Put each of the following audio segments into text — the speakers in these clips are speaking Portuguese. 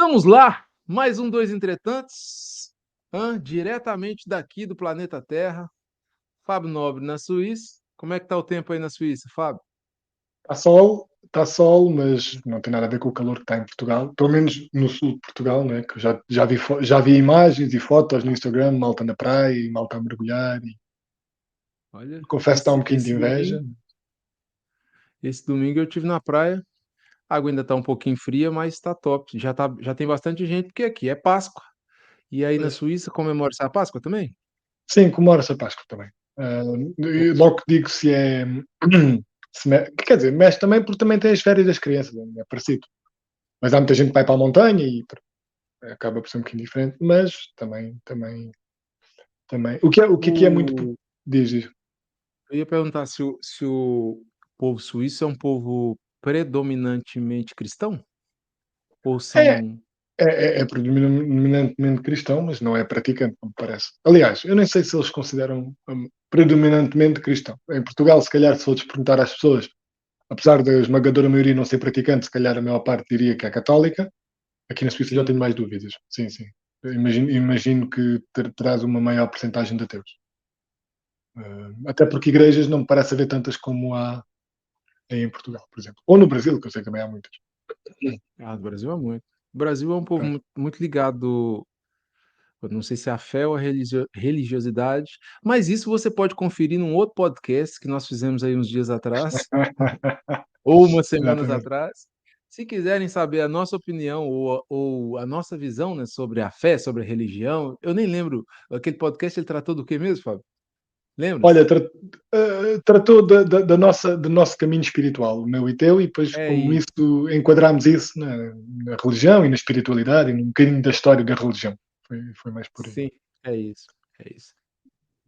Estamos lá, mais um Dois Entretantos, diretamente daqui do planeta Terra. Fábio Nobre na Suíça. Como é que tá o tempo aí na Suíça, Fábio? Está sol, mas não tem nada a ver com o calor que está em Portugal, pelo menos no sul de Portugal, né? Que eu já vi imagens e fotos no Instagram, malta na praia e malta a mergulhar. E Olha, confesso que dá um bocadinho de inveja. esse domingo eu tive na praia. A água ainda tá um pouquinho fria, mas tá top. Já tem bastante gente, porque aqui é Páscoa. E aí na Pois. Suíça comemora-se a Páscoa também? Sim, comemora-se a Páscoa também. E logo que digo se é. Quer dizer, mexe também porque também tem as férias das crianças, é parecido. Mas há muita gente que vai para a montanha e acaba por ser um bocadinho diferente, mas também. O que aqui é muito. O... Diz. Eu ia perguntar se o povo suíço é um povo predominantemente cristão? Ou É, são. é predominantemente cristão, mas não é praticante, como parece. Aliás, eu nem sei se eles consideram predominantemente cristão. Em Portugal, se calhar, se fores perguntar às pessoas, apesar da esmagadora maioria não ser praticante, se calhar a maior parte diria que é católica. Aqui na Suíça já Sim. tenho mais dúvidas. Sim, sim. Eu imagino que terás uma maior porcentagem de ateus. Até porque igrejas não me parece haver tantas como há aí em Portugal, por exemplo. Ou no Brasil, que eu sei que também há muitas. Ah, do Brasil é muito. O Brasil é um povo É. muito ligado, eu não sei se é a fé ou a religiosidade, mas isso você pode conferir num outro podcast que nós fizemos aí uns dias atrás, ou umas semanas Exatamente. atrás. Se quiserem saber a nossa opinião ou a nossa visão, né, sobre a fé, sobre a religião, eu nem lembro, aquele podcast ele tratou do que mesmo, Fábio? Olha, Lembra-se? tratou do nosso caminho espiritual, o meu e teu, e depois É como isso. isso, enquadrámos isso na religião e na espiritualidade e um bocadinho da história da religião. Foi mais por aí. Sim, é isso, é isso.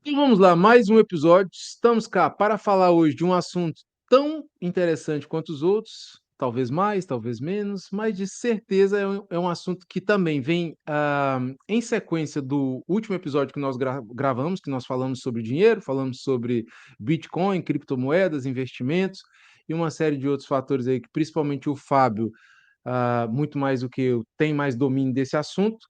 Então vamos lá, mais um episódio. Estamos cá para falar hoje de um assunto tão interessante quanto os outros, talvez mais, talvez menos, mas de certeza é um assunto que também vem em sequência do último episódio que nós gravamos, que nós falamos sobre dinheiro, falamos sobre Bitcoin, criptomoedas, investimentos e uma série de outros fatores aí que principalmente o Fábio, muito mais do que eu, tem mais domínio desse assunto.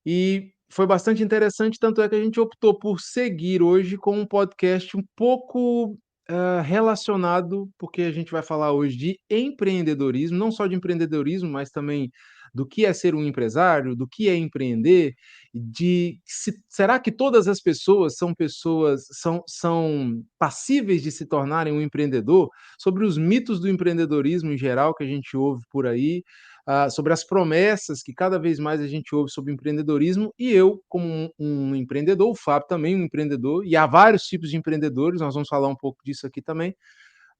E foi bastante interessante, tanto é que a gente optou por seguir hoje com um podcast um pouco, relacionado, porque a gente vai falar hoje de empreendedorismo, não só de empreendedorismo, mas também do que é ser um empresário, do que é empreender, de se será que todas as pessoas são passíveis de se tornarem um empreendedor? Sobre os mitos do empreendedorismo em geral que a gente ouve por aí, sobre as promessas que cada vez mais a gente ouve sobre empreendedorismo, e eu, como um empreendedor, o Fábio também um empreendedor, e há vários tipos de empreendedores, nós vamos falar um pouco disso aqui também.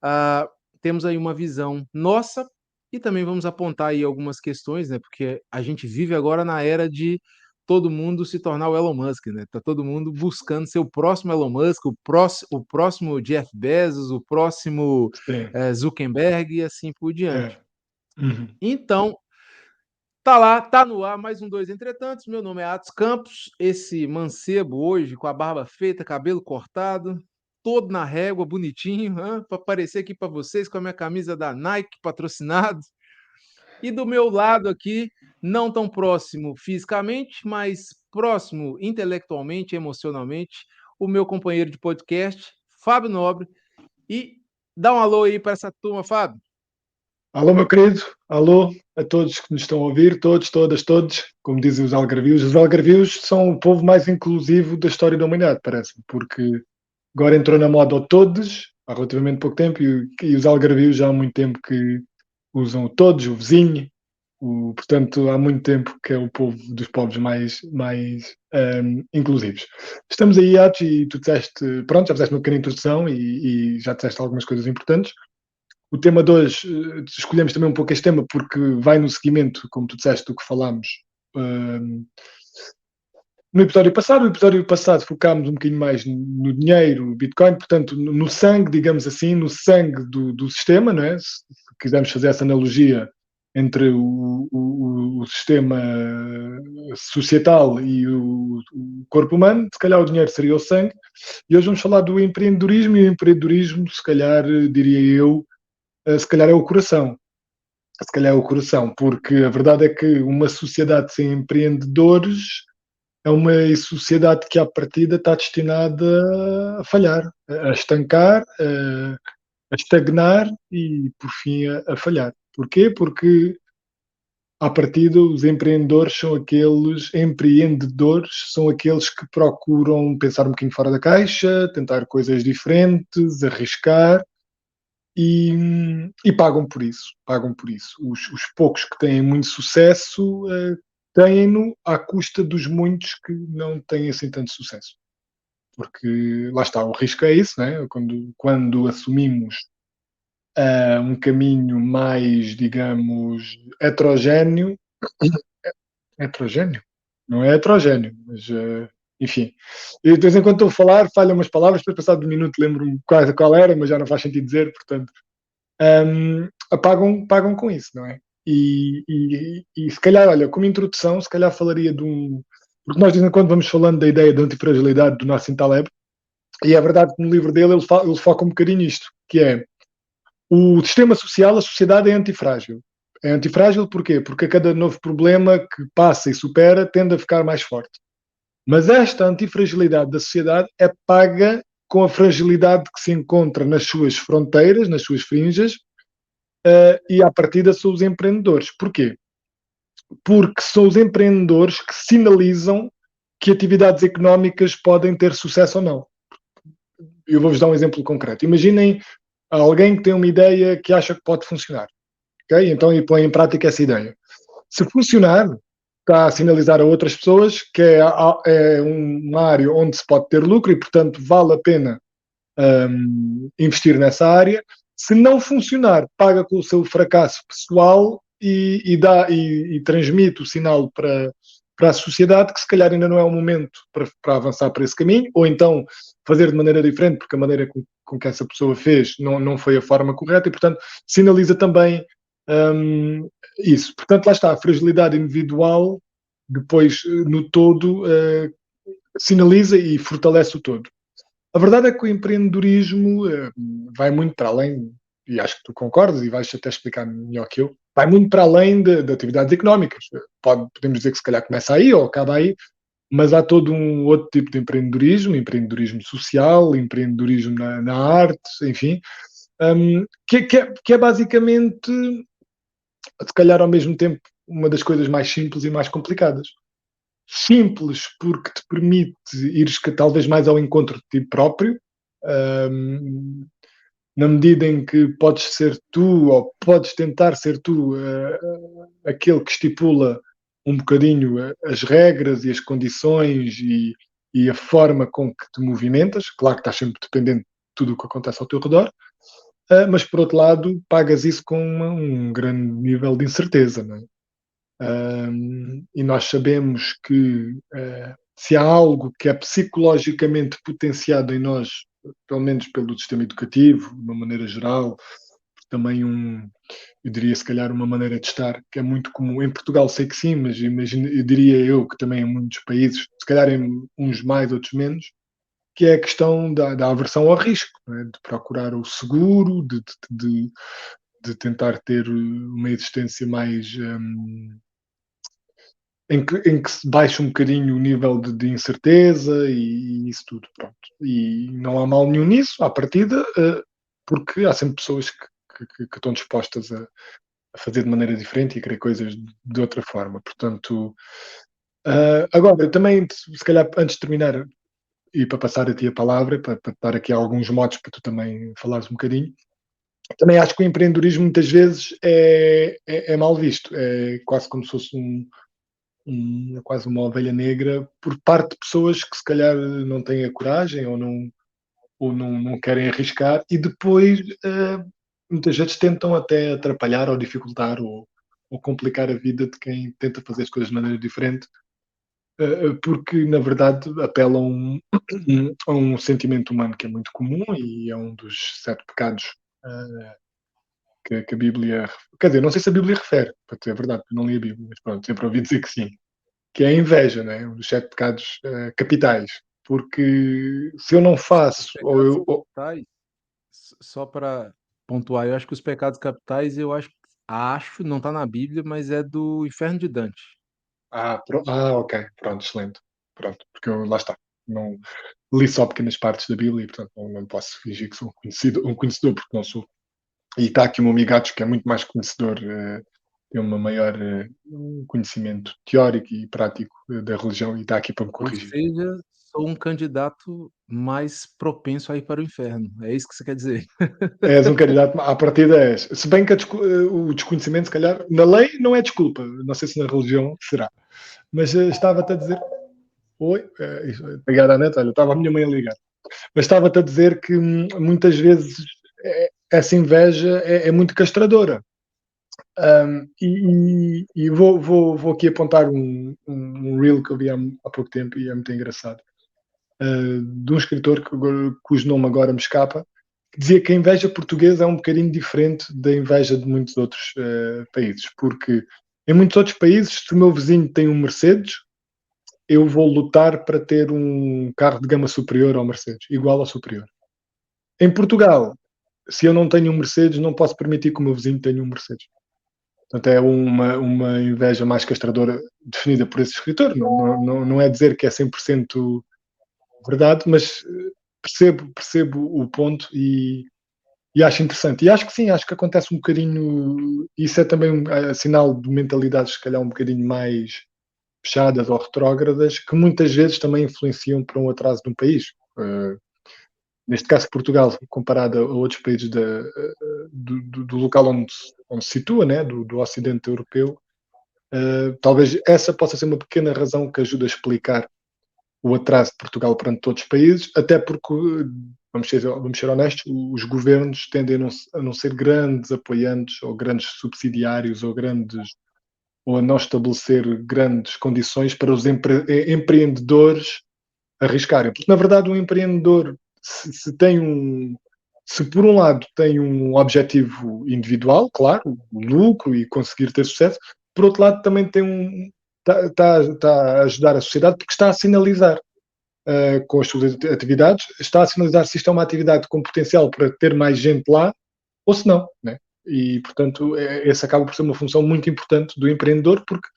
Ah, Temos aí uma visão nossa e também vamos apontar aí algumas questões, né? Porque a gente vive agora na era de todo mundo se tornar o Elon Musk, né? Tá todo mundo buscando ser o próximo Elon Musk, o próximo Jeff Bezos, o próximo Sim. Zuckerberg e assim por diante. É. Uhum. Então, tá lá, tá no ar, mais um Dois Entretantos. Meu nome é Atos Campos, esse mancebo hoje com a barba feita, cabelo cortado, todo na régua, bonitinho, para aparecer aqui para vocês com a minha camisa da Nike patrocinado. E do meu lado aqui, não tão próximo fisicamente, mas próximo intelectualmente, emocionalmente, o meu companheiro de podcast, Fábio Nobre. E dá um alô aí para essa turma, Fábio. Alô, meu querido. Alô a todos que nos estão a ouvir, todos, todas, todos, como dizem os algarvios. Os algarvios são o povo mais inclusivo da história da humanidade, parece-me, porque agora entrou na moda o todos, há relativamente pouco tempo, e os algarvios já há muito tempo que usam o todos, o vizinho, portanto, há muito tempo que é o povo dos povos mais inclusivos. Estamos aí, Atos, e tu disseste, pronto, já fizeste uma pequena introdução e já disseste algumas coisas importantes. O tema de hoje, escolhemos também um pouco este tema porque vai no seguimento, como tu disseste, do que falámos um, no episódio passado. No episódio passado focámos um bocadinho mais no dinheiro, Bitcoin, portanto, no sangue, digamos assim, no sangue do sistema, não é? Se quisermos fazer essa analogia entre o sistema societal e o corpo humano, se calhar o dinheiro seria o sangue. E hoje vamos falar do empreendedorismo, e o empreendedorismo, se calhar, diria eu, se calhar é o coração. se calhar é o coração, porque a verdade é que uma sociedade sem empreendedores é uma sociedade que à partida está destinada a falhar, a estancar, a estagnar e por fim a falhar. Porquê? Porque à partida os empreendedores são aqueles que procuram pensar um bocadinho fora da caixa, tentar coisas diferentes, arriscar e pagam por isso. Pagam por isso. Os poucos que têm muito sucesso têm-no à custa dos muitos que não têm assim tanto sucesso. Porque lá está, o risco é isso, né? Quando assumimos um caminho mais, digamos, heterogéneo. Heterogéneo? Não é heterogéneo, mas enfim. Eu, de vez em quando estou a falar, falham umas palavras, depois passado de um minuto lembro-me qual era, mas já não faz sentido dizer, portanto, pagam com isso, não é? E se calhar, olha, como introdução, se calhar falaria de um. Porque nós de vez em quando vamos falando da ideia da antifragilidade do Nassim Taleb, e é verdade que no livro dele ele foca um bocadinho nisto, que é o sistema social, a sociedade é antifrágil. É antifrágil porquê? Porque a cada novo problema que passa e supera tende a ficar mais forte. Mas esta antifragilidade da sociedade é paga com a fragilidade que se encontra nas suas fronteiras, nas suas fringas, e à partida são os empreendedores. Porquê? Porque são os empreendedores que sinalizam que atividades económicas podem ter sucesso ou não. Eu vou-vos dar um exemplo concreto. Imaginem alguém que tem uma ideia que acha que pode funcionar. Okay? Então, e põe em prática essa ideia. Se funcionar, está a sinalizar a outras pessoas que é uma área onde se pode ter lucro e, portanto, vale a pena investir nessa área. Se não funcionar, paga com o seu fracasso pessoal e transmite o sinal para a sociedade que se calhar ainda não é o momento para avançar para esse caminho, ou então fazer de maneira diferente, porque a maneira com que essa pessoa fez não foi a forma correta, e portanto sinaliza também isso. Portanto, lá está, a fragilidade individual depois no todo sinaliza e fortalece o todo. A verdade é que o empreendedorismo vai muito para além, e acho que tu concordas e vais até explicar melhor que eu, vai muito para além de atividades económicas. Podemos dizer que se calhar começa aí ou acaba aí, mas há todo um outro tipo de empreendedorismo social, empreendedorismo na arte, enfim, que é basicamente, se calhar ao mesmo tempo, uma das coisas mais simples e mais complicadas. Simples porque te permite ires talvez mais ao encontro de ti próprio, um, na medida em que podes ser tu ou podes tentar ser tu aquele que estipula um bocadinho as regras e as condições e a forma com que te movimentas. Claro que estás sempre dependente de tudo o que acontece ao teu redor, mas por outro lado pagas isso com um grande nível de incerteza, não é? E nós sabemos que se há algo que é psicologicamente potenciado em nós, pelo menos pelo sistema educativo, de uma maneira geral, também eu diria se calhar uma maneira de estar que é muito comum. Em Portugal sei que sim, mas imagino, eu diria eu que também em muitos países, se calhar em uns mais, outros menos, que é a questão da aversão ao risco, né? De procurar o seguro, de tentar ter uma existência mais em que se baixa um bocadinho o nível de incerteza e isso tudo, pronto. E não há mal nenhum nisso, à partida, porque há sempre pessoas que estão dispostas a fazer de maneira diferente e a querer coisas de outra forma. Portanto, agora, também, se calhar, antes de terminar, e para passar a ti a palavra, para dar aqui alguns modos para tu também falares um bocadinho, também acho que o empreendedorismo muitas vezes é mal visto, é quase como se fosse quase uma ovelha negra por parte de pessoas que se calhar não têm a coragem ou não querem arriscar e depois muitas vezes tentam até atrapalhar ou dificultar ou complicar a vida de quem tenta fazer as coisas de maneira diferente, porque na verdade apelam a um sentimento humano que é muito comum e é um dos 7 pecados que a Bíblia. Quer dizer, não sei se a Bíblia refere, para dizer a verdade, porque eu não li a Bíblia, mas pronto, sempre ouvi dizer que sim, que é a inveja, né? Um dos 7 pecados capitais. Porque se eu não Os faço, pecados capitais, só para pontuar, eu acho que os pecados capitais, eu acho que Acho, não está na Bíblia, mas é do Inferno de Dante. Ok, pronto, excelente. Pronto, porque eu, lá está, não li só pequenas partes da Bíblia e, portanto, não posso fingir que sou um conhecedor, porque não sou. E está aqui o meu amigo Gatos, que é muito mais conhecedor, tem uma maior um conhecimento teórico e prático da religião e está aqui para me Ou corrigir. seja, sou um candidato mais propenso a ir para o inferno. É isso que você quer dizer? És um candidato, à partida és. Se bem que o desconhecimento, se calhar, na lei não é desculpa, não sei se na religião será. Mas estava-te a dizer. Oi, ligar à net, olha, estava a minha mãe a ligar. Mas estava-te a dizer que muitas vezes essa inveja é muito castradora. E vou aqui apontar um reel que eu vi há pouco tempo e é muito engraçado. De um escritor cujo nome agora me escapa, que dizia que a inveja portuguesa é um bocadinho diferente da inveja de muitos outros países, porque em muitos outros países, se o meu vizinho tem um Mercedes, eu vou lutar para ter um carro de gama superior ao Mercedes, igual ou superior. Em Portugal, se eu não tenho um Mercedes, não posso permitir que o meu vizinho tenha um Mercedes. Portanto, é uma inveja mais castradora definida por esse escritor. Não é dizer que é 100% verdade, mas percebo o ponto e acho interessante. E acho que sim, acho que acontece um bocadinho. Isso é também sinal de mentalidades, se calhar, um bocadinho mais fechadas ou retrógradas, que muitas vezes também influenciam para um atraso de um país. Neste caso, Portugal, comparado a outros países do local onde se situa, né, do Ocidente Europeu, talvez essa possa ser uma pequena razão que ajude a explicar o atraso de Portugal perante outros países, até porque, vamos ser honestos, os governos tendem a não ser grandes apoiantes ou grandes subsidiários ou a não estabelecer grandes condições para os empreendedores arriscarem. Porque, na verdade, um empreendedor, se por um lado tem um objetivo individual, claro, o lucro e conseguir ter sucesso, por outro lado também está a ajudar a sociedade porque está a sinalizar com as suas atividades, está a sinalizar se isto é uma atividade com potencial para ter mais gente lá ou se não, né? E, portanto, essa acaba por ser uma função muito importante do empreendedor, porque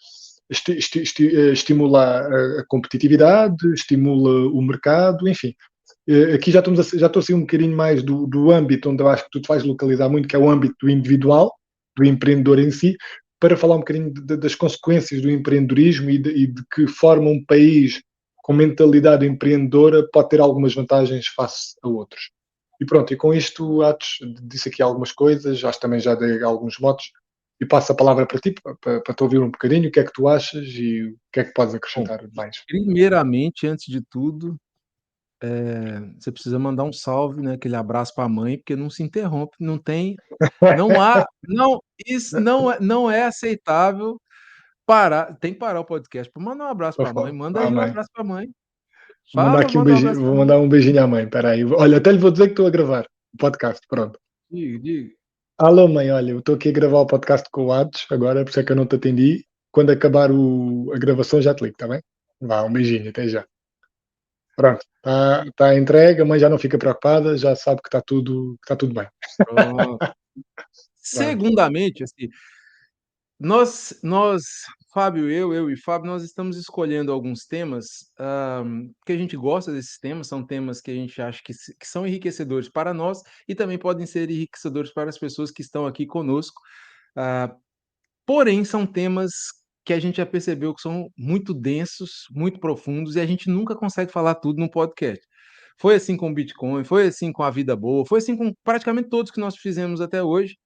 estimula a competitividade, estimula o mercado, enfim. Aqui já estou a sair um bocadinho mais do âmbito onde eu acho que tu te vais localizar muito, que é o âmbito do individual, do empreendedor em si, para falar um bocadinho das consequências do empreendedorismo e de que forma um país com mentalidade empreendedora pode ter algumas vantagens face a outros. E pronto, e com isto, Atos, disse aqui algumas coisas, acho que também já dei alguns motos, e passo a palavra para ti, para te ouvir um bocadinho, o que é que tu achas e o que é que podes Bom, acrescentar mais. primeiramente, antes de tudo, você precisa mandar um salve, né, aquele abraço para a mãe, porque não se interrompe, não há não isso não é aceitável parar, tem que parar o podcast para mandar um abraço para a mãe, manda Ah, aí um mãe. abraço para a mãe. Vou mandar Fala, aqui um manda um beijinho, abraço para vou a mandar mãe. um beijinho à mãe. Espera aí. Olha, até lhe vou dizer que estou a gravar o podcast. Pronto. Diga, diga. Alô, mãe, olha, eu estou aqui a gravar o podcast com o Atos, agora, por isso é que eu não te atendi. Quando acabar a gravação já te ligo, está bem? Vá, um beijinho, até já. Pronto, está entregue, a mãe já não fica preocupada, já sabe que está tudo bem. Pronto. Pronto. Segundamente, assim, nós, Fábio, eu e Fábio, nós estamos escolhendo alguns temas, que a gente gosta desses temas, são temas que a gente acha que são enriquecedores para nós e também podem ser enriquecedores para as pessoas que estão aqui conosco. Ah, porém, são temas que a gente já percebeu que são muito densos, muito profundos e a gente nunca consegue falar tudo no podcast. Foi assim com o Bitcoin, foi assim com a vida boa, foi assim com praticamente todos que nós fizemos até hoje.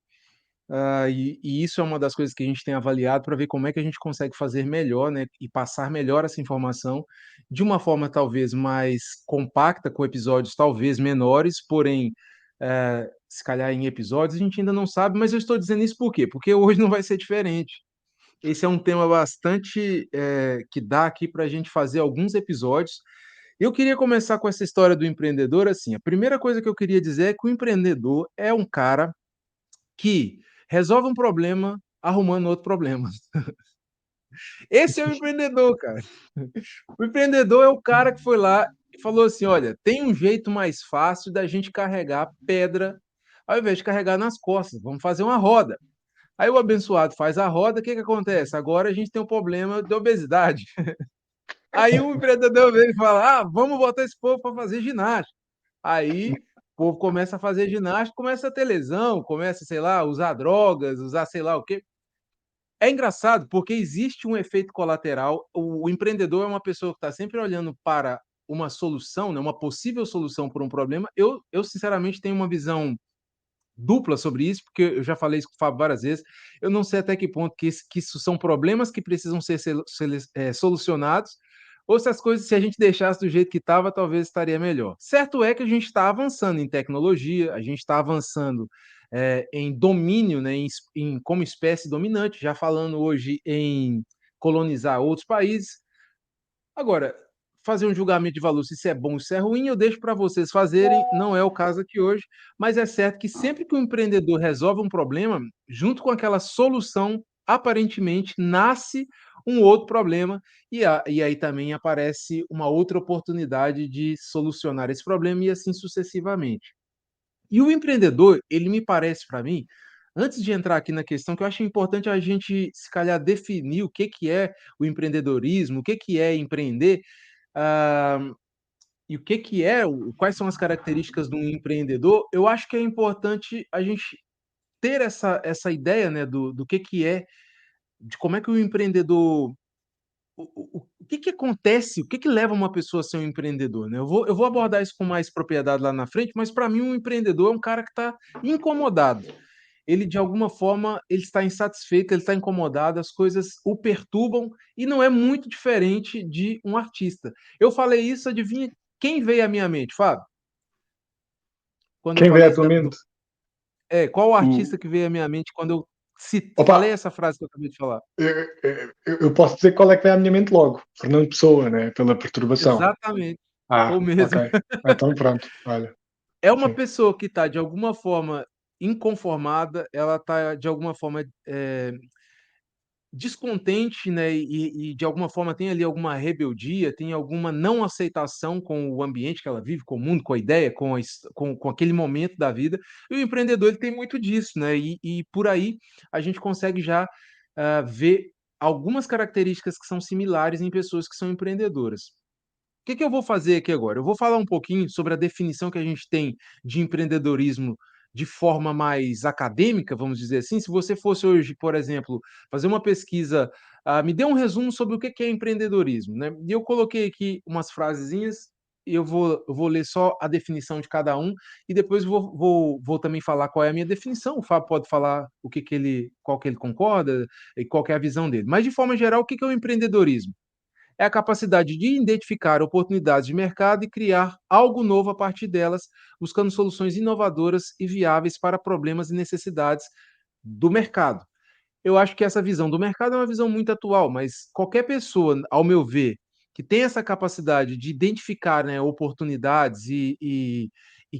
E isso é uma das coisas que a gente tem avaliado para ver como é que a gente consegue fazer melhor, né, e passar melhor essa informação de uma forma talvez mais compacta, com episódios talvez menores, porém, se calhar em episódios a gente ainda não sabe, mas eu estou dizendo isso por quê? Porque hoje não vai ser diferente. Esse é um tema bastante, que dá aqui para a gente fazer alguns episódios. Eu queria começar com essa história do empreendedor, assim, a primeira coisa que eu queria dizer é que o empreendedor é um cara que resolve um problema arrumando outro problema. Esse é o empreendedor, cara. O empreendedor é o cara que foi lá e falou assim: olha, tem um jeito mais fácil da gente carregar pedra ao invés de carregar nas costas. Vamos fazer uma roda. Aí o abençoado faz a roda, o que que acontece? Agora a gente tem um problema de obesidade. Aí o empreendedor vem e fala: ah, vamos botar esse povo para fazer ginástica. Aí o povo começa a fazer ginástica, começa a ter lesão, começa, sei lá, a usar drogas, usar sei lá o quê. É engraçado porque existe um efeito colateral. O empreendedor é uma pessoa que está sempre olhando para uma solução, né, uma possível solução para um problema. Eu sinceramente tenho uma visão dupla sobre isso, porque eu já falei isso com o Fábio várias vezes. Eu não sei até que ponto que isso são problemas que precisam ser solucionados, ou se as coisas, se a gente deixasse do jeito que estava, talvez estaria melhor. Certo é que a gente está avançando em tecnologia, a gente está avançando em domínio, né, como espécie dominante, já falando hoje em colonizar outros países. Agora, fazer um julgamento de valor, se isso é bom ou se é ruim, eu deixo para vocês fazerem, não é o caso aqui hoje, mas é certo que sempre que o empreendedor resolve um problema, junto com aquela solução, aparentemente nasce um outro problema, e aí também aparece uma outra oportunidade de solucionar esse problema e assim sucessivamente. E o empreendedor, ele me parece para mim, antes de entrar aqui na questão, que eu acho importante a gente, se calhar, definir o que que é o empreendedorismo, o que que é empreender, ah, e o que que é, quais são as características de um empreendedor. Eu acho que é importante a gente ter essa ideia, né, do que é, de como é que o empreendedor, o que que acontece, o que que leva uma pessoa a ser um empreendedor, né? Eu vou abordar isso com mais propriedade lá na frente, mas para mim um empreendedor é um cara que está incomodado. Ele de alguma forma ele está insatisfeito, ele está incomodado, as coisas o perturbam e não é muito diferente de um artista. Eu falei isso, adivinha quem veio à minha mente, Fábio? Quando eu Quem vê falei isso atualmente? qual o O, artista que veio à minha mente quando eu opa, falei essa frase que eu acabei de falar? eu posso dizer qual é que vem à minha mente logo. Fernando Pessoa, né? Pela perturbação. Exatamente, o Ah, mesmo. ok. Então pronto, olha. É uma Sim. pessoa que está de alguma forma inconformada, ela está de alguma forma descontente, né, e de alguma forma tem ali alguma rebeldia, tem alguma não aceitação com o ambiente que ela vive, com o mundo, com a ideia, com aquele momento da vida. E o empreendedor ele tem muito disso, né? E por aí a gente consegue já ver algumas características que são similares em pessoas que são empreendedoras. O que que eu vou fazer aqui agora? Eu vou falar um pouquinho sobre a definição que a gente tem de empreendedorismo de forma mais acadêmica, vamos dizer assim. Se você fosse hoje, por exemplo, fazer uma pesquisa, me dê um resumo sobre o que que é empreendedorismo, né? E eu coloquei aqui umas frasezinhas e eu vou ler só a definição de cada um e depois vou também falar qual é a minha definição. O Fábio pode falar o que que qual que ele concorda e qual que é a visão dele. Mas de forma geral, o que que é o empreendedorismo? É a capacidade de identificar oportunidades de mercado e criar algo novo a partir delas, buscando soluções inovadoras e viáveis para problemas e necessidades do mercado. Eu acho que essa visão do mercado é uma visão muito atual, mas qualquer pessoa, ao meu ver, que tem essa capacidade de identificar, né, oportunidades e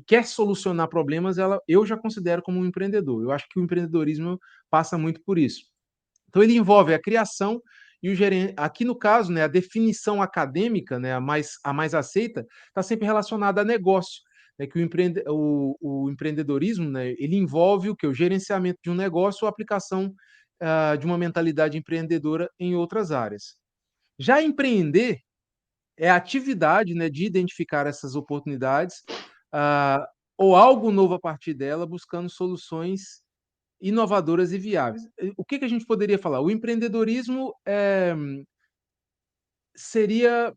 quer solucionar problemas, eu já considero como um empreendedor. Eu acho que o empreendedorismo passa muito por isso. Então ele envolve a criação e o gerente. Aqui no caso, né, a definição acadêmica, né, a mais aceita, está sempre relacionada a negócio. É que o empreendedorismo, né, ele envolve o que? O gerenciamento de um negócio ou a aplicação de uma mentalidade empreendedora em outras áreas. Já empreender é a atividade, né, de identificar essas oportunidades ah, ou algo novo a partir dela, buscando soluções inovadoras e viáveis. O que que a gente poderia falar? O empreendedorismo seria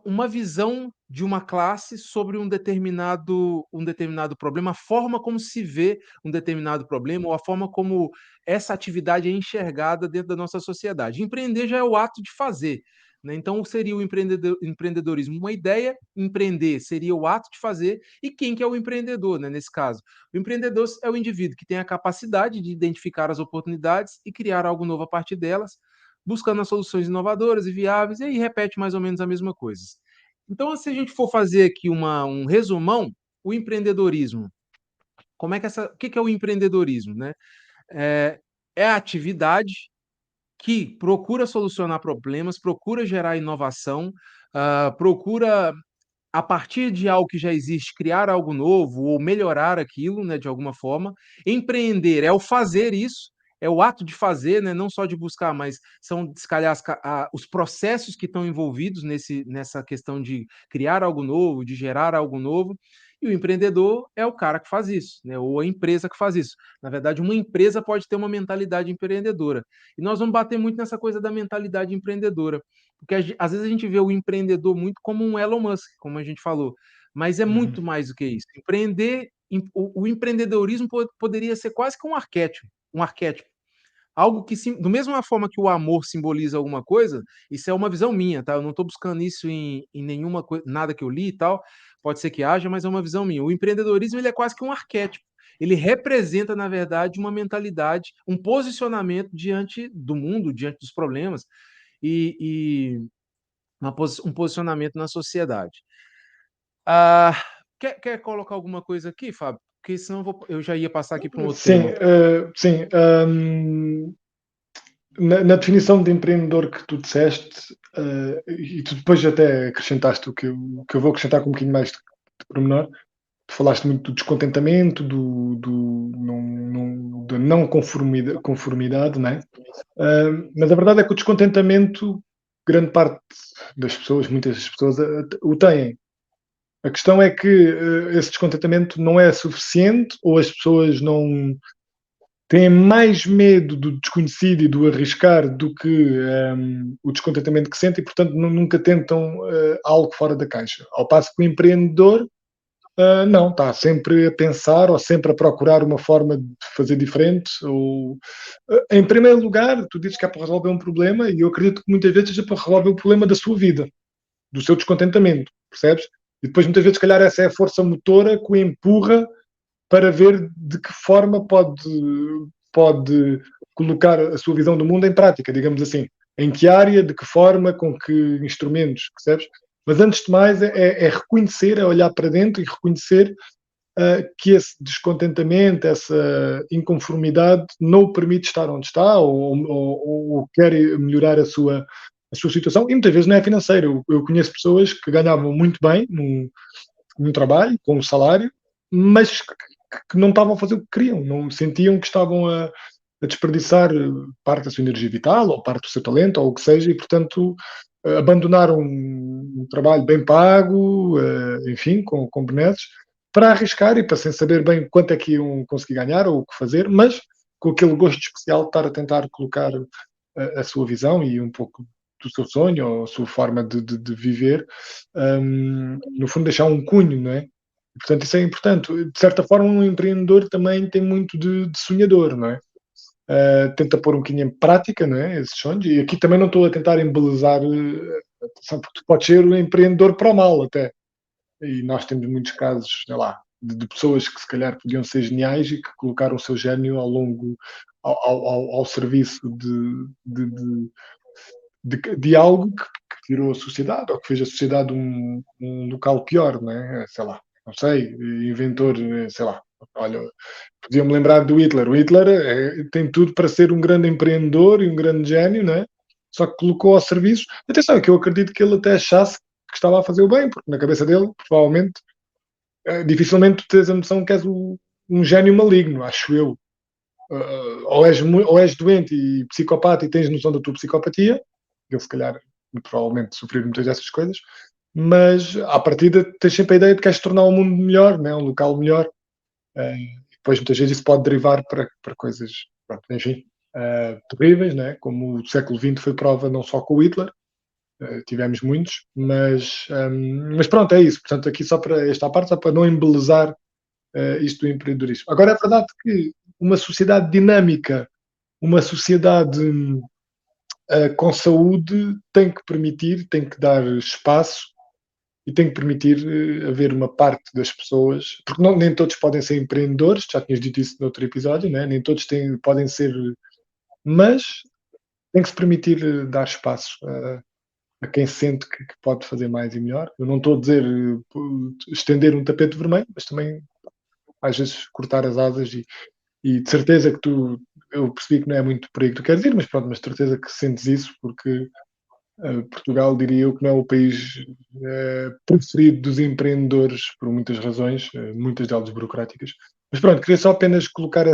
uma visão de uma classe sobre um determinado problema, a forma como se vê um determinado problema ou a forma como essa atividade é enxergada dentro da nossa sociedade. Empreender já é o ato de fazer, né? Então seria o empreendedorismo uma ideia, empreender seria o ato de fazer, e quem que é o empreendedor, né, nesse caso? O empreendedor é o indivíduo que tem a capacidade de identificar as oportunidades e criar algo novo a partir delas, buscando as soluções inovadoras e viáveis, e aí repete mais ou menos a mesma coisa. Então, se a gente for fazer aqui um resumão, o empreendedorismo, o que que é o empreendedorismo, né? É, é a atividade que procura solucionar problemas, procura gerar inovação, procura a partir de algo que já existe, criar algo novo ou melhorar aquilo, né, de alguma forma. Empreender é o fazer isso, é o ato de fazer, né, não só de buscar, mas são, se calhar, os processos que estão envolvidos nessa questão de criar algo novo, de gerar algo novo. E o empreendedor é o cara que faz isso, né, ou a empresa que faz isso. Na verdade, uma empresa pode ter uma mentalidade empreendedora. E nós vamos bater muito nessa coisa da mentalidade empreendedora. Porque às vezes a gente vê o empreendedor muito como um Elon Musk, como a gente falou, mas é Uhum. muito mais do que isso. O empreendedorismo poderia ser quase que um arquétipo. Algo que, da mesma forma que o amor simboliza alguma coisa, isso é uma visão minha, tá? Eu não estou buscando isso em nenhuma coisa, nada que eu li e tal. Pode ser que haja, mas é uma visão minha. O empreendedorismo ele é quase que um arquétipo. Ele representa, na verdade, uma mentalidade, um posicionamento diante do mundo, diante dos problemas e um posicionamento na sociedade. Ah, quer colocar alguma coisa aqui, Fábio? Porque senão eu já ia passar aqui para um outro Sim, tema. sim. Na definição de empreendedor que tu disseste, e tu depois até acrescentaste o que eu vou acrescentar com um bocadinho mais de pormenor, tu falaste muito do descontentamento, da não conformidade, né? Mas a verdade é que o descontentamento, grande parte das pessoas, muitas das pessoas o têm. A questão é que esse descontentamento não é suficiente ou as pessoas não têm mais medo do desconhecido e do arriscar do que o descontentamento que sentem e, portanto, nunca tentam algo fora da caixa. Ao passo que o empreendedor não, está sempre a pensar ou sempre a procurar uma forma de fazer diferente. Em primeiro lugar, tu dizes que é para resolver um problema e eu acredito que muitas vezes seja para resolver o problema da sua vida, do seu descontentamento, percebes? E depois, muitas vezes, se calhar, essa é a força motora que o empurra para ver de que forma pode colocar a sua visão do mundo em prática, digamos assim. Em que área, de que forma, com que instrumentos, percebes? Mas antes de mais é reconhecer, é olhar para dentro e reconhecer que esse descontentamento, essa inconformidade não o permite estar onde está ou quer melhorar a sua situação e muitas vezes não é financeiro. Eu conheço pessoas que ganhavam muito bem num trabalho, com um salário, mas que não estavam a fazer o que queriam, não sentiam que estavam a desperdiçar parte da sua energia vital ou parte do seu talento ou o que seja e, portanto, abandonaram um trabalho bem pago, enfim, com benesses, para arriscar e para sem saber bem quanto é que iam conseguir ganhar ou o que fazer, mas com aquele gosto especial de estar a tentar colocar a sua visão e um pouco do seu sonho ou a sua forma de viver, no fundo deixar um cunho, não é? E, portanto, isso é importante. De certa forma, um empreendedor também tem muito de sonhador, não é? Tenta pôr um bocadinho em prática, não é? Esses sonhos. E aqui também não estou a tentar embelezar, porque tu podes ser um empreendedor para o mal até. E nós temos muitos casos, sei lá, de pessoas que se calhar podiam ser geniais e que colocaram o seu gênio ao longo, ao serviço de algo que tirou a sociedade ou que fez a sociedade um local pior, não é? Sei lá, não sei, inventor, sei lá. Olha, podia-me lembrar do Hitler. O Hitler tem tudo para ser um grande empreendedor e um grande gênio, não é? Só que colocou ao serviço. Atenção, é que eu acredito que ele até achasse que estava a fazer o bem, porque na cabeça dele, provavelmente, dificilmente tu tens a noção que és um gênio maligno, acho eu. Ou és doente e psicopata e tens noção da tua psicopatia, ele se calhar provavelmente sofrer muitas dessas coisas, mas à partida tens sempre a ideia de que queres tornar o mundo melhor, né? Um local melhor. Depois muitas vezes isso pode derivar para coisas, pronto, enfim, terríveis, né? Como o século XX foi prova não só com o Hitler, tivemos muitos, mas pronto, é isso. Portanto, aqui só para esta parte, só para não embelezar isto do empreendedorismo. Agora, é verdade que uma sociedade dinâmica, uma sociedade com saúde tem que permitir, tem que dar espaço e tem que permitir haver uma parte das pessoas, porque nem todos podem ser empreendedores, já tinhas dito isso no outro episódio, né? Nem todos podem ser, mas tem que se permitir dar espaço a quem sente que pode fazer mais e melhor. Eu não estou a dizer estender um tapete vermelho, mas também às vezes cortar as asas e de certeza que eu percebi que não é muito por aí que tu queres ir, mas pronto, mas de certeza que sentes isso, porque Portugal, diria eu, que não é o país preferido dos empreendedores por muitas razões, muitas delas burocráticas. Mas pronto, queria só apenas colocar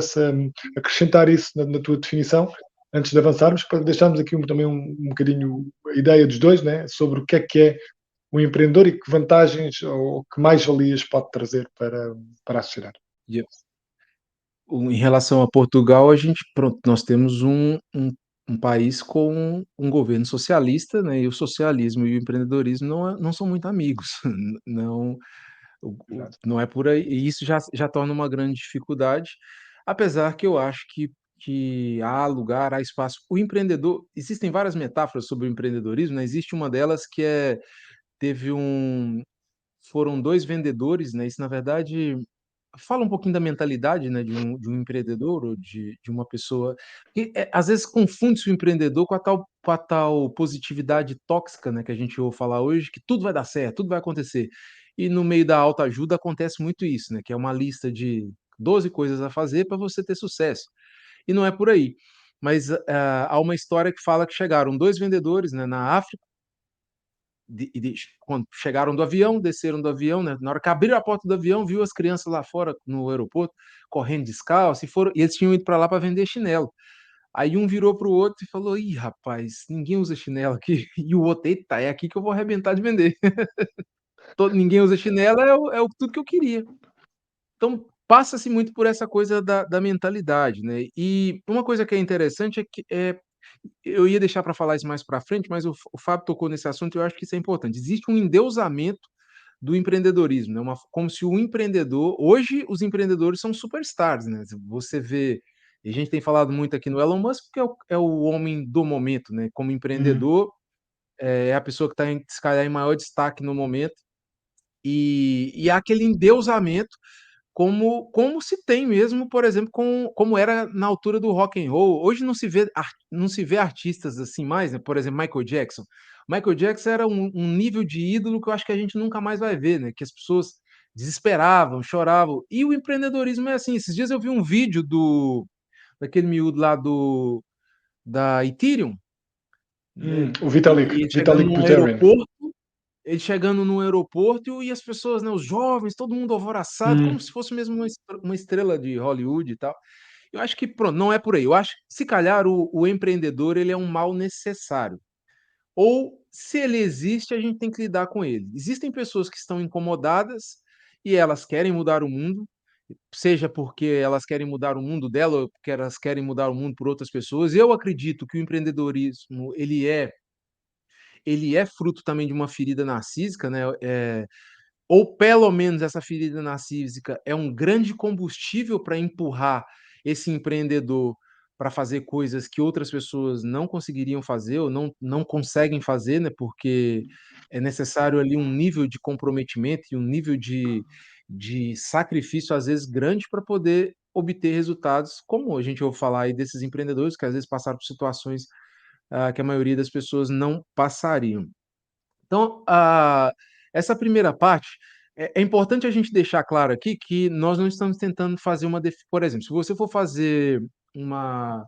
acrescentar isso na tua definição, antes de avançarmos, para deixarmos aqui também um bocadinho a ideia dos dois, né, sobre o que é o empreendedor e que vantagens ou que mais-valias pode trazer para a sociedade. E em relação a Portugal, a gente, pronto, nós temos um país com um governo socialista, né, e o socialismo e o empreendedorismo não são muito amigos, não, Exato. não é por aí, e isso já torna uma grande dificuldade, apesar que eu acho que há lugar, há espaço. O empreendedor, existem várias metáforas sobre o empreendedorismo, né, existe uma delas que teve um foram 2 vendedores, né, isso na verdade fala um pouquinho da mentalidade, né, de um empreendedor ou de uma pessoa que, às vezes confunde-se o empreendedor com a tal positividade tóxica, né, que a gente ouve falar hoje, que tudo vai dar certo, tudo vai acontecer. E no meio da autoajuda acontece muito isso, né, que é uma lista de 12 coisas a fazer para você ter sucesso. E não é por aí. Mas, há uma história que fala que chegaram 2 vendedores, né, na África quando chegaram do avião, desceram do avião, né, na hora que abriram a porta do avião, viu as crianças lá fora no aeroporto, correndo descalço, e eles tinham ido para lá para vender chinelo. Aí um virou para o outro e falou: "Ih, rapaz, ninguém usa chinelo aqui", e o outro: "Eita, é aqui que eu vou arrebentar de vender". Ninguém usa chinelo é tudo que eu queria. Então, passa-se muito por essa coisa da mentalidade, né. E uma coisa que é interessante é que, eu ia deixar para falar isso mais para frente, mas o Fábio tocou nesse assunto e eu acho que isso é importante. Existe um endeusamento do empreendedorismo, né, como se o empreendedor hoje os empreendedores são superstars, né, você vê e a gente tem falado muito aqui no Elon Musk, porque é o homem do momento, né, como Uhum. empreendedor, é a pessoa que está se calhar em maior destaque no momento, e há aquele endeusamento como se tem mesmo, por exemplo, como era na altura do rock and roll. Hoje não se vê artistas assim mais, né, por exemplo, Michael Jackson. Michael Jackson era um nível de ídolo que eu acho que a gente nunca mais vai ver, né, que as pessoas desesperavam, choravam. E o empreendedorismo é assim, esses dias eu vi um vídeo daquele miúdo lá da Ethereum, né, O e Vitalik, ele chegando Vitalik num Buterin. aeroporto ele chegando no aeroporto e as pessoas, né, os jovens, todo mundo alvoroçado, como Hum, se fosse mesmo uma estrela de Hollywood e tal. Eu acho que pronto, não é por aí. Eu acho que se calhar o empreendedor ele é um mal necessário. Ou se ele existe, a gente tem que lidar com ele. Existem pessoas que estão incomodadas e elas querem mudar o mundo, seja porque elas querem mudar o mundo dela ou porque elas querem mudar o mundo por outras pessoas. Eu acredito que o empreendedorismo ele é fruto também de uma ferida narcísica, né, ou pelo menos essa ferida narcísica é um grande combustível para empurrar esse empreendedor para fazer coisas que outras pessoas não conseguiriam fazer ou não conseguem fazer, né, porque é necessário ali um nível de comprometimento e um nível de sacrifício, às vezes, grande para poder obter resultados, como a gente ouve falar aí desses empreendedores que às vezes passaram por situações, que a maioria das pessoas não passariam. Então, essa primeira parte, é importante a gente deixar claro aqui que nós não estamos tentando fazer por exemplo, se você uma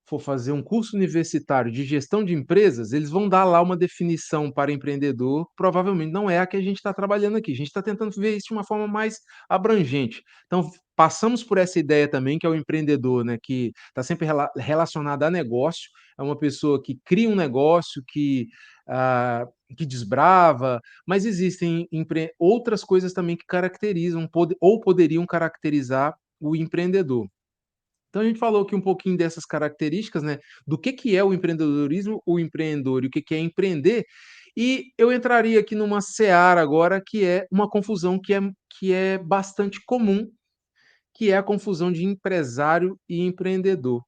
for fazer um curso universitário de gestão de empresas, eles vão dar lá uma definição para empreendedor, provavelmente não é a que a gente está trabalhando aqui. A gente está tentando ver isso de uma forma mais abrangente. Então, passamos por essa ideia também, que é o empreendedor, né, que está sempre relacionado a negócio, é uma pessoa que cria um negócio, que desbrava, mas existem outras coisas também que caracterizam, ou poderiam caracterizar o empreendedor. Então a gente falou aqui um pouquinho dessas características, né, do que é o empreendedorismo, o empreendedor e o que é empreender, e eu entraria aqui numa seara agora que é uma confusão que é bastante comum, que é a confusão de empresário e empreendedor.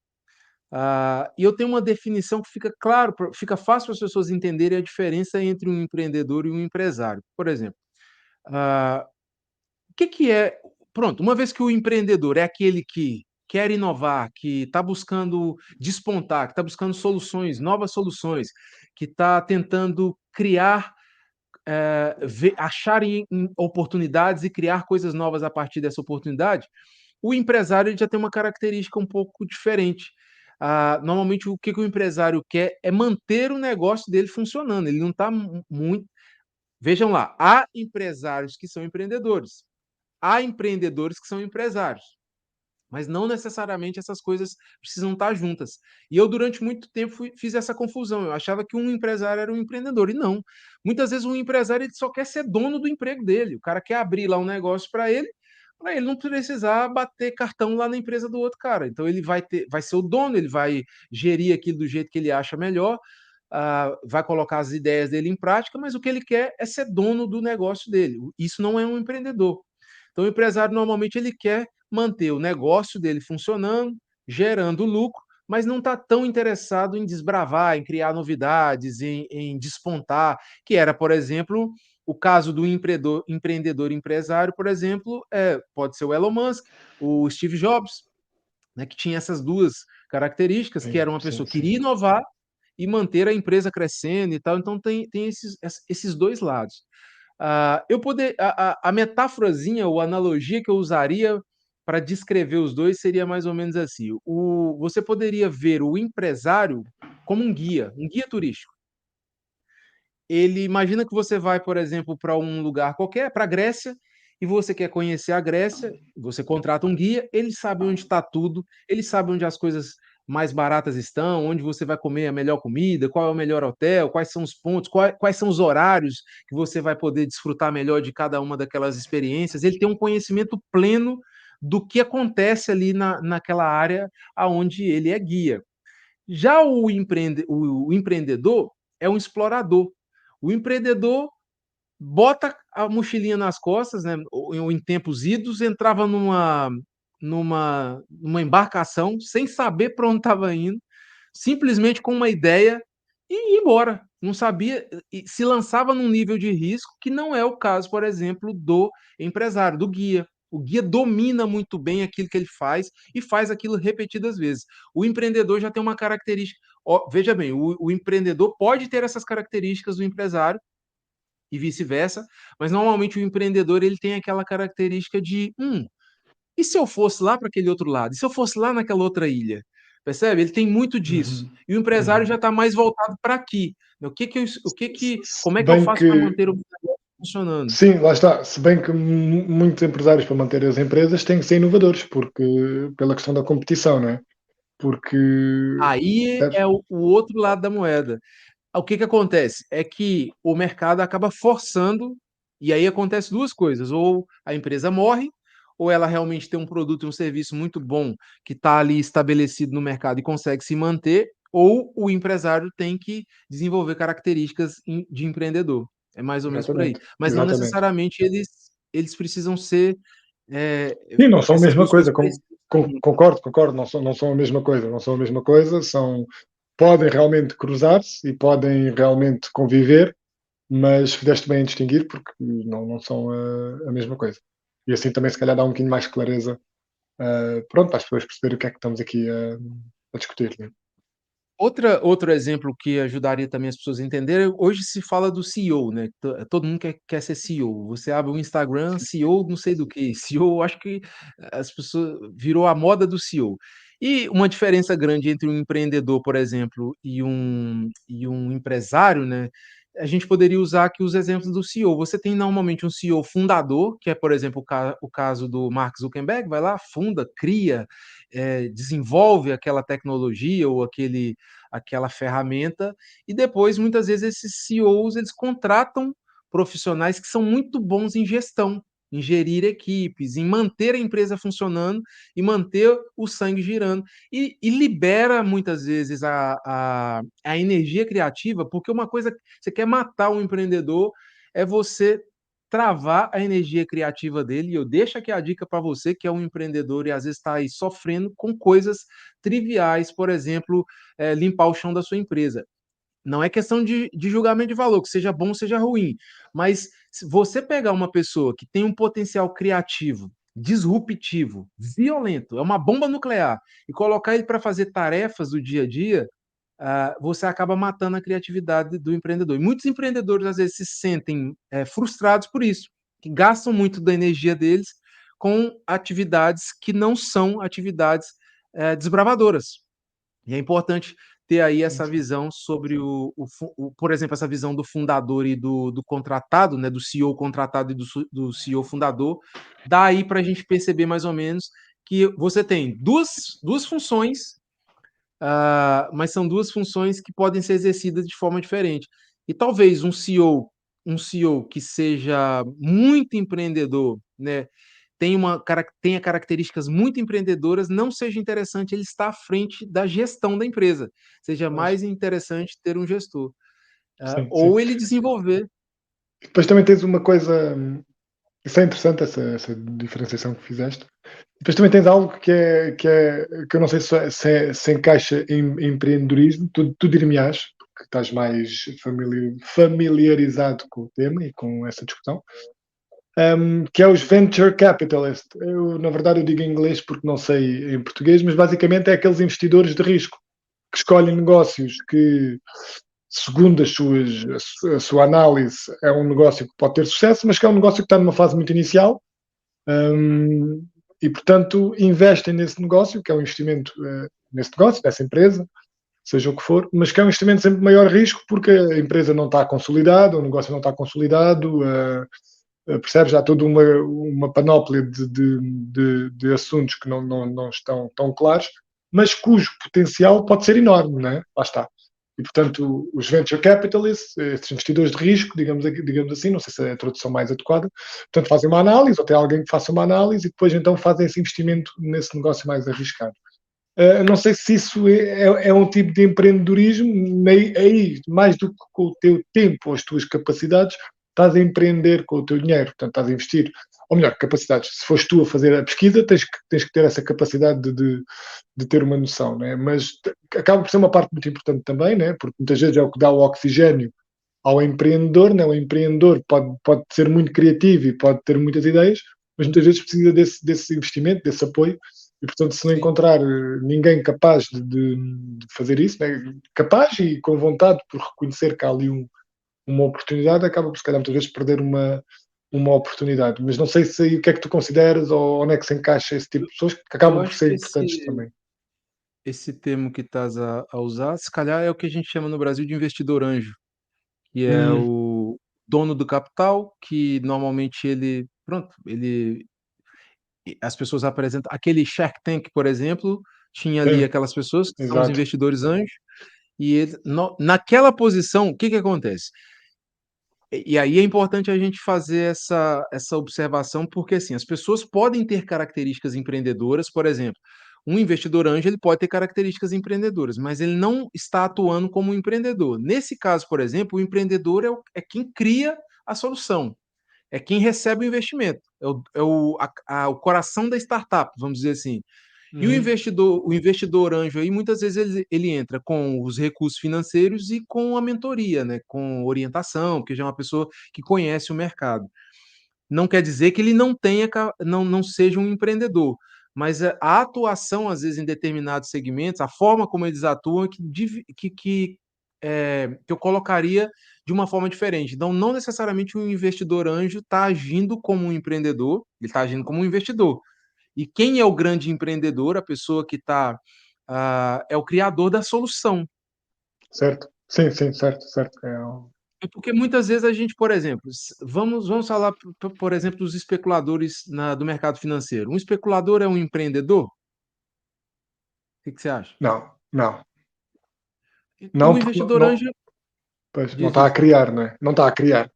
E eu tenho uma definição que fica claro, fica fácil para as pessoas entenderem a diferença entre um empreendedor e um empresário. Por exemplo, ah, o que é pronto, uma vez que o empreendedor é aquele que quer inovar, que está buscando despontar, que está buscando soluções, novas soluções, que está tentando criar, achar oportunidades e criar coisas novas a partir dessa oportunidade, o empresário ele já tem uma característica um pouco diferente. normalmente o que que o empresário quer é manter o negócio dele funcionando, ele não está muito. Vejam lá, há empresários que são empreendedores, há empreendedores que são empresários. Mas não necessariamente essas coisas precisam estar juntas. E eu, durante muito tempo, fiz essa confusão. Eu achava que um empresário era um empreendedor. E não. Muitas vezes um empresário ele só quer ser dono do emprego dele. O cara quer abrir lá um negócio para ele não precisar bater cartão lá na empresa do outro cara. Então ele vai ser o dono, ele vai gerir aquilo do jeito que ele acha melhor, vai colocar as ideias dele em prática, mas o que ele quer é ser dono do negócio dele. Isso não é um empreendedor. Então, o empresário normalmente ele quer manter o negócio dele funcionando, gerando lucro, mas não está tão interessado em desbravar, em criar novidades, em despontar, que era, por exemplo, o caso do empreendedor empresário, por exemplo, pode ser o Elon Musk, o Steve Jobs, né, que tinha essas duas características, que Sim, era uma sim, pessoa que sim. queria inovar e manter a empresa crescendo e tal. Então tem esses dois lados. A metáforazinha ou analogia que eu usaria para descrever os dois seria mais ou menos assim: você poderia ver o empresário como um guia turístico. Ele imagina que você vai, por exemplo, para um lugar qualquer, para a Grécia, e você quer conhecer a Grécia, você contrata um guia, ele sabe onde está tudo, ele sabe onde as coisas mais baratas estão, onde você vai comer a melhor comida, qual é o melhor hotel, quais são os pontos, quais são os horários que você vai poder desfrutar melhor de cada uma daquelas experiências. Ele tem um conhecimento pleno do que acontece ali naquela área aonde ele é guia. Já o empreendedor é um explorador. O empreendedor bota a mochilinha nas costas, né, ou em tempos idos, entrava numa embarcação sem saber para onde estava indo, simplesmente com uma ideia e ia embora. Não sabia, e se lançava num nível de risco que não é o caso, por exemplo, do empresário, do guia. O guia domina muito bem aquilo que ele faz e faz aquilo repetidas vezes. O empreendedor já tem uma característica. Ó, veja bem, o empreendedor pode ter essas características do empresário e vice-versa, mas normalmente o empreendedor ele tem aquela característica de e se eu fosse lá para aquele outro lado? E se eu fosse lá naquela outra ilha? Percebe? Ele tem muito disso. Uhum, E o empresário uhum. já está mais voltado para aqui. Se Como é que eu bem faço para que, manter o negócio funcionando? sim, lá está. Se bem que muitos empresários para manter as empresas têm que ser inovadores, porque pela questão da competição, não é? Porque Aí deve- é o outro lado da moeda. O que que acontece? É que o mercado acaba forçando, e aí acontece 2 coisas: ou a empresa morre, ou ela realmente tem um produto e um serviço muito bom que está ali estabelecido no mercado e consegue se manter, ou o empresário tem que desenvolver características de empreendedor. É mais ou menos por aí. exatamente, Mas não exatamente. necessariamente eles precisam ser, eh, Sim, não são a essas mesma 2 coisas coisa, precisam estar juntas. concordo, concordo, não são a mesma coisa, não são a mesma coisa, podem realmente cruzar-se e podem realmente conviver, mas fizeste bem em distinguir porque não são a mesma coisa. E assim também se calhar dá um bocadinho mais clareza, pronto, para as pessoas perceberem o que é que estamos aqui a discutir, né? Outro exemplo que ajudaria também as pessoas a entenderem, hoje se fala do CEO, né? Todo mundo quer ser CEO. Você abre o Instagram, CEO não sei do que, CEO, acho que as pessoas virou a moda do CEO. E uma diferença grande entre um empreendedor, por exemplo, e um empresário, né? A gente poderia usar aqui os exemplos do CEO. Você tem normalmente um CEO fundador, que é, por exemplo, o caso do Mark Zuckerberg, vai lá, funda, cria, desenvolve aquela tecnologia ou aquela ferramenta, e depois muitas vezes esses CEOs eles contratam profissionais que são muito bons em gestão, em gerir equipes, em manter a empresa funcionando e manter o sangue girando. E libera muitas vezes a energia criativa, porque uma coisa que você quer matar um empreendedor é você travar a energia criativa dele. E eu deixo aqui a dica para você que é um empreendedor e às vezes está aí sofrendo com coisas triviais, por exemplo, limpar o chão da sua empresa. Não é questão de julgamento de valor, que seja bom, seja ruim. Mas se você pegar uma pessoa que tem um potencial criativo, disruptivo, violento, é uma bomba nuclear, e colocar ele para fazer tarefas do dia a dia, você acaba matando a criatividade do empreendedor. E muitos empreendedores, às vezes, se sentem frustrados por isso, que gastam muito da energia deles com atividades que não são atividades desbravadoras. E é importante ter aí sim, essa sim. visão sobre por exemplo, essa visão do fundador e do contratado, né, do CEO contratado e do CEO fundador, dá aí para a gente perceber mais ou menos que você tem duas funções, mas são duas funções que podem ser exercidas de forma diferente. E talvez um CEO que seja muito empreendedor, né, tenha características muito empreendedoras, não seja interessante ele estar à frente da gestão da empresa. Seja Pois, mais interessante ter um gestor. sim, sim. Ou ele desenvolver. Depois também tens uma coisa, isso é interessante, essa diferenciação que fizeste. Depois também tens algo que eu não sei se encaixa em empreendedorismo, tu dir-me-ás, porque estás mais familiarizado com o tema e com essa discussão, que é os venture capitalists. Eu, na verdade, eu digo em inglês porque não sei em português, mas basicamente é aqueles investidores de risco que escolhem negócios que, segundo a sua análise, é um negócio que pode ter sucesso, mas que é um negócio que está numa fase muito inicial. Um, e, portanto, investem nesse negócio, que é um investimento nesse negócio, nessa empresa, seja o que for, mas que é um investimento sempre de maior risco porque a empresa não está consolidada, o negócio não está consolidado, percebes? Já toda uma panóplia de assuntos que não estão tão claros, mas cujo potencial pode ser enorme, não é? Lá está. E, portanto, os venture capitalists, esses investidores de risco, digamos assim, não sei se é a tradução mais adequada, portanto, fazem uma análise, ou tem alguém que faça uma análise e depois então fazem esse investimento nesse negócio mais arriscado. Não sei se isso é um tipo de empreendedorismo, aí, mais do que com o teu tempo ou as tuas capacidades, estás a empreender com o teu dinheiro, portanto, estás a investir. Ou melhor, capacidades. Se fores tu a fazer a pesquisa, tens que ter essa capacidade de ter uma noção, né? Mas acaba por ser uma parte muito importante também, né? Porque muitas vezes é o que dá o oxigênio ao empreendedor, né? O empreendedor pode ser muito criativo e pode ter muitas ideias, mas muitas vezes precisa desse investimento, desse apoio, e portanto, se não Sim. encontrar ninguém capaz de fazer isso, né? Capaz e com vontade por reconhecer que há ali uma oportunidade, acaba por se calhar muitas vezes perder uma oportunidade. Mas não sei se aí o que é que tu consideras ou onde é que se encaixa esse tipo Eu de pessoas que eu acabam por acho ser que importantes também. esse termo que estás a usar, se calhar é o que a gente chama no Brasil de investidor anjo, que é Hum, o dono do capital, que normalmente as pessoas apresentam aquele Shark Tank, por exemplo, tinha ali sim, aquelas pessoas que são os exato. investidores anjos, e eles naquela posição, o que que acontece? E aí é importante a gente fazer essa observação, porque, assim, as pessoas podem ter características empreendedoras, por exemplo, um investidor anjo, ele pode ter características empreendedoras, mas ele não está atuando como um empreendedor. Nesse caso, por exemplo, o empreendedor é quem cria a solução, é quem recebe o investimento, é o coração da startup, vamos dizer assim. E Uhum, o investidor anjo aí, muitas vezes ele entra com os recursos financeiros e com a mentoria, né, com orientação, porque já é uma pessoa que conhece o mercado. Não quer dizer que ele não tenha não seja um empreendedor, mas a atuação, às vezes, em determinados segmentos, a forma como eles atuam é que eu colocaria de uma forma diferente. Então, não necessariamente um investidor anjo está agindo como um empreendedor, ele está agindo como um investidor. E quem é o grande empreendedor, a pessoa que está, é o criador da solução. certo. Sim, sim, certo, certo. É porque muitas vezes a gente, por exemplo, vamos falar, por exemplo, dos especuladores do mercado financeiro. Um especulador é um empreendedor? O que que você acha? Não, não. O Não, porque investidor anjo pois, não diz, está a diz. criar, não é? Não está a criar.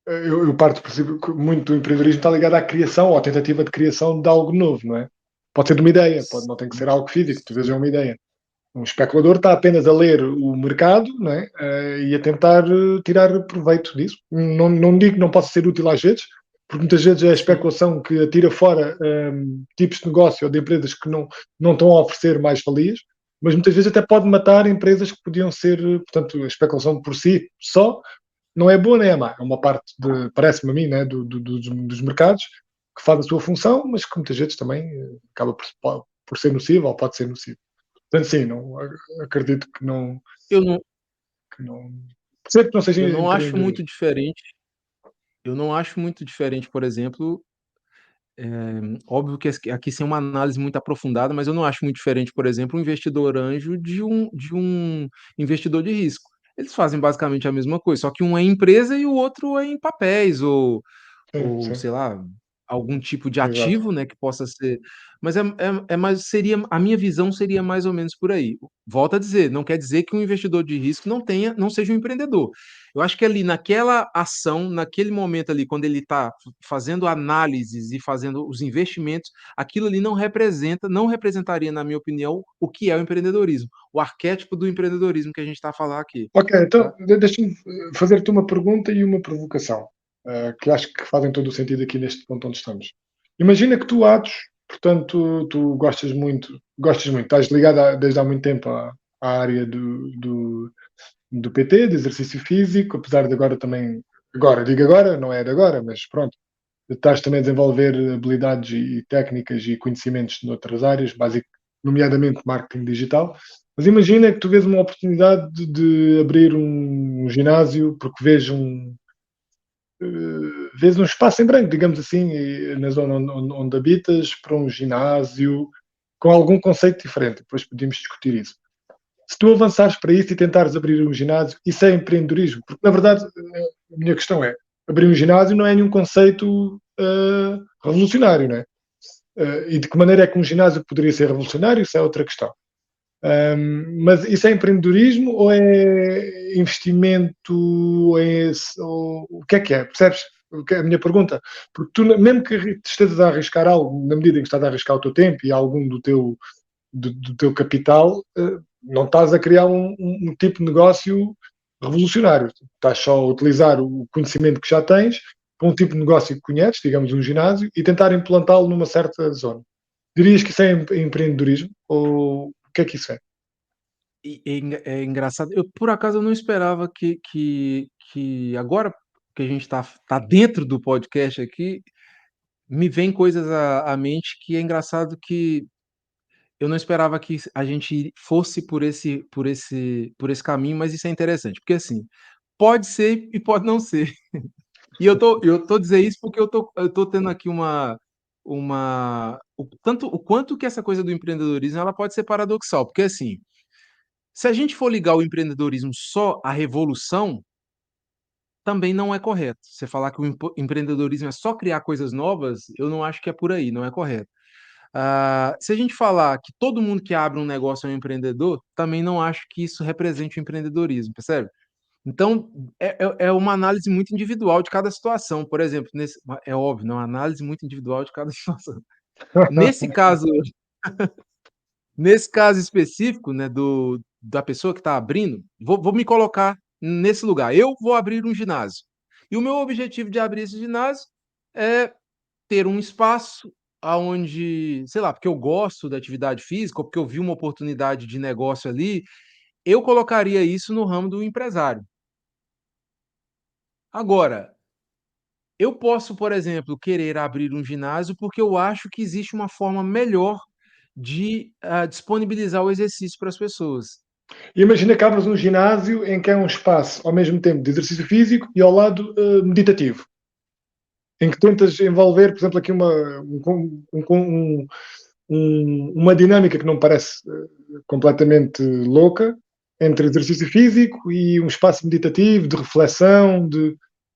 Eu parto do princípio que muito do empreendedorismo está ligado à criação ou à tentativa de criação de algo novo, não é? Pode ser de uma ideia, não tem que ser algo físico, às vezes é uma ideia. Um especulador está apenas a ler o mercado, não é? E a tentar tirar proveito disso. Não digo que não possa ser útil às vezes, porque muitas vezes é a Sim, especulação que atira fora tipos de negócio ou de empresas que não estão a oferecer mais-valias, mas muitas vezes até pode matar empresas que podiam ser, portanto, a especulação por si só não é boa nem é má. É uma parte, parece-me a mim, né, dos mercados que faz a sua função, mas que muitas vezes também acaba por ser nocivo ou pode ser nocivo. Portanto, sim, não, acredito eu não que não. Percebo que não seja eu não acho muito empreendedorismo. diferente eu não acho muito diferente, por exemplo, óbvio que aqui sem uma análise muito aprofundada, mas eu não acho muito diferente, por exemplo, um investidor anjo de um investidor de risco. Eles fazem basicamente a mesma coisa, só que um é em empresa e o outro é em papéis Sim, ou sim, sei lá, algum tipo de exato. ativo, né, que possa ser, mas é mais, seria a minha visão seria mais ou menos por aí. Volto a dizer, não quer dizer que um investidor de risco não seja um empreendedor. Eu acho que ali naquela ação, naquele momento ali, quando ele está fazendo análises e fazendo os investimentos, aquilo ali não representaria, na minha opinião, o que é o empreendedorismo, o arquétipo do empreendedorismo que a gente está a falar aqui, Ok, tá? então deixa-me fazer-te uma pergunta e uma provocação, que acho que fazem todo o sentido aqui neste ponto onde estamos. Imagina que tu, Atos, portanto, tu gostas muito, estás ligado desde há muito tempo à área do PT, de exercício físico, apesar de agora também, agora, digo agora, não é de agora, mas pronto, estás também a desenvolver habilidades e técnicas e conhecimentos noutras áreas, nomeadamente marketing digital. Mas imagina que tu vês uma oportunidade de abrir um ginásio, porque vês um espaço em branco, digamos assim, na zona onde habitas, para um ginásio com algum conceito diferente. Depois podíamos discutir isso. Se tu avançares para isso e tentares abrir um ginásio, isso é empreendedorismo. Porque, na verdade, a minha questão é: abrir um ginásio não é nenhum conceito revolucionário, não é? E de que maneira é que um ginásio poderia ser revolucionário? Isso é outra questão. Mas isso é empreendedorismo ou é investimento? Ou o que é? Percebes? O que é a minha pergunta? Porque tu, mesmo que estejas a arriscar algo, na medida em que estás a arriscar o teu tempo e algum do teu capital, não estás a criar um tipo de negócio revolucionário. Estás só a utilizar o conhecimento que já tens para um tipo de negócio que conheces, digamos um ginásio, e tentar implantá-lo numa certa zona. Dirias que isso é empreendedorismo? Ou o que é que isso é? É engraçado, eu por acaso eu não esperava que agora que a gente tá dentro do podcast aqui, me vem coisas à mente que é engraçado que eu não esperava que a gente fosse por esse caminho, mas isso é interessante, porque assim, pode ser e pode não ser. E eu tô dizendo isso porque eu tô tendo aqui o quanto que essa coisa do empreendedorismo ela pode ser paradoxal, porque assim, se a gente for ligar o empreendedorismo só à revolução, também não é correto. Você falar que o empreendedorismo é só criar coisas novas, eu não acho que é por aí, não é correto. Se a gente falar que todo mundo que abre um negócio é um empreendedor, também não acho que isso represente o empreendedorismo, percebe? Então, é uma análise muito individual de cada situação. Por exemplo, é óbvio, não, é uma análise muito individual de cada situação. Nesse caso, nesse caso específico, né, da pessoa que está abrindo, vou me colocar nesse lugar. Eu vou abrir um ginásio. E o meu objetivo de abrir esse ginásio é ter um espaço aonde, sei lá, porque eu gosto da atividade física ou porque eu vi uma oportunidade de negócio ali, eu colocaria isso no ramo do empresário. Agora, eu posso, por exemplo, querer abrir um ginásio porque eu acho que existe uma forma melhor de disponibilizar o exercício para as pessoas. E imagina que abres um ginásio em que é um espaço ao mesmo tempo de exercício físico e ao lado meditativo, em que tentas envolver, por exemplo, aqui uma dinâmica que não parece completamente louca entre exercício físico e um espaço meditativo, de reflexão,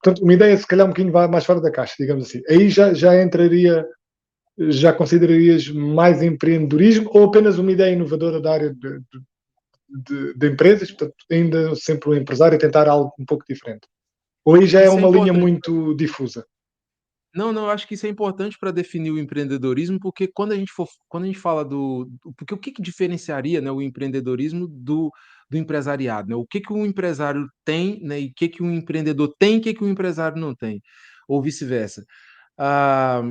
portanto, uma ideia se calhar um bocadinho mais fora da caixa, digamos assim. Aí já entraria, já considerarias mais empreendedorismo ou apenas uma ideia inovadora da área de empresas, portanto, ainda sempre um empresário a tentar algo um pouco diferente? Ou aí já é Isso é uma linha importante. muito difusa? Não, não, eu acho que isso é importante para definir o empreendedorismo, porque quando a gente fala porque o que que diferenciaria, né, o empreendedorismo do empresariado, né? O que que um empresário tem, né, e o que que um empreendedor tem, e o que que um empresário não tem, ou vice-versa. Ah,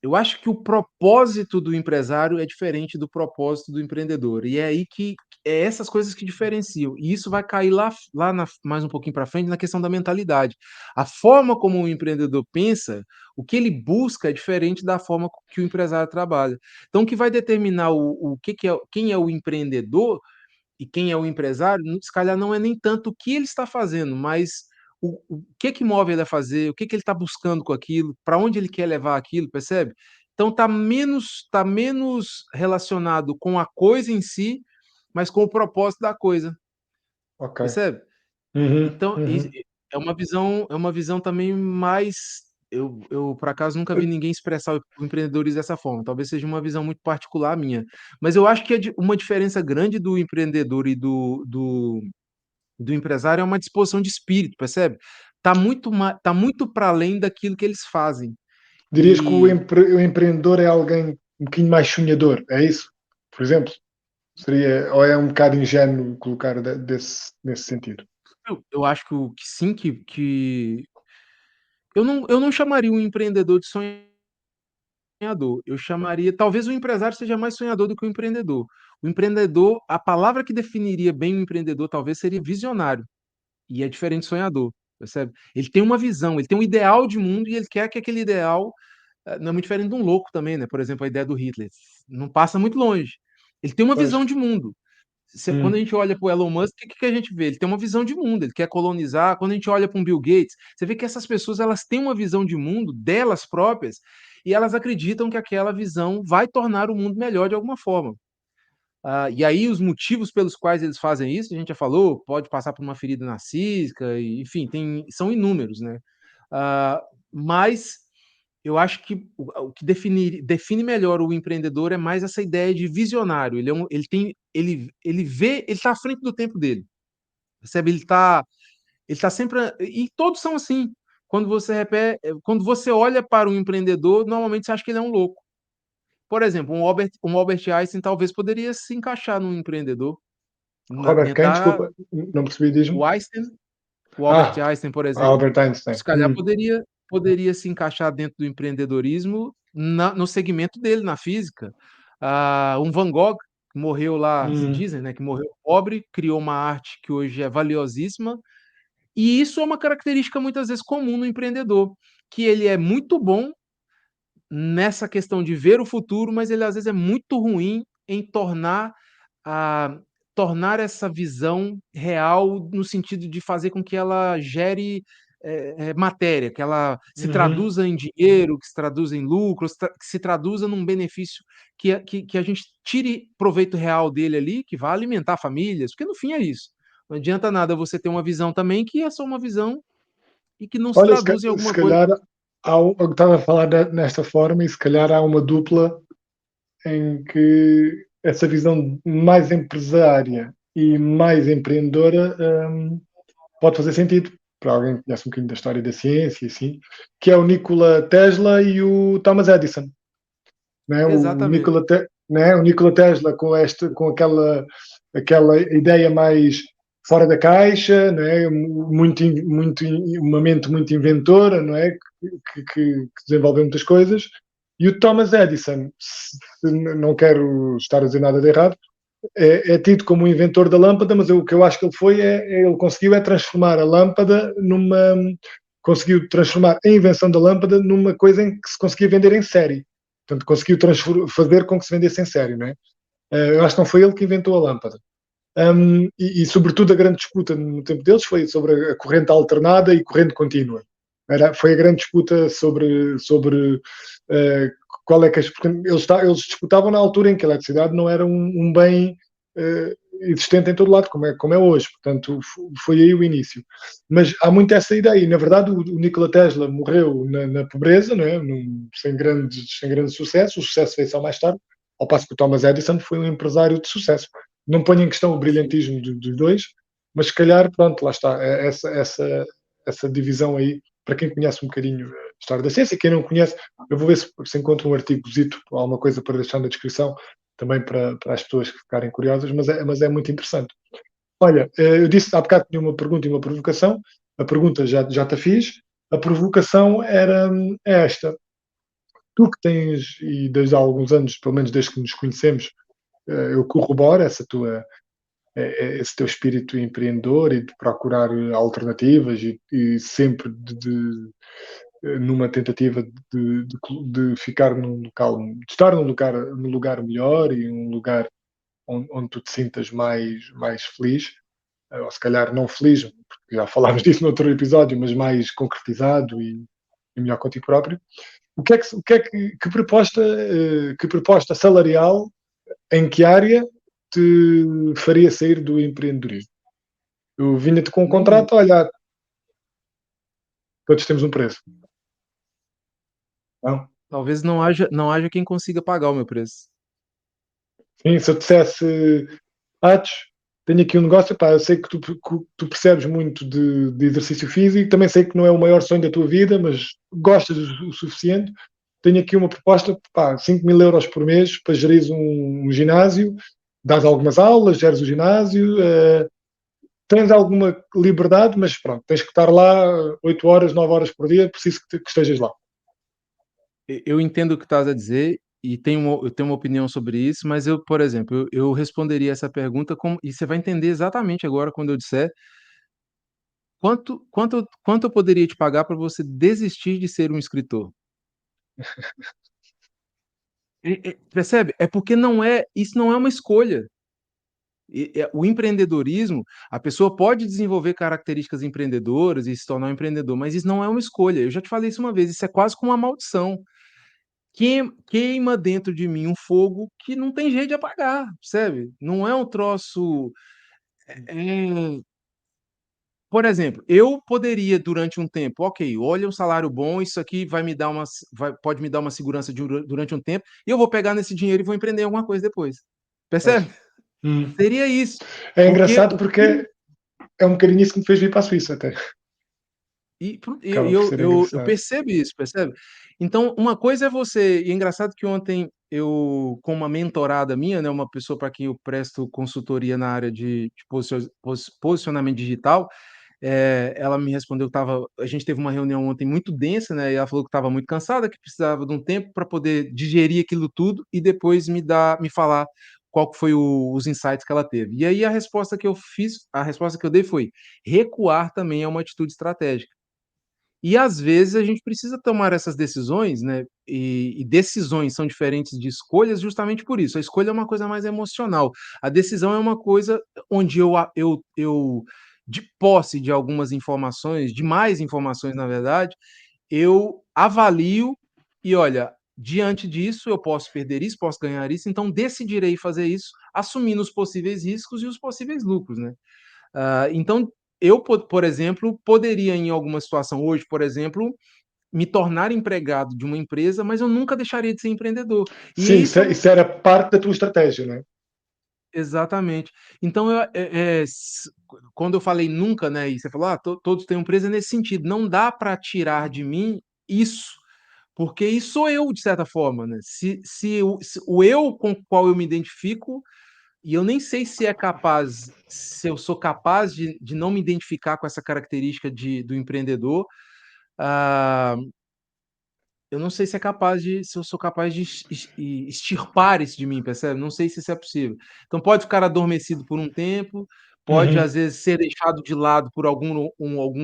eu acho que o propósito do empresário é diferente do propósito do empreendedor, e é aí que é essas coisas que diferenciam, e isso vai cair mais um pouquinho para frente na questão da mentalidade. A forma como o empreendedor pensa, o que ele busca é diferente da forma que o empresário trabalha. Então, o que vai determinar o que que é, quem é o empreendedor e quem é o empresário, se calhar não é nem tanto o que ele está fazendo, mas o que que move ele a fazer, o que que ele está buscando com aquilo, para onde ele quer levar aquilo, percebe? Então tá menos relacionado com a coisa em si, mas com o propósito da coisa, Ok. percebe? Uhum, Então, uhum. é uma visão também mais. Eu, por acaso, nunca vi ninguém expressar o empreendedorismo dessa forma. Talvez seja uma visão muito particular minha. Mas eu acho que uma diferença grande do empreendedor e do empresário é uma disposição de espírito, percebe? Tá muito para além daquilo que eles fazem. Dirias que o, E o empreendedor é alguém um bocadinho mais sonhador, é isso? Por exemplo? Seria, ou é um bocado ingênuo colocar nesse sentido? eu acho que sim, que eu não chamaria um empreendedor de sonhador. Eu chamaria, talvez o empresário seja mais sonhador do que o empreendedor. O empreendedor, a palavra que definiria bem o empreendedor talvez seria visionário, e é diferente de sonhador, percebe? Ele tem uma visão, ele tem um ideal de mundo e ele quer que aquele ideal, não é muito diferente de um louco também, né? Por exemplo, a ideia do Hitler, não passa muito longe. Ele tem uma Pois. visão de mundo. Quando a Hum. gente olha para o Elon Musk, o que a gente vê? Ele tem uma visão de mundo, ele quer colonizar. Quando a gente olha para um Bill Gates, você vê que essas pessoas elas têm uma visão de mundo delas próprias e elas acreditam que aquela visão vai tornar o mundo melhor de alguma forma. E aí os motivos pelos quais eles fazem isso, a gente já falou, pode passar por uma ferida narcísica, enfim, são inúmeros, né? Mas eu acho que o que define melhor o empreendedor é mais essa ideia de visionário. Ele vê, ele está à frente do tempo dele, percebe? Ele tá sempre, e todos são assim. Quando você olha para um empreendedor, normalmente você acha que ele é um louco. Por exemplo, um Albert Einstein talvez poderia se encaixar num empreendedor, Robert quem? tentar Desculpa, não percebi, diz-me. o Einstein, o Albert Ah, Einstein, por exemplo, Albert Einstein. se calhar poderia se encaixar dentro do empreendedorismo no segmento dele, na física. Um Van Gogh, que morreu lá, Hum. dizem, né, que morreu pobre, criou uma arte que hoje é valiosíssima, e isso é uma característica muitas vezes comum no empreendedor, que ele é muito bom nessa questão de ver o futuro, mas ele às vezes é muito ruim em a tornar essa visão real, no sentido de fazer com que ela gere, matéria, que ela se Uhum. traduza em dinheiro, que se traduza em lucros, que se traduza num benefício que a gente tire proveito real dele ali, que vá alimentar famílias, porque no fim é isso. Não adianta nada você ter uma visão também que é só uma visão e que não se Olha, traduz em se alguma coisa. calhar eu estava a falar nesta forma e se calhar há uma dupla em que essa visão mais empresária e mais empreendedora pode fazer sentido para alguém que conhece um bocadinho da história da ciência, assim, que é o Nikola Tesla e o Thomas Edison. Né? Exatamente. Né? O Nikola Tesla com aquela ideia mais fora da caixa, né? Uma mente muito inventora, não é? Que desenvolveu muitas coisas. E o Thomas Edison, não quero estar a dizer nada de errado, é tido como o inventor da lâmpada, mas o que eu acho que ele foi ele conseguiu transformar a lâmpada conseguiu transformar a invenção da lâmpada numa coisa em que se conseguia vender em série. Portanto, conseguiu fazer com que se vendesse em série, não é? Eu acho que não foi ele que inventou a lâmpada. Sobretudo, a grande disputa no tempo deles foi sobre a corrente alternada e corrente contínua. Foi a grande disputa sobre qual é que eles disputavam na altura em que a eletricidade não era um bem existente em todo lado, como é hoje. Portanto, foi aí o início. Mas há muito essa ideia. E, na verdade, o Nikola Tesla morreu na pobreza, não é? sem grande sucesso. O sucesso veio só mais tarde, ao passo que o Thomas Edison foi um empresário de sucesso. Não ponho em questão o Sim. brilhantismo dos dois, mas se calhar, pronto, lá está. Essa divisão aí, para quem conhece um bocadinho a história da ciência, quem não conhece, eu vou ver se encontro um artigozito ou alguma coisa para deixar na descrição, também para as pessoas que ficarem curiosas, mas é muito interessante. Olha, eu disse há bocado que tinha uma pergunta e uma provocação. A pergunta já te fiz. A provocação era esta. Tu que tens, e desde há alguns anos, pelo menos desde que nos conhecemos, eu corroboro esse teu espírito empreendedor e de procurar alternativas e sempre numa tentativa de ficar num local, de estar num lugar melhor e um lugar onde tu te sintas mais feliz, ou se calhar não feliz, porque já falámos disso no outro episódio, mas mais concretizado e melhor contigo próprio. que proposta salarial, em que área te faria sair do empreendedorismo? Eu vinha-te com um Nenhum. contrato, olha, todos temos um preço. Não? Talvez não haja quem consiga pagar o meu preço. Sim, se eu dissesse, Atos, tenho aqui um negócio, pá, eu sei que tu percebes muito de exercício físico, também sei que não é o maior sonho da tua vida, mas gostas o suficiente. Tenho aqui uma proposta, pá, 5.000 euros por mês para gerir um ginásio, dás algumas aulas, geres o ginásio, tens alguma liberdade, mas pronto, tens que estar lá 8 horas, 9 horas por dia, preciso que estejas lá. Eu entendo o que estás a dizer e eu tenho uma opinião sobre isso, mas eu, por exemplo, eu responderia essa pergunta como e você vai entender exatamente agora quando eu disser quanto eu poderia te pagar para você desistir de ser um escritor. Percebe? É porque isso não é uma escolha. O empreendedorismo, a pessoa pode desenvolver características empreendedoras e se tornar um empreendedor, mas isso não é uma escolha. Eu já te falei isso uma vez, isso é quase como uma maldição. Queima dentro de mim um fogo que não tem jeito de apagar, percebe? Não é um troço. é- Por exemplo, eu poderia durante um tempo, ok, olha um salário bom, isso aqui pode me dar uma segurança durante um tempo, e eu vou pegar nesse dinheiro e vou empreender alguma coisa depois. Pois. Percebe? Hum. Seria isso. É Porque engraçado porque é um bocadinho isso que me fez vir para a Suíça até. e Acaba por eu ser eu eu engraçado. percebo isso, percebe? Então, uma coisa é e é engraçado que ontem eu, com uma mentorada minha, né, uma pessoa para quem eu presto consultoria na área de posicionamento digital, ela me respondeu que a gente teve uma reunião ontem muito densa, né, e ela falou que estava muito cansada, que precisava de um tempo para poder digerir aquilo tudo e depois me falar qual que foi os insights que ela teve. E aí a resposta que eu dei foi: recuar também é uma atitude estratégica. E às vezes a gente precisa tomar essas decisões, né, e decisões são diferentes de escolhas justamente por isso. A escolha é uma coisa mais emocional. A decisão é uma coisa onde eu de posse de algumas informações, de mais informações na verdade, eu avalio e olha, diante disso eu posso perder isso, posso ganhar isso, então decidirei fazer isso, assumindo os possíveis riscos e os possíveis lucros, né. Então, eu, por exemplo, poderia em alguma situação hoje, por exemplo, me tornar empregado de uma empresa, mas eu nunca deixaria de ser empreendedor. E Sim, isso é um isso era parte da tua estratégia, não é? exatamente. Então quando eu falei nunca, né, e você falou: "Ah, todos têm empresa", é nesse sentido, não dá para tirar de mim isso, porque isso sou eu de certa forma, né. Se o eu com o qual eu me identifico. E eu nem sei se eu sou capaz de não me identificar com essa característica do empreendedor, ah, eu não sei se eu sou capaz de extirpar isso de mim, percebe? Não sei se isso é possível. Então pode ficar adormecido por um tempo, pode Uhum. às vezes ser deixado de lado por algum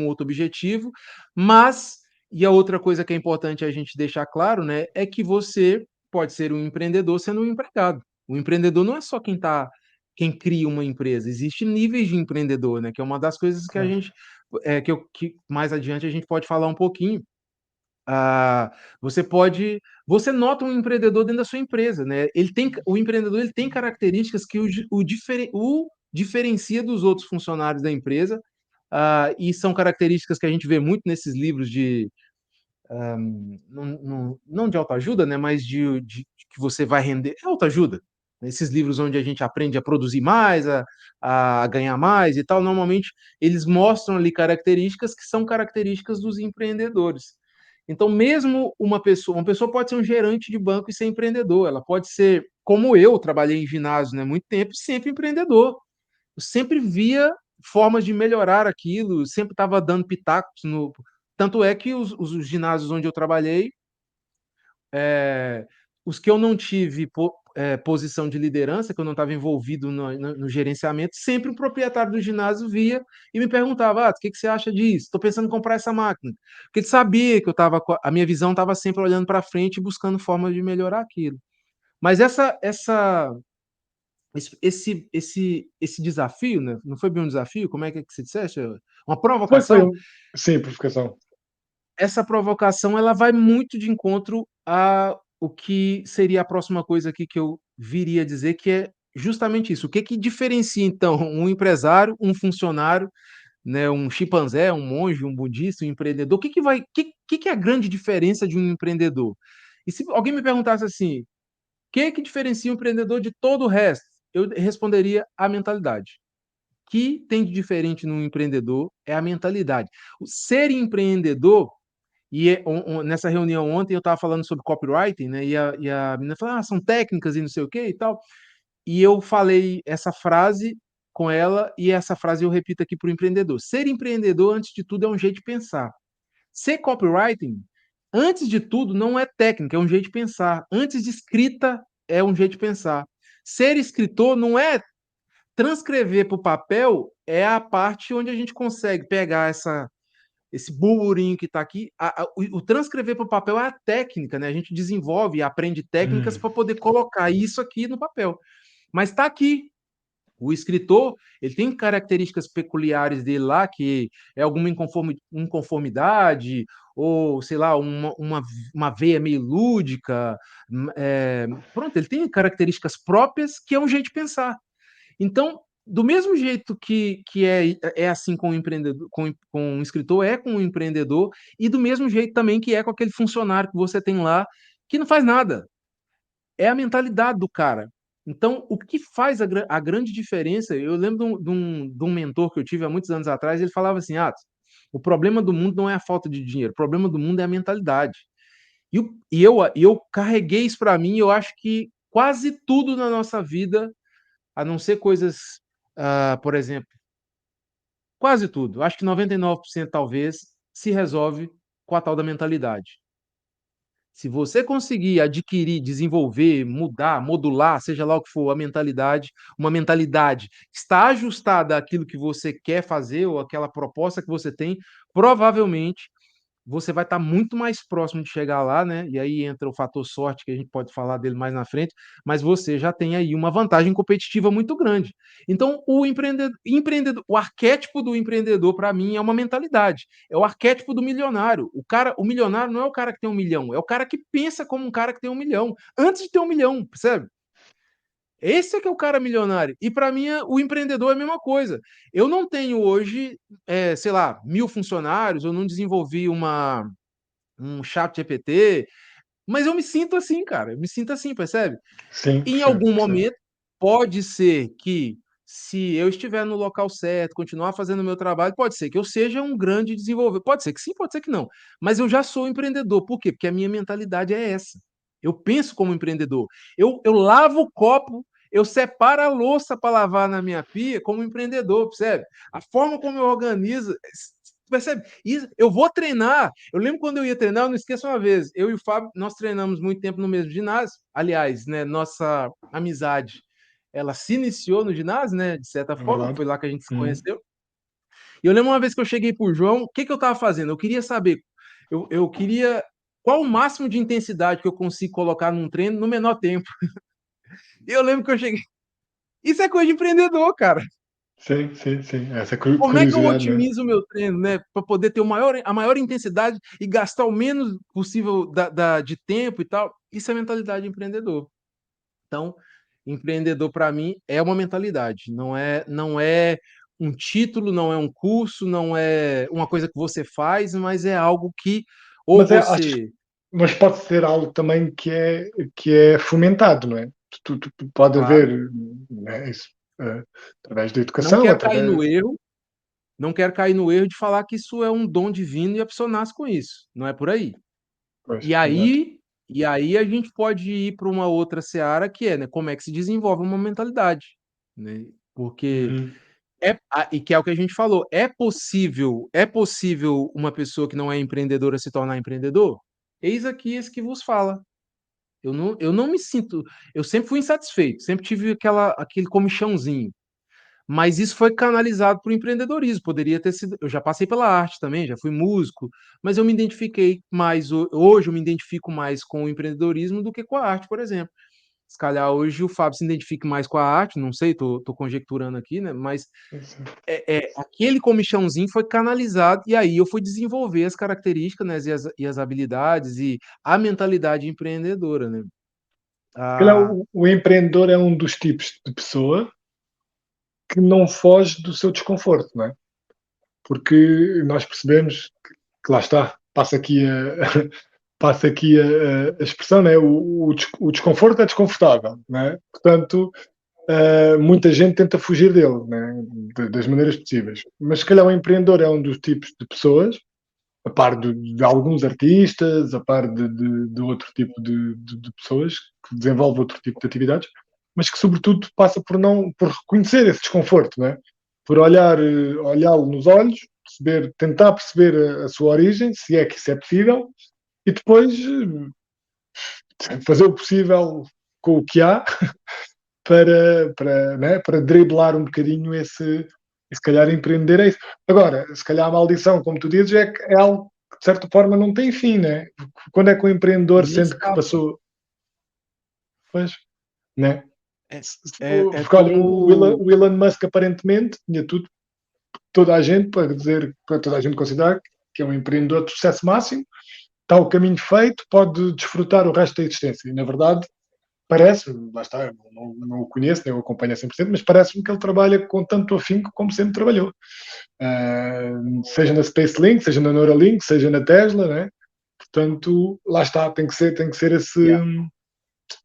outro objetivo, mas e a outra coisa que é importante a gente deixar claro, né, é que você pode ser um empreendedor sendo um empregado. O empreendedor não é só quem cria uma empresa, existe níveis de empreendedor, né, que é uma das coisas que a Claro. gente, que mais adiante a gente pode falar um pouquinho. Ah, você nota um empreendedor dentro da sua empresa, né, o empreendedor ele tem características que o diferencia dos outros funcionários da empresa, e são características que a gente vê muito nesses livros não de autoajuda, né, mas de que você vai render autoajuda, esses livros onde a gente aprende a produzir mais, a ganhar mais e tal, normalmente eles mostram ali características que são características dos empreendedores. Então mesmo uma pessoa pode ser um gerente de banco e ser empreendedor, ela pode ser como eu trabalhei em ginásio, né, muito tempo, sempre empreendedor. Eu sempre via formas de melhorar aquilo, sempre estava dando pitacos no tanto é que os ginásios onde eu trabalhei, eh, os que eu não tive posição de liderança, que eu não estava envolvido no gerenciamento, sempre o proprietário do ginásio via e me perguntava: "Ah, o que que você acha disso? Estou pensando em comprar essa máquina". Porque ele sabia que eu estava a minha visão estava sempre olhando para frente e buscando formas de melhorar aquilo. Mas esse desafio, né, não foi bem um desafio, como é que você disseste? Uma Foi provocação? um. Sim, provocação. essa provocação ela vai muito de encontro a o que seria a próxima coisa aqui que eu viria a dizer, que é justamente isso. O que que diferencia, então, um empresário, um funcionário, né, um chimpanzé, um monge, um budista, um empreendedor? O que que vai que é a grande diferença de um empreendedor? E se alguém me perguntasse assim: que diferencia um empreendedor de todo o resto? Eu responderia: a mentalidade. O que tem de diferente num empreendedor é a mentalidade. O ser empreendedor e nessa reunião ontem eu estava falando sobre copywriting, né? E a menina falou: "Ah, são técnicas e não sei o quê e tal". E eu falei essa frase com ela e essa frase eu repito aqui para o empreendedor. Ser empreendedor, antes de tudo, é um jeito de pensar. Ser copywriting, antes de tudo, não é técnica, é um jeito de pensar. Antes de escrita, é um jeito de pensar. Ser escritor não é transcrever para o papel, é a parte onde a gente consegue pegar esse burburinho que está aqui, o transcrever para o papel é a técnica, né? A gente desenvolve e aprende técnicas Hum, para poder colocar isso aqui no papel. Mas está aqui. O escritor, ele tem características peculiares dele lá, que é alguma inconformidade, ou sei lá, uma veia meio lúdica. Pronto, ele tem características próprias que é um jeito de pensar. Então, do mesmo jeito que é assim com o empreendedor, com um escritor, é com o empreendedor, e do mesmo jeito também que é com aquele funcionário que você tem lá, que não faz nada. É a mentalidade do cara. Então, o que faz a grande diferença, eu lembro de um mentor que eu tive há muitos anos atrás, ele falava assim: o problema do mundo não é a falta de dinheiro, o problema do mundo é a mentalidade. E eu carreguei isso para mim, eu acho que quase tudo na nossa vida, a não ser coisas, por exemplo, quase tudo, acho que 99% talvez, se resolve com a tal da mentalidade. Se você conseguir adquirir, desenvolver, mudar, modular, seja lá o que for, a mentalidade, uma mentalidade que está ajustada àquilo que você quer fazer ou àquela proposta que você tem, provavelmente você vai estar muito mais próximo de chegar lá, né? E aí entra o fator sorte, que a gente pode falar dele mais na frente, mas você já tem aí uma vantagem competitiva muito grande. Então, o arquétipo do empreendedor, para mim, é uma mentalidade. É o arquétipo do milionário. O milionário não é o cara que tem 1 milhão, é o cara que pensa como um cara que tem 1 milhão, antes de ter 1 milhão, percebe? Esse é que é o cara milionário. E para mim, o empreendedor é a mesma coisa. Eu não tenho hoje, sei lá, 1.000 funcionários, eu não desenvolvi um chat GPT, mas eu me sinto assim, cara. Eu me sinto assim, percebe? sim, Em percebo, algum percebo. momento, pode ser que, se eu estiver no local certo, continuar fazendo o meu trabalho, pode ser que eu seja um grande desenvolvedor. Pode ser que sim, pode ser que não. Mas eu já sou empreendedor. Por quê? Porque a minha mentalidade é essa. Eu penso como empreendedor. Eu lavo o copo, eu separo a louça para lavar na minha pia como empreendedor, percebe? A forma como eu organizo, percebe? Isso, eu vou treinar. Eu lembro quando eu ia treinar, eu não esqueço uma vez. Eu e o Fábio, nós treinamos muito tempo no mesmo ginásio. Aliás, né, nossa amizade, ela se iniciou no ginásio, né, de certa É forma, verdade. foi lá que a gente se Hum, conheceu. E eu lembro uma vez que eu cheguei pro João, o que que eu estava fazendo? Eu queria saber, eu queria qual o máximo de intensidade que eu consigo colocar num treino no menor tempo. E eu lembro que eu cheguei. Isso é coisa de empreendedor, cara. sim, sim, sim. Essa Como é que eu curiosidade, não é? otimizo o meu treino, né, para poder ter a maior intensidade e gastar o menos possível de tempo e tal? Isso é mentalidade de empreendedor. Então, empreendedor para mim é uma mentalidade, não é um título, não é um curso, não é uma coisa que você faz, mas é algo que ou Mas acho, você mas pode ser algo também que é fomentado, não é? Pode claro, haver, né, isso, através da não educação, quero cair no através. erro, não quero cair no erro de falar que isso é um dom divino e a pessoa nasce com isso, não é por aí. Pois, E exato. aí e aí a gente pode ir para uma outra seara que é, né, como é que se desenvolve uma mentalidade, né, porque Uhum. e que é o que a gente falou, é possível uma pessoa que não é empreendedora se tornar empreendedor? Eis aqui esse que vos fala. Eu não me sinto, eu sempre fui insatisfeito, sempre tive aquele comichãozinho, mas isso foi canalizado para o empreendedorismo, poderia ter sido, eu já passei pela arte também, já fui músico, mas eu me identifiquei mais, hoje eu me identifico mais com o empreendedorismo do que com a arte, por exemplo. se calhar hoje o Fábio se identifique mais com a arte, não sei, tô conjecturando aqui, né, mas aquele comichãozinho foi canalizado, e aí eu fui desenvolver as características, né, e as habilidades e a mentalidade empreendedora, né. Se calhar Ah, o empreendedor é um dos tipos de pessoa que não foge do seu desconforto, não é? Porque nós percebemos que lá está, passa aqui passa aqui a expressão, né? O desconforto é desconfortável, né? Portanto, muita gente tenta fugir dele, né? Das maneiras possíveis. Mas se calhar o empreendedor é um dos tipos de pessoas, a par de alguns artistas, a par de outro tipo de pessoas que desenvolvem outro tipo de atividades, mas que sobretudo passa por reconhecer esse desconforto, né? Por olhá-lo nos olhos, tentar perceber a sua origem, se é que isso é possível, e depois fazer o possível com o que há para driblar um bocadinho e se calhar empreender é isso. Agora, se calhar a maldição, como tu dizes, é que é algo que de certa forma não tem fim, né? Quando é que o empreendedor nem sente que escapa. passou, pois, né? É é Porque olha, como o Elon Musk aparentemente tinha tudo, toda a gente para dizer, para toda a gente considerar que é um empreendedor de sucesso máximo, está o caminho feito, pode desfrutar o resto da existência. E na verdade, parece-me, lá está, eu não o conheço, nem o acompanho a 100%, mas parece-me que ele trabalha com tanto afinco como sempre trabalhou. Seja na SpaceLink, seja na Neuralink, seja na Tesla, né? Portanto, lá está, tem que ser yeah.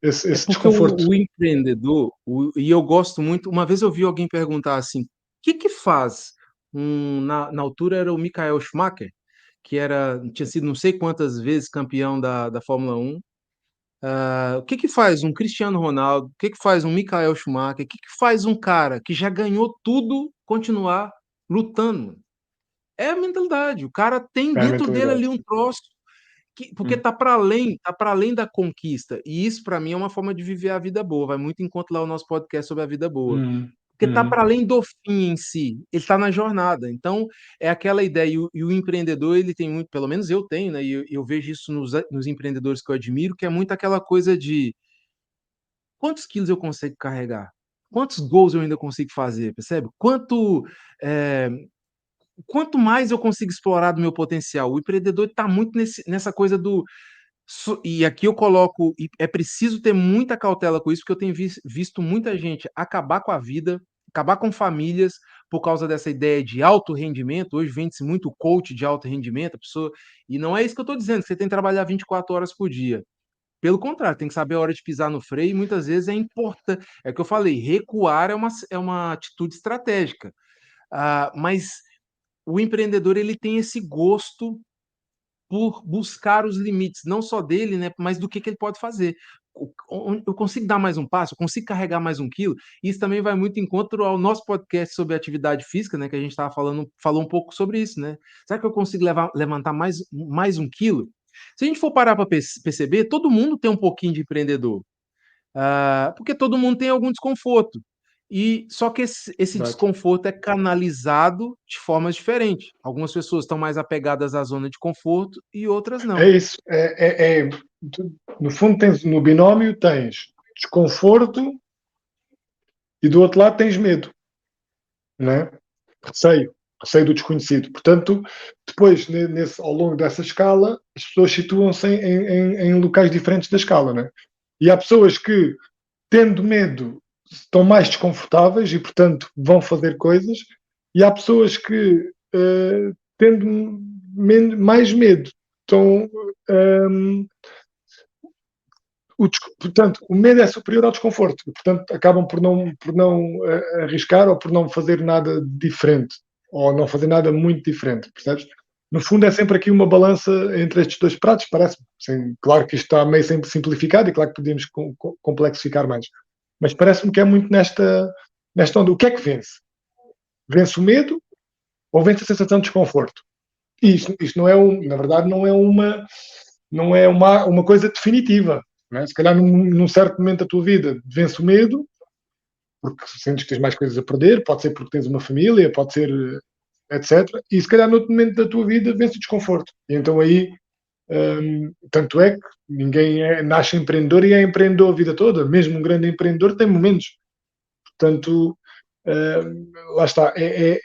É esse porque desconforto. o empreendedor, e eu gosto muito, uma vez eu vi alguém perguntar assim: "O que que faz na altura era o Michael Schumacher, que tinha sido não sei quantas vezes campeão da Fórmula 1. O que que faz um Cristiano Ronaldo, o que que faz um Michael Schumacher, o que que faz um cara que já ganhou tudo continuar lutando?" É a mentalidade, o cara tem É a dentro dele mentalidade. ali um troço porque Hum, tá para além da conquista, e isso para mim é uma forma de viver a vida boa, vai muito em conta lá o nosso podcast sobre a vida boa. hum, Porque tá para hum. além do fim em si, ele tá na jornada, então é aquela ideia, e o empreendedor ele tem muito, pelo menos eu tenho, né, e eu vejo isso nos empreendedores que eu admiro, que é muito aquela coisa de: "Quantos quilos eu consigo carregar? Quantos gols eu ainda consigo fazer?", percebe? Eh Quanto mais eu consigo explorar do meu potencial, o empreendedor está muito nessa coisa e aqui eu coloco, e é preciso ter muita cautela com isso, porque eu tenho visto muita gente acabar com a vida, acabar com famílias, por causa dessa ideia de alto rendimento. Hoje vende-se muito coach de alto rendimento, a pessoa, e não é isso que eu estou dizendo, que você tem que trabalhar 24 horas por dia. Pelo contrário, tem que saber a hora de pisar no freio, e muitas vezes é importante, é o que eu falei, recuar é uma atitude estratégica. Mas o empreendedor ele tem esse gosto por buscar os limites, não só dele, né, mas do que ele pode fazer. Eu consigo dar mais um passo, eu consigo carregar mais um quilo. Isso também vai muito em conta ao nosso podcast sobre atividade física, né, que a gente estava falou um pouco sobre isso, né. Será que eu consigo levantar mais um quilo? Se a gente for parar para perceber, todo mundo tem um pouquinho de empreendedor. Porque todo mundo tem algum desconforto. E só que esse Exato. desconforto é canalizado de formas diferentes. Algumas pessoas estão mais apegadas à zona de conforto e outras É não. isso. No fundo, no binómio tens desconforto e do outro lado tens medo, não é? Receio do desconhecido. Portanto, depois, ao longo dessa escala, as pessoas situam-se em locais diferentes da escala, né? E há pessoas que, tendo medo, estão mais desconfortáveis e, portanto, vão fazer coisas, e há pessoas que, tendo mais medo, estão. Um, Portanto, o medo é superior ao desconforto, e, portanto, acabam por não arriscar ou por não fazer nada diferente, ou não fazer nada muito diferente, percebes? No fundo, é sempre aqui uma balança entre estes dois pratos, parece-me. Sim, claro que isto está meio sempre simplificado e claro que podíamos complexificar mais, mas parece-me que é muito nesta onda. O que é que vence? Vence o medo ou vence a sensação de desconforto? E isto não é na verdade, não é uma coisa definitiva. Não é? Se calhar, num certo momento da tua vida, vence o medo, porque sentes que tens mais coisas a perder, pode ser porque tens uma família, pode ser etc. E se calhar, noutro momento da tua vida, vence o desconforto. E então aí Tanto é que ninguém nasce empreendedor e é empreendedor a vida toda. Mesmo um grande empreendedor tem momentos. Portanto, lá está. É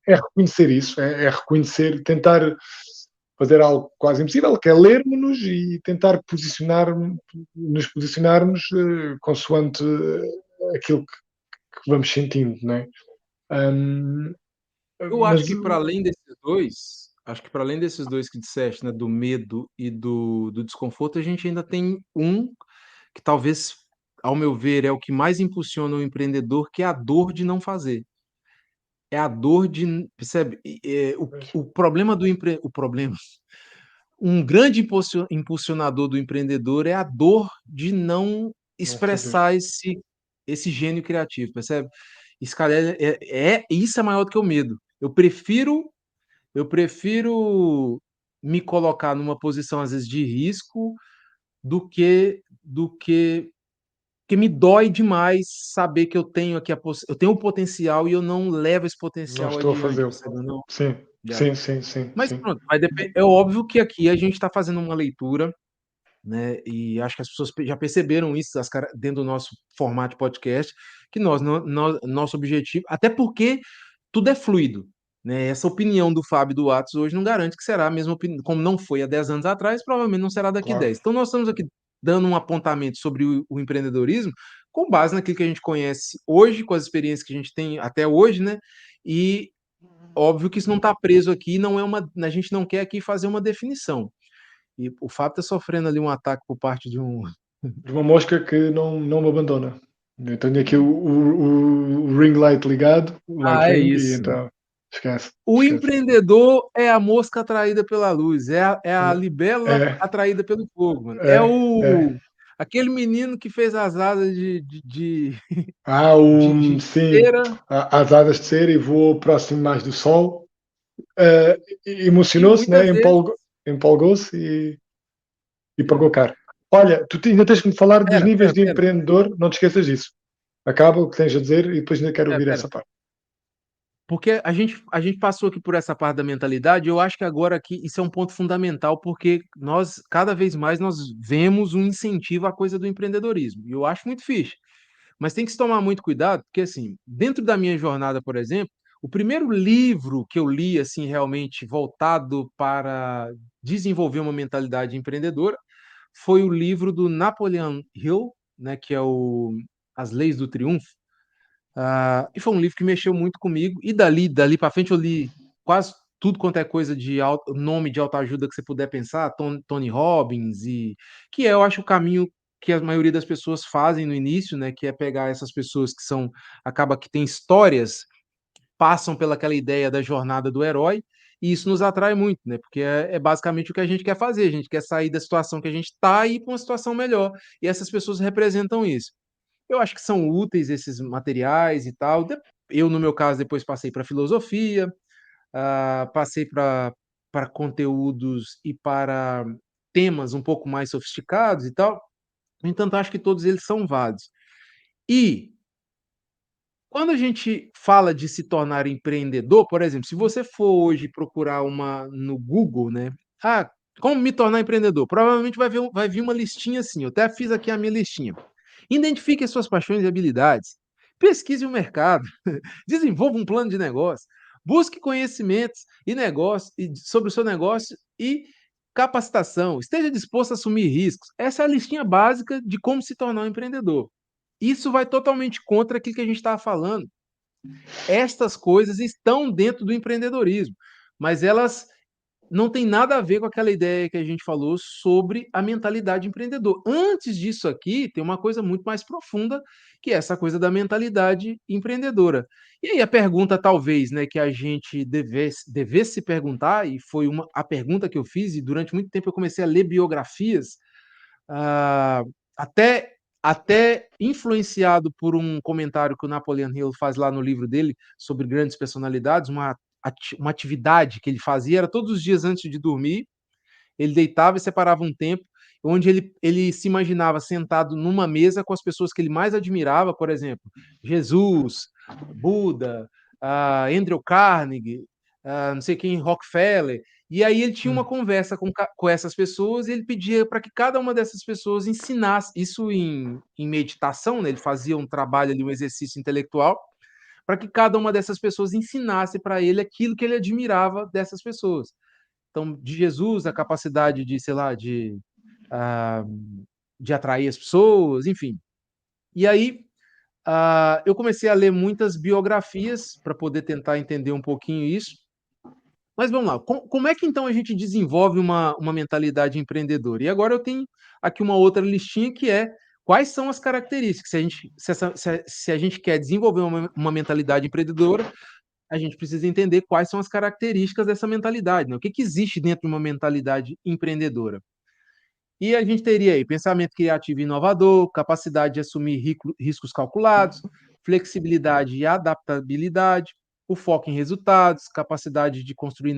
reconhecer isso, é reconhecer, tentar fazer algo quase impossível, que é lermos-nos e tentar nos posicionarmos consoante aquilo que vamos sentindo, não é? Um, Eu acho mas que para além desses 2, acho que para além desses 2 que disseste, né, do medo e do desconforto, a gente ainda tem um que talvez, ao meu ver, é o que mais impulsiona o empreendedor, que é a dor de não fazer. É a dor de percebe? O problema do o problema, um grande impulsionador do empreendedor é a dor de não não fazer. expressar esse gênio criativo, percebe? Isso, cara, isso é maior do que o medo. Eu prefiro me colocar numa posição, às vezes, de risco do que porque me dói demais saber que eu tenho aqui eu tenho um potencial e eu não levo esse Não potencial estou a adiante, fazê-lo. percebe? Eu não Sim, já. sim, sim, sim, Mas sim. pronto, é óbvio que aqui a gente está fazendo uma leitura, né, e acho que as pessoas já perceberam isso dentro do nosso formato de podcast, que nosso objetivo, até porque tudo é fluido, né? Essa opinião do Fábio e do Atos hoje não garante que será a mesma opinião, como não foi há 10 anos atrás, provavelmente não será daqui Claro. 10. Então nós estamos aqui dando um apontamento sobre o empreendedorismo com base naquilo que a gente conhece hoje, com as experiências que a gente tem até hoje, né? E óbvio que isso não está preso aqui, não é a gente não quer aqui fazer uma definição. E o Fábio está sofrendo ali um ataque por parte de um. De uma mosca que não me abandona. Eu tenho aqui o ring light ligado, o light Ah, é ring, e isso. então esquece, O esquece. empreendedor é a mosca atraída pela luz, é a libélula É, atraída pelo fogo, mano. É é, é. aquele menino que fez as asas de Sim, cera as asas de cera e voou próximo mais do sol. e Emocionou-se, né? muitas vezes Empolgou-se e é. pagou caro. Olha, ainda tens que me falar dos Espera, níveis espera, de espera, empreendedor, não te esqueças disso. Acaba o que tens a dizer e depois ainda quero espera, ouvir espera. essa parte. Porque a gente passou aqui por essa parte da mentalidade, eu acho que agora aqui isso é um ponto fundamental, porque nós, cada vez mais, nós vemos um incentivo à coisa do empreendedorismo, e eu acho muito fixe. Mas tem que se tomar muito cuidado, porque assim, dentro da minha jornada, por exemplo, o primeiro livro que eu li, assim, realmente voltado para desenvolver uma mentalidade empreendedora, foi o livro do Napoleon Hill, né, que é o As Leis do Triunfo. E foi um livro que mexeu muito comigo, e dali para frente eu li quase tudo quanto é coisa de nome de autoajuda que você puder pensar, Tony Robbins, e que eu acho o caminho que a maioria das pessoas fazem no início, né, que é pegar essas pessoas que acaba que tem histórias, passam pelaquela ideia da jornada do herói, e isso nos atrai muito, né, porque é basicamente o que a gente quer fazer, a gente quer sair da situação que a gente está e ir para uma situação melhor, e essas pessoas representam isso. Eu acho que são úteis esses materiais e tal. Eu, no meu caso, depois passei para filosofia, passei para conteúdos e para temas um pouco mais sofisticados e tal. No entanto, acho que todos eles são válidos. E quando a gente fala de se tornar empreendedor, por exemplo, se você for hoje procurar no Google, né? Ah, como me tornar empreendedor? Provavelmente vai vir uma listinha assim. Eu até fiz aqui a minha listinha. Identifique as suas paixões e habilidades. Pesquise o mercado. Desenvolva um plano de negócio. Busque conhecimentos e negócio, sobre o seu negócio e capacitação. Esteja disposto a assumir riscos. Essa é a listinha básica de como se tornar um empreendedor. Isso vai totalmente contra aquilo que a gente estava falando. Estas coisas estão dentro do empreendedorismo, mas elas não têm nada a ver com aquela ideia que a gente falou sobre a mentalidade empreendedor. Antes disso aqui, tem uma coisa muito mais profunda, que é essa coisa da mentalidade empreendedora. E aí a pergunta, talvez, né, que a gente devesse se perguntar, e foi a pergunta que eu fiz, e durante muito tempo eu comecei a ler biografias, ah, até influenciado por um comentário que o Napoleon Hill faz lá no livro dele sobre grandes personalidades, uma atividade que ele fazia era todos os dias antes de dormir, ele deitava e separava um tempo onde ele se imaginava sentado numa mesa com as pessoas que ele mais admirava, por exemplo, Jesus, Buda, Andrew Carnegie, não sei quem, Rockefeller. E aí ele tinha uma Hum. conversa com essas pessoas e ele pedia para que cada uma dessas pessoas ensinasse isso em meditação, né? Ele fazia um trabalho ali, um exercício intelectual, para que cada uma dessas pessoas ensinasse para ele aquilo que ele admirava dessas pessoas. Então, de Jesus, a capacidade de, sei lá, ah, de atrair as pessoas, enfim. E aí, eu comecei a ler muitas biografias para poder tentar entender um pouquinho isso. Mas vamos lá, como é que então a gente desenvolve uma mentalidade empreendedora? E agora eu tenho aqui uma outra listinha que é quais são as características. Se a gente quer desenvolver uma mentalidade empreendedora, a gente precisa entender quais são as características dessa mentalidade, né? O que que existe dentro de uma mentalidade empreendedora? E a gente teria aí pensamento criativo e inovador, capacidade de assumir riscos calculados, flexibilidade e adaptabilidade, o foco em resultados, capacidade de construir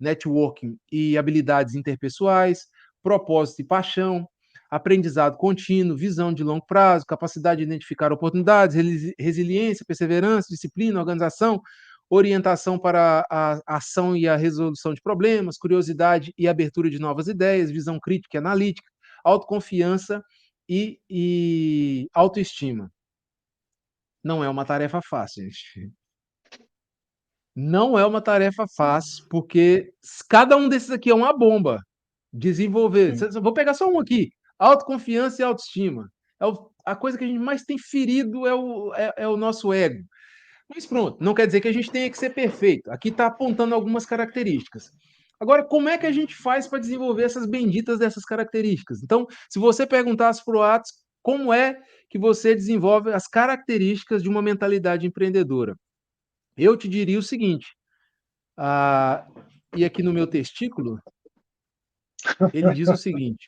networking e habilidades interpessoais, propósito e paixão, aprendizado contínuo, visão de longo prazo, capacidade de identificar oportunidades, resiliência, perseverança, disciplina, organização, orientação para a ação e a resolução de problemas, curiosidade e abertura de novas ideias, visão crítica e analítica, autoconfiança e autoestima. Não é uma tarefa fácil, gente. Não é uma tarefa fácil, porque cada um desses aqui é uma bomba. Desenvolver. Sim. Vou pegar só um aqui: autoconfiança e autoestima. A coisa que a gente mais tem ferido é o nosso ego. Mas pronto, não quer dizer que a gente tenha que ser perfeito. Aqui está apontando algumas características. Agora, como é que a gente faz para desenvolver essas benditas dessas características? Então, se você perguntasse para o Atos como é que você desenvolve as características de uma mentalidade empreendedora, eu te diria o seguinte, ah, e aqui no meu testículo, ele diz o seguinte: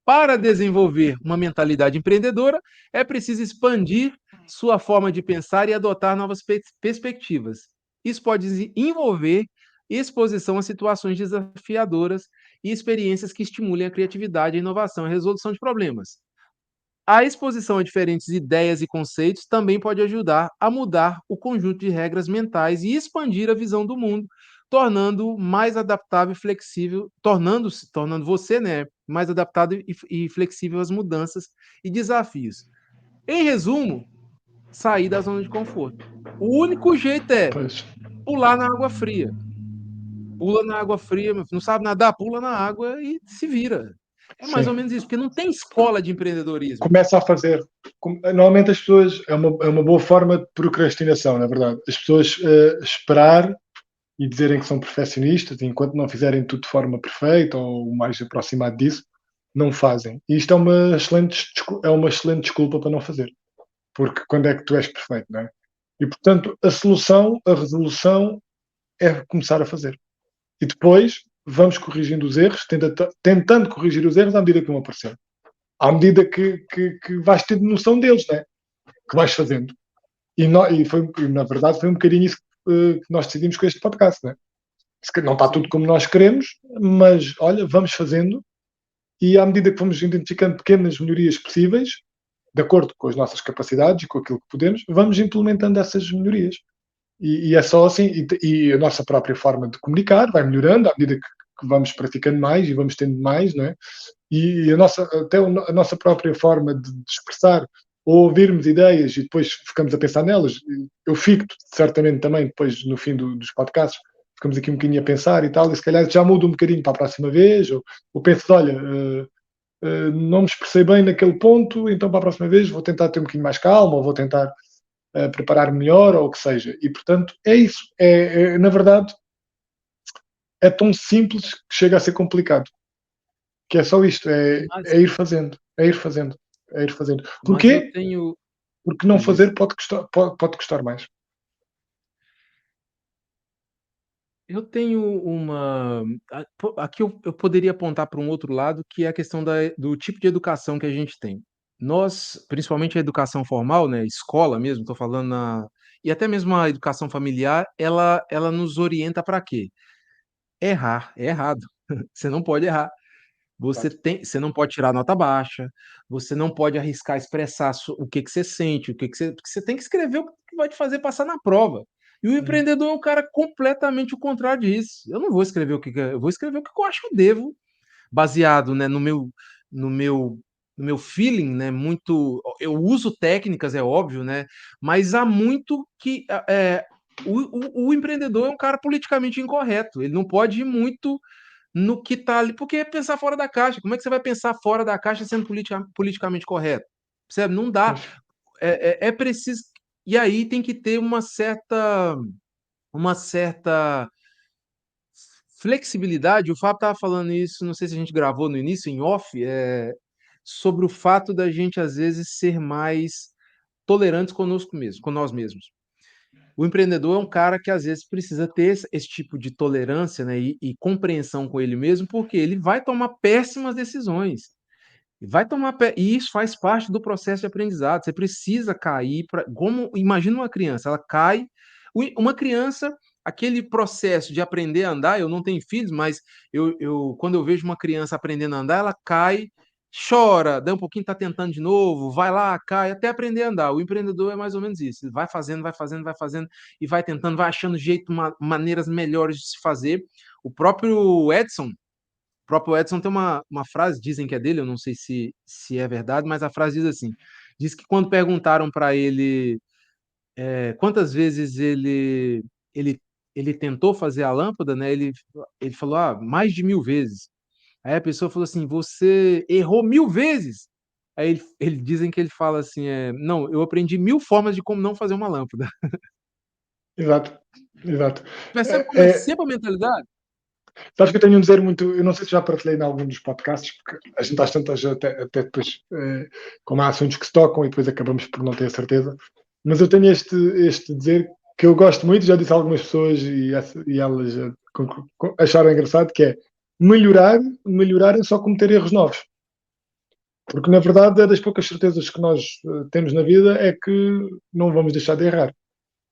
para desenvolver uma mentalidade empreendedora, é preciso expandir sua forma de pensar e adotar novas perspectivas. Isso pode envolver exposição a situações desafiadoras e experiências que estimulem a criatividade, a inovação e a resolução de problemas. A exposição a diferentes ideias e conceitos também pode ajudar a mudar o conjunto de regras mentais e expandir a visão do mundo, tornando mais adaptável e flexível, tornando você, né, mais adaptado e flexível às mudanças e desafios. Em resumo, sair da zona de conforto. O único jeito é Pois. pular na água fria. Pula na água fria, meu filho. Não sabe nadar? Pula na água e se vira. É mais ou Sim. menos isso, porque não tem escola de empreendedorismo. Começa a fazer. Normalmente as pessoas. É uma boa forma de procrastinação, na verdade. As pessoas esperar e dizerem que são perfeccionistas e enquanto não fizerem tudo de forma perfeita ou o mais aproximado disso, não fazem. E isto é uma excelente desculpa para não fazer. Porque quando é que tu és perfeito, não é? E portanto, a resolução é começar a fazer. E depois vamos corrigindo os erros, tentando corrigir os erros à medida que vão aparecer. À medida que vais tendo noção deles, né? Que vais fazendo. Na verdade, foi um bocadinho isso que nós decidimos com este podcast, né? Não está tudo Sim. como nós queremos, mas olha, vamos fazendo e à medida que vamos identificando pequenas melhorias possíveis, de acordo com as nossas capacidades e com aquilo que podemos, vamos implementando essas melhorias. E é só assim, e a nossa própria forma de comunicar vai melhorando à medida que vamos praticando mais e vamos tendo mais, não é? E a nossa própria forma de expressar ou ouvirmos ideias e depois ficamos a pensar nelas. Eu fico certamente também depois no fim dos podcasts, ficamos aqui um bocadinho a pensar e tal, e se calhar já mudo um bocadinho para a próxima vez, ou penso, olha, não me expressei bem naquele ponto, então para a próxima vez vou tentar ter um bocadinho mais calma, ou vou tentar preparar melhor, ou o que seja. E portanto é isso. Na verdade, é tão simples que chega a ser complicado. Que é só isto, é, Mas é ir fazendo, é ir fazendo, é ir fazendo. mas eu Porquê? tenho Porque não me diz. fazer pode custar mais. Eu tenho uma aqui eu poderia apontar para um outro lado, que é a questão do tipo de educação que a gente tem. Nós, principalmente a educação formal, né, escola mesmo, estou falando e até mesmo a educação familiar, ela nos orienta para quê? Errar, é errado. Você não pode errar. Você não pode tirar nota baixa, você não pode arriscar expressar o que que você sente, porque você tem que escrever o que vai te fazer passar na prova. E o Uhum. empreendedor é um cara completamente o contrário disso. Eu não vou escrever eu vou escrever o que eu acho que eu devo, baseado, né, no meu no meu feeling, né, muito eu uso técnicas, é óbvio, né, mas há muito que, o empreendedor é um cara politicamente incorreto, ele não pode ir muito no que está ali porque é pensar fora da caixa, como é que você vai pensar fora da caixa sendo politicamente correto? Percebe? Não dá. Pois. É preciso e aí tem que ter uma certa flexibilidade, o Fábio estava falando isso, não sei se a gente gravou no início, em off, sobre o fato da gente, às vezes, ser mais tolerantes conosco mesmo, com nós mesmos. O empreendedor é um cara que, às vezes, precisa ter esse tipo de tolerância, né, e compreensão com ele mesmo, porque ele vai tomar péssimas decisões. E isso faz parte do processo de aprendizado. Você precisa cair para. Como imagina uma criança, ela cai. Uma criança, aquele processo de aprender a andar, eu não tenho filhos, mas quando eu vejo uma criança aprendendo a andar, ela cai, chora, daí um pouquinho está tentando de novo, vai lá, cai, até aprender a andar. O empreendedor é mais ou menos isso. Ele vai fazendo, vai fazendo, vai fazendo, e vai tentando, vai achando jeito, maneiras melhores de se fazer. O próprio Edson tem uma frase, dizem que é dele, eu não sei se é verdade, mas a frase diz assim: diz que quando perguntaram para ele quantas vezes ele, ele tentou fazer a lâmpada, né? Ele falou, mais de 1000 vezes. Aí a pessoa falou assim: você errou 1000 vezes. Aí dizem que ele fala assim: não, eu aprendi 1000 formas de como não fazer uma lâmpada. Exato, exato. Percebe como É, é é, sempre a mentalidade? sabes que eu tenho um dizer muito, eu não sei se já partilhei em algum dos podcasts, porque a gente às tantas até depois, como há assuntos que se tocam e depois acabamos por não ter a certeza, mas eu tenho este dizer que eu gosto muito, já disse a algumas pessoas e elas acharam engraçado, que é melhorar é só cometer erros novos. Porque na verdade é das poucas certezas que nós temos na vida é que não vamos deixar de errar.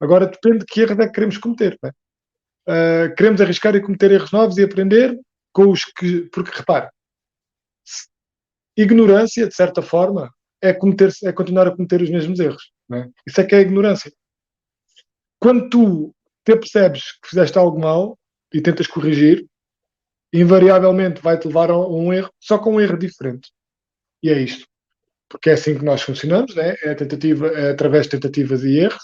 Agora depende de que erro é que queremos cometer, não é? Queremos arriscar e cometer erros novos e aprender com os que. Porque, repare, ignorância, de certa forma, é continuar a cometer os mesmos erros. Não é? Isso é que é a ignorância. Quando tu te percebes que fizeste algo mal e tentas corrigir, invariavelmente vai-te levar a um erro, só com um erro diferente. E é isto. Porque é assim que nós funcionamos, né? É, a tentativa, é através de tentativas e erros,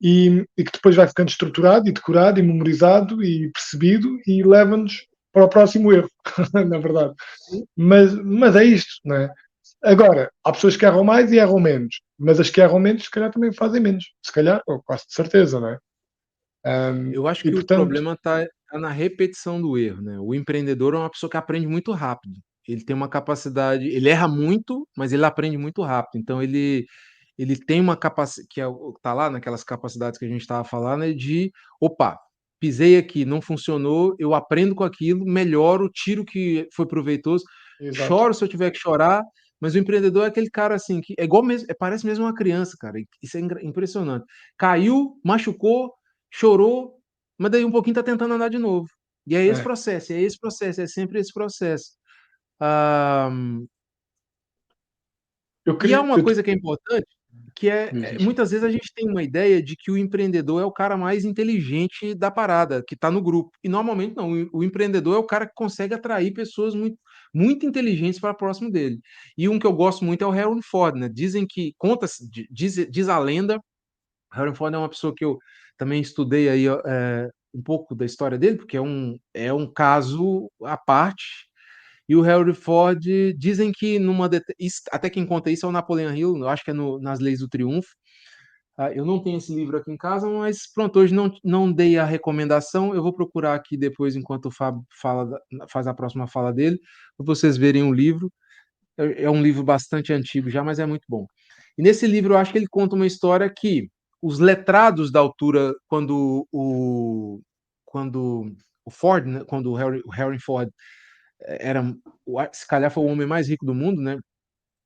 e que depois vai ficando estruturado e decorado e memorizado e percebido e leva-nos para o próximo erro, na verdade. Mas é isto, não é? Agora, há pessoas que erram mais e erram menos, mas as que erram menos, se calhar também fazem menos, se calhar, ou quase de certeza, não é? Eu acho E que o portanto, problema está na repetição do erro, né? O empreendedor é uma pessoa que aprende muito rápido. Ele tem uma capacidade, ele erra muito, mas ele aprende muito rápido. Então ele tem uma capacidade que tá lá naquelas capacidades que a gente estava falando, de opa, pisei aqui, não funcionou, eu aprendo com aquilo, melhoro, tiro o que foi proveitoso, exato. choro se eu tiver que chorar, mas o empreendedor é aquele cara assim que é igual mesmo, parece mesmo uma criança, cara. Isso é impressionante. Caiu, machucou, chorou, mas daí um pouquinho tá tentando andar de novo. E é esse É. processo, é esse processo, é sempre esse processo. Ah, Eu e há queria. uma coisa que é importante, que Diz, diz. muitas vezes a gente tem uma ideia de que o empreendedor é o cara mais inteligente da parada, que está no grupo. E normalmente não, o empreendedor é o cara que consegue atrair pessoas muito, muito inteligentes para próximo dele. E um que eu gosto muito é o Harrison Ford, né? Dizem que, diz a lenda, Harrison Ford é uma pessoa que eu também estudei aí um pouco da história dele, porque é um caso à parte. E o Harry Ford dizem que até quem conta isso é o Napoleon Hill, eu acho que é nas Leis do Triunfo. Eu não tenho esse livro aqui em casa, mas pronto, hoje não dei a recomendação. Eu vou procurar aqui depois, enquanto o Fábio faz a próxima fala dele, para vocês verem o livro. É um livro bastante antigo já, mas é muito bom. E nesse livro eu acho que ele conta uma história que os letrados da altura, quando o Ford, né, quando o Harry Ford era, se calhar foi o homem mais rico do mundo, né,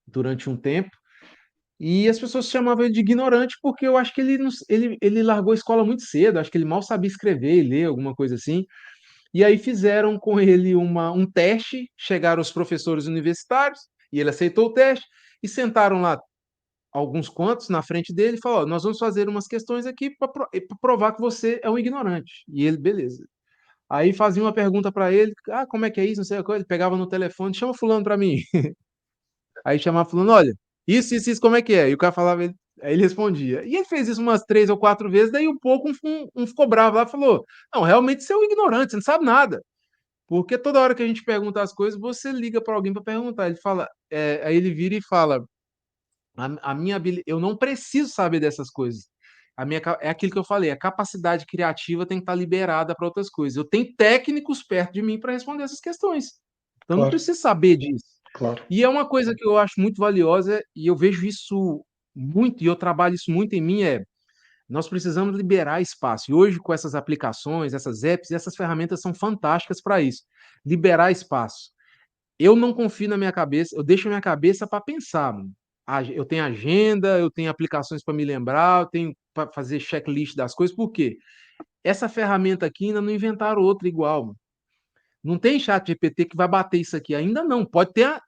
durante um tempo, e as pessoas chamavam ele de ignorante porque eu acho que ele largou a escola muito cedo, acho que ele mal sabia escrever e ler, alguma coisa assim. E aí fizeram com ele um teste, chegaram os professores universitários, e ele aceitou o teste, e sentaram lá alguns quantos na frente dele e falou: "Ó, nós vamos fazer umas questões aqui para provar que você é um ignorante". E ele: "Beleza". Aí fazia uma pergunta para ele: "Ah, como é que é isso? Não sei o quê". Ele pegava no telefone: "Chama fulano para mim". Aí chamava fulano: "Olha, isso, como é que é?". E o cara falava, aí ele respondia. E ele fez isso umas 3 ou 4 vezes, daí um pouco um ficou bravo lá e falou: "Não, realmente você é um ignorante, você não sabe nada, porque toda hora que a gente pergunta as coisas, você liga para alguém para perguntar". Ele fala, aí ele vira e fala: a minha habili eu não preciso saber dessas coisas. A minha ca É aquilo que eu falei, a capacidade criativa tem que estar liberada para outras coisas. Eu tenho técnicos perto de mim para responder essas questões. Então eu não Claro, preciso saber disso". claro. E é uma coisa que eu acho muito valiosa, e eu vejo isso muito, e eu trabalho isso muito em mim, nós precisamos liberar espaço. E hoje, com essas aplicações, essas apps, essas ferramentas são fantásticas para isso. Liberar espaço. Eu não confio na minha cabeça, eu deixo a minha cabeça para pensar, mano. Eu tenho agenda, eu tenho aplicações para me lembrar, eu tenho para fazer checklist das coisas, por quê? Essa ferramenta aqui ainda não inventaram outra igual, mano. Não tem chat GPT que vai bater isso aqui, ainda não. Pode Ainda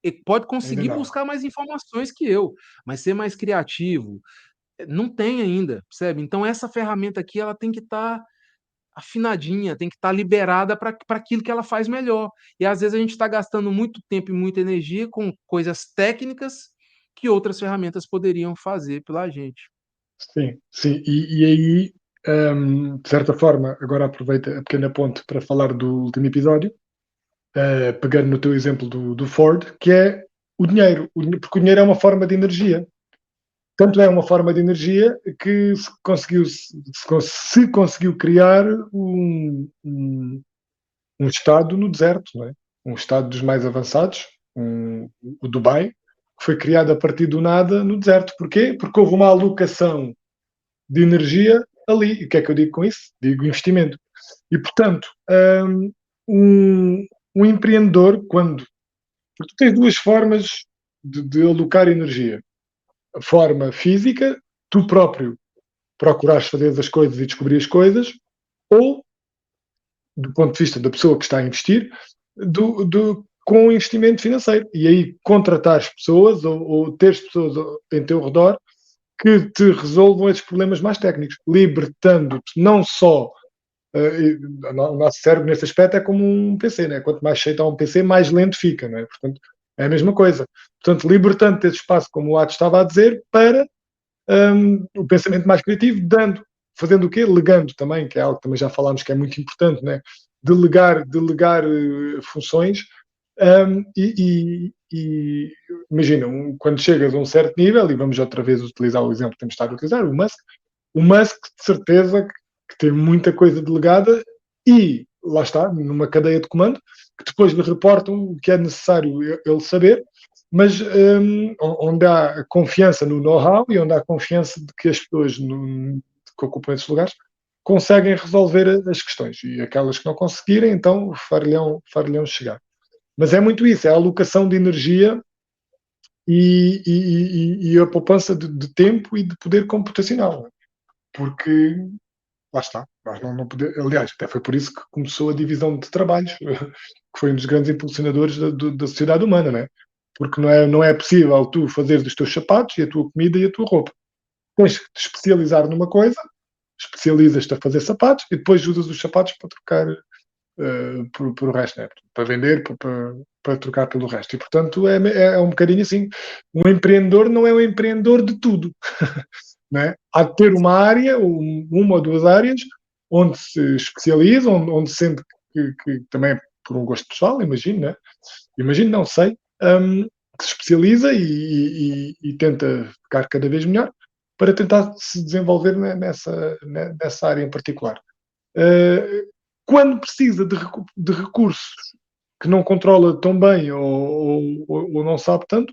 conseguir não. buscar mais informações que eu, mas ser mais criativo, não tem ainda, percebe? Então essa ferramenta aqui, ela tem que estar afinadinha, tem que estar liberada para aquilo que ela faz melhor. E às vezes a gente está gastando muito tempo e muita energia com coisas técnicas que outras ferramentas poderiam fazer pela gente. Sim, sim. E aí, de certa forma, agora aproveita a pequena ponte para falar do último episódio, pegando no teu exemplo do Ford, que é o dinheiro. Porque o dinheiro é uma forma de energia. Tanto é uma forma de energia que se conseguiu criar um estado no deserto, não é? Um estado dos mais avançados, o Dubai, que foi criado a partir do nada no deserto. Porquê? Porque houve uma alocação de energia ali. E o que é que eu digo com isso? Digo investimento. E, portanto, um, um empreendedor, quando. Porque tu tens duas formas de alocar energia. A forma física, tu próprio procurares fazer as coisas e descobrir as coisas, ou, do ponto de vista da pessoa que está a investir, com o investimento financeiro. E aí contratares pessoas ou teres pessoas em teu redor que te resolvam esses problemas mais técnicos, libertando-te não só. O nosso cérebro, nesse aspecto, é como um PC, né? Quanto mais cheio está um PC, mais lento fica, né? Portanto, é a mesma coisa. Portanto, libertando esse espaço, como o Atos estava a dizer, para o pensamento mais criativo, fazendo o quê? Legando também, que é algo que também já falámos que é muito importante, né? Delegar funções. E imagina, quando chegas a um certo nível, e vamos outra vez utilizar o exemplo que temos estado a utilizar, o Musk de certeza que tem muita coisa delegada e, lá está, numa cadeia de comando, que depois lhe reportam o que é necessário ele saber, mas onde há confiança no know-how e onde há confiança de que as pessoas que ocupam esses lugares conseguem resolver as questões. E aquelas que não conseguirem, então far-lhe-ão chegar. Mas é muito isso, é a alocação de energia e a poupança de tempo e de poder computacional. Porque, lá está, nós não podemos, aliás, até foi por isso que começou a divisão de trabalhos, que foi um dos grandes impulsionadores da sociedade humana, né? Porque não é possível tu fazer os teus sapatos e a tua comida e a tua roupa. Tens que te especializar numa coisa, especializas-te a fazer sapatos e depois usas os sapatos para trocar por o resto, né? Para vender, para trocar pelo resto. E, portanto, é um bocadinho assim. Um empreendedor não é um empreendedor de tudo. Né? Há de ter uma área, uma ou duas áreas, onde se especializa, onde sente que também é por um gosto pessoal, imagino, né? Imagino, não sei, que se especializa e tenta ficar cada vez melhor para tentar se desenvolver nessa área em particular. Uh, Quando precisa de recursos que não controla tão bem ou não sabe tanto,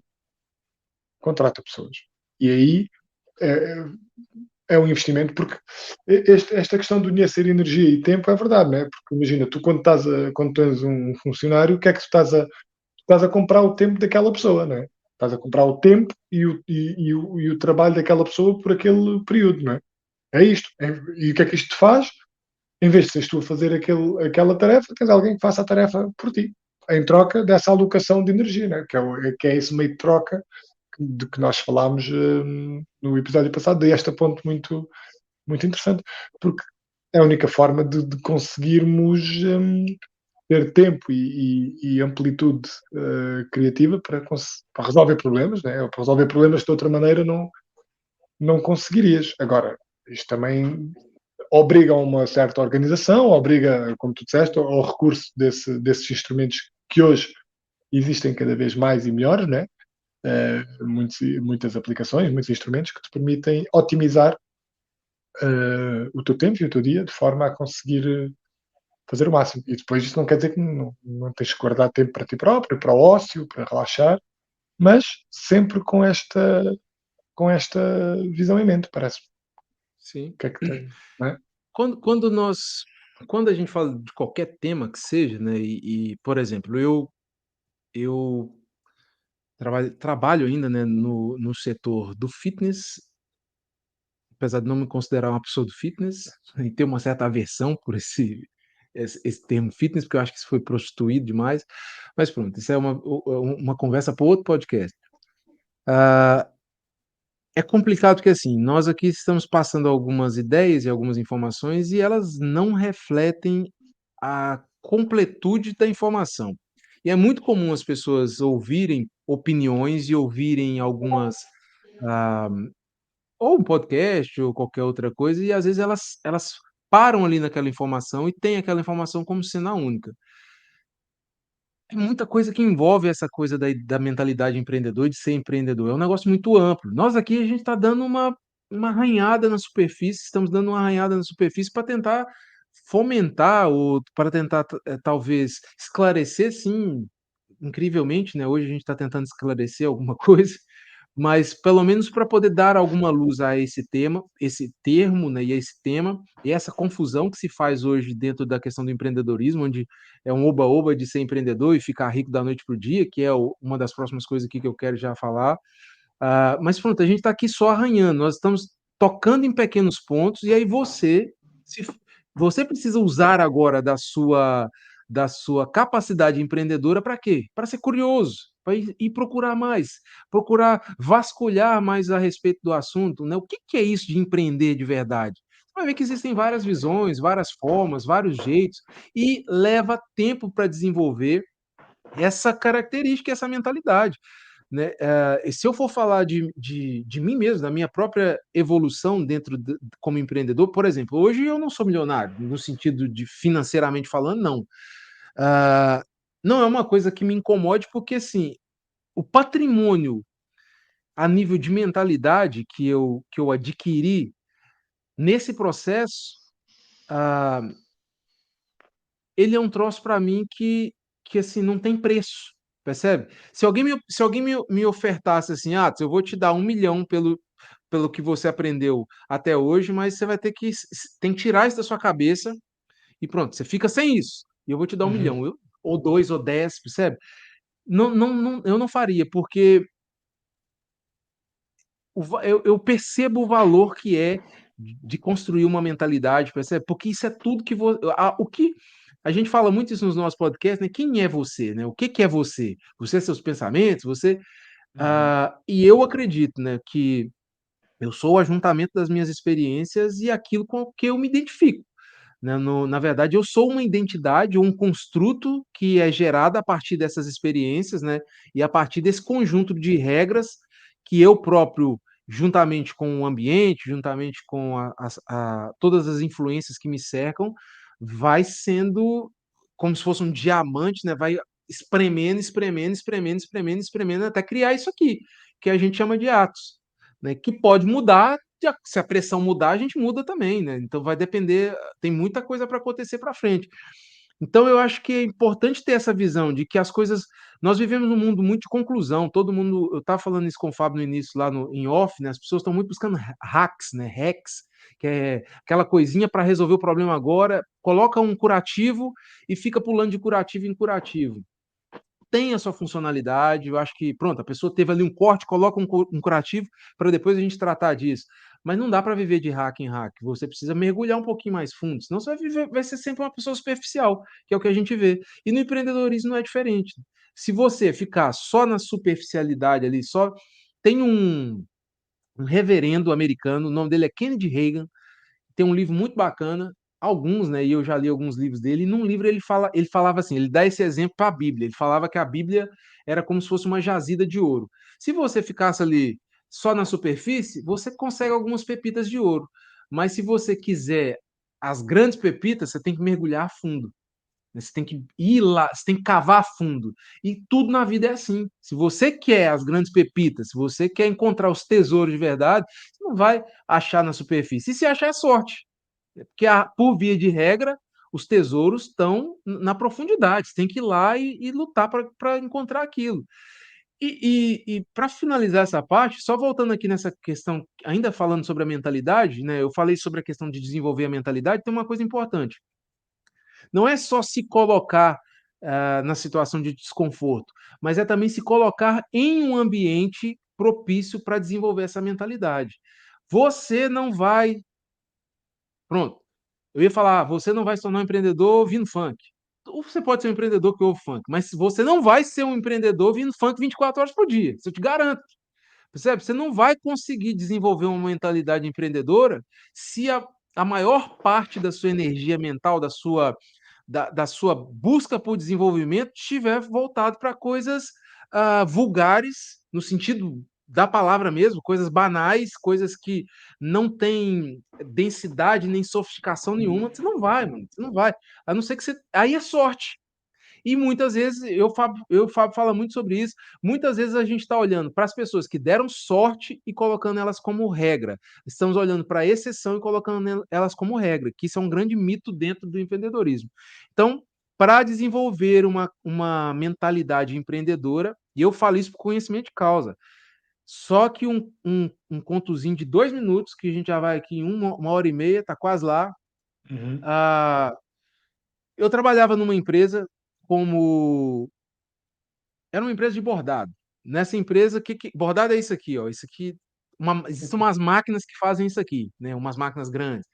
contrata pessoas. E aí é, é um investimento, porque esta questão do dinheiro ser energia e tempo é verdade, não é? Porque imagina, tu quando tens um funcionário, o que é que tu estás a comprar o tempo daquela pessoa, não é? Estás a comprar o tempo e o trabalho daquela pessoa por aquele período, não é? É isto. E o que é que isto te faz? Em vez de seres tu a fazer aquela tarefa, tens alguém que faça a tarefa por ti, em troca dessa alocação de energia, né? Que é esse meio de troca que nós falámos no episódio passado, daí este ponto muito interessante, porque é a única forma de conseguirmos ter tempo e amplitude criativa para resolver problemas, né? Para resolver problemas de outra maneira não conseguirias. Agora, isto também obriga a uma certa organização, obriga, como tu disseste, ao recurso desses instrumentos que hoje existem cada vez mais e melhores, né? Muitas aplicações, muitos instrumentos que te permitem otimizar o teu tempo e o teu dia de forma a conseguir fazer o máximo. E depois isso não quer dizer que não tens que guardar tempo para ti próprio, para o ócio, para relaxar, mas sempre com esta visão em mente, parece-me. Sim. O que é que tem, não é? Quando quando nós quando a gente fala de qualquer tema que seja, né, por exemplo, eu trabalho ainda, né, no setor do fitness, apesar de não me considerar uma pessoa do fitness, e ter uma certa aversão por esse termo fitness, porque eu acho que isso foi prostituído demais, mas pronto, isso é uma conversa para outro podcast. Ah, é complicado porque, assim, nós aqui estamos passando algumas ideias e algumas informações e elas não refletem a completude da informação. E é muito comum as pessoas ouvirem opiniões e ouvirem algumas, ah, ou um podcast ou qualquer outra coisa, e às vezes elas param ali naquela informação e têm aquela informação como sendo a única. É muita coisa que envolve essa coisa da mentalidade empreendedor e de ser empreendedor, é um negócio muito amplo. Nós aqui a gente está dando uma arranhada na superfície, estamos dando uma arranhada na superfície para tentar fomentar ou para tentar talvez esclarecer, sim, incrivelmente, né, hoje a gente está tentando esclarecer alguma coisa, mas pelo menos para poder dar alguma luz a esse tema, esse termo, né, e a esse tema, e essa confusão que se faz hoje dentro da questão do empreendedorismo, onde é um oba-oba de ser empreendedor e ficar rico da noite para o dia, que é uma das próximas coisas aqui que eu quero já falar. Mas pronto, a gente está aqui só arranhando, nós estamos tocando em pequenos pontos, e aí se, você precisa usar agora da sua capacidade empreendedora para quê? Para ser curioso, para ir procurar mais, procurar vasculhar mais a respeito do assunto, né? O que que é isso de empreender de verdade? Você vai ver que existem várias visões, várias formas, vários jeitos, e leva tempo para desenvolver essa característica, essa mentalidade, né? E se eu for falar de mim mesmo, da minha própria evolução dentro como empreendedor, por exemplo, hoje eu não sou milionário, no sentido de financeiramente falando, não. Ah, não é uma coisa que me incomode, porque assim, o patrimônio a nível de mentalidade que eu adquiri nesse processo, ah, ele é um troço para mim que assim, não tem preço, percebe? Se alguém me ofertasse assim: "Ah, eu vou te dar 1 milhão pelo que você aprendeu até hoje, mas você vai ter que tem que tirar isso da sua cabeça e pronto, você fica sem isso, e eu vou te dar 1 milhão", Uhum. ou 2 ou 10, percebe? Não, eu não faria, porque eu percebo o valor que é de construir uma mentalidade, percebe? Porque isso é tudo o que a gente fala muito isso nos nossos podcasts, né? Quem é você, né? O que que é você? Você é seus pensamentos, Uhum. e eu acredito, né, que eu sou o ajuntamento das minhas experiências e aquilo com o que eu me identifico, né? Na verdade, eu sou uma identidade, um construto que é gerado a partir dessas experiências, né? E a partir desse conjunto de regras que eu próprio, juntamente com o ambiente, juntamente com todas as influências que me cercam, vai sendo como se fosse um diamante, né? Vai espremendo, espremendo, espremendo, espremendo, espremendo, até criar isso aqui, que a gente chama de atos, né? Que pode mudar, se a pressão mudar, a gente muda também, né? Então vai depender, tem muita coisa para acontecer para frente. Então eu acho que é importante ter essa visão de que as coisas, nós vivemos num mundo muito de conclusão, todo mundo, eu estava falando isso com o Fábio no início lá no em off, né, as pessoas estão muito buscando hacks, né, hacks, que é aquela coisinha para resolver o problema agora, coloca um curativo e fica pulando de curativo em curativo. Tem a sua funcionalidade, eu acho que, pronto, a pessoa teve ali um corte, coloca um curativo para depois a gente tratar disso. Mas não dá para viver de hack em hack, você precisa mergulhar um pouquinho mais fundo, senão você vai ser sempre uma pessoa superficial, que é o que a gente vê. E no empreendedorismo não é diferente. Se você ficar só na superficialidade ali, só Tem um reverendo americano, o nome dele é Kennedy Reagan, tem um livro muito bacana, alguns, né? E eu já li alguns livros dele. E num livro ele falava assim, ele dá esse exemplo para a Bíblia. Ele falava que a Bíblia era como se fosse uma jazida de ouro. Se você ficasse ali só na superfície, você consegue algumas pepitas de ouro. Mas se você quiser as grandes pepitas, você tem que mergulhar a fundo. Você tem que ir lá, você tem que cavar a fundo. E tudo na vida é assim. Se você quer as grandes pepitas, se você quer encontrar os tesouros de verdade, você não vai achar na superfície. E se achar é sorte. Porque, por via de regra, os tesouros estão na profundidade. Você tem que ir lá e lutar para encontrar aquilo. E para finalizar essa parte, só voltando aqui nessa questão, ainda falando sobre a mentalidade, né? Eu falei sobre a questão de desenvolver a mentalidade, tem uma coisa importante. Não é só se colocar na situação de desconforto, mas é também se colocar em um ambiente propício para desenvolver essa mentalidade. Você não vai. Pronto. Eu ia falar, você não vai se tornar um empreendedor ouvindo funk. Ou você pode ser um empreendedor que ouve funk, mas você não vai ser um empreendedor ouvindo funk 24 horas por dia. Isso eu te garanto. Percebe? Você não vai conseguir desenvolver uma mentalidade empreendedora se a maior parte da sua energia mental, da sua busca por desenvolvimento estiver voltado para coisas vulgares, no sentido da palavra mesmo, coisas banais, coisas que não têm densidade nem sofisticação nenhuma, você não vai, mano, você não vai. A não ser que você. Aí é sorte. E muitas vezes, Fábio fala muito sobre isso, muitas vezes a gente está olhando para as pessoas que deram sorte e colocando elas como regra. Estamos olhando para a exceção e colocando elas como regra, que isso é um grande mito dentro do empreendedorismo. Então, para desenvolver uma mentalidade empreendedora, e eu falo isso por conhecimento de causa, só que um contozinho de 2 minutos, que a gente já vai aqui em uma hora e meia, está quase lá. Uhum. Ah, eu trabalhava numa empresa como era uma empresa de bordado. Nessa empresa, bordado é isso aqui, ó. Isso aqui, existem umas máquinas que fazem isso aqui, né? Umas máquinas grandes.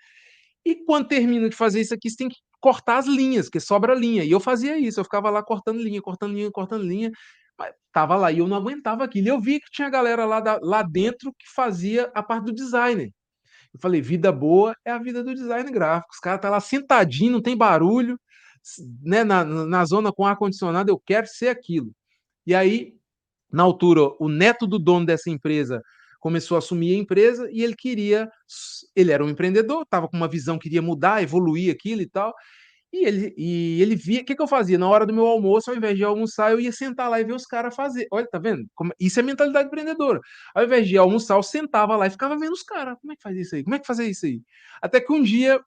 E quando termina de fazer isso aqui, você tem que cortar as linhas, que sobra linha. E eu fazia isso, eu ficava lá cortando linha, cortando linha, cortando linha. Mas tava lá e eu não aguentava aquilo. E eu vi que tinha galera lá dentro que fazia a parte do designer. Eu falei, vida boa é a vida do design gráfico. Os caras tá lá sentadinho, não tem barulho, né? Na zona com ar-condicionado, eu quero ser aquilo. E aí, na altura, o neto do dono dessa empresa começou a assumir a empresa e ele era um empreendedor, estava com uma visão, queria mudar, evoluir aquilo e tal. E ele via, o que, que eu fazia? Na hora do meu almoço, ao invés de almoçar, eu ia sentar lá e ver os caras fazer. Olha, tá vendo? Isso é mentalidade empreendedora. Ao invés de almoçar, eu sentava lá e ficava vendo os caras. Como é que faz isso aí? Como é que fazia isso aí? Até que um dia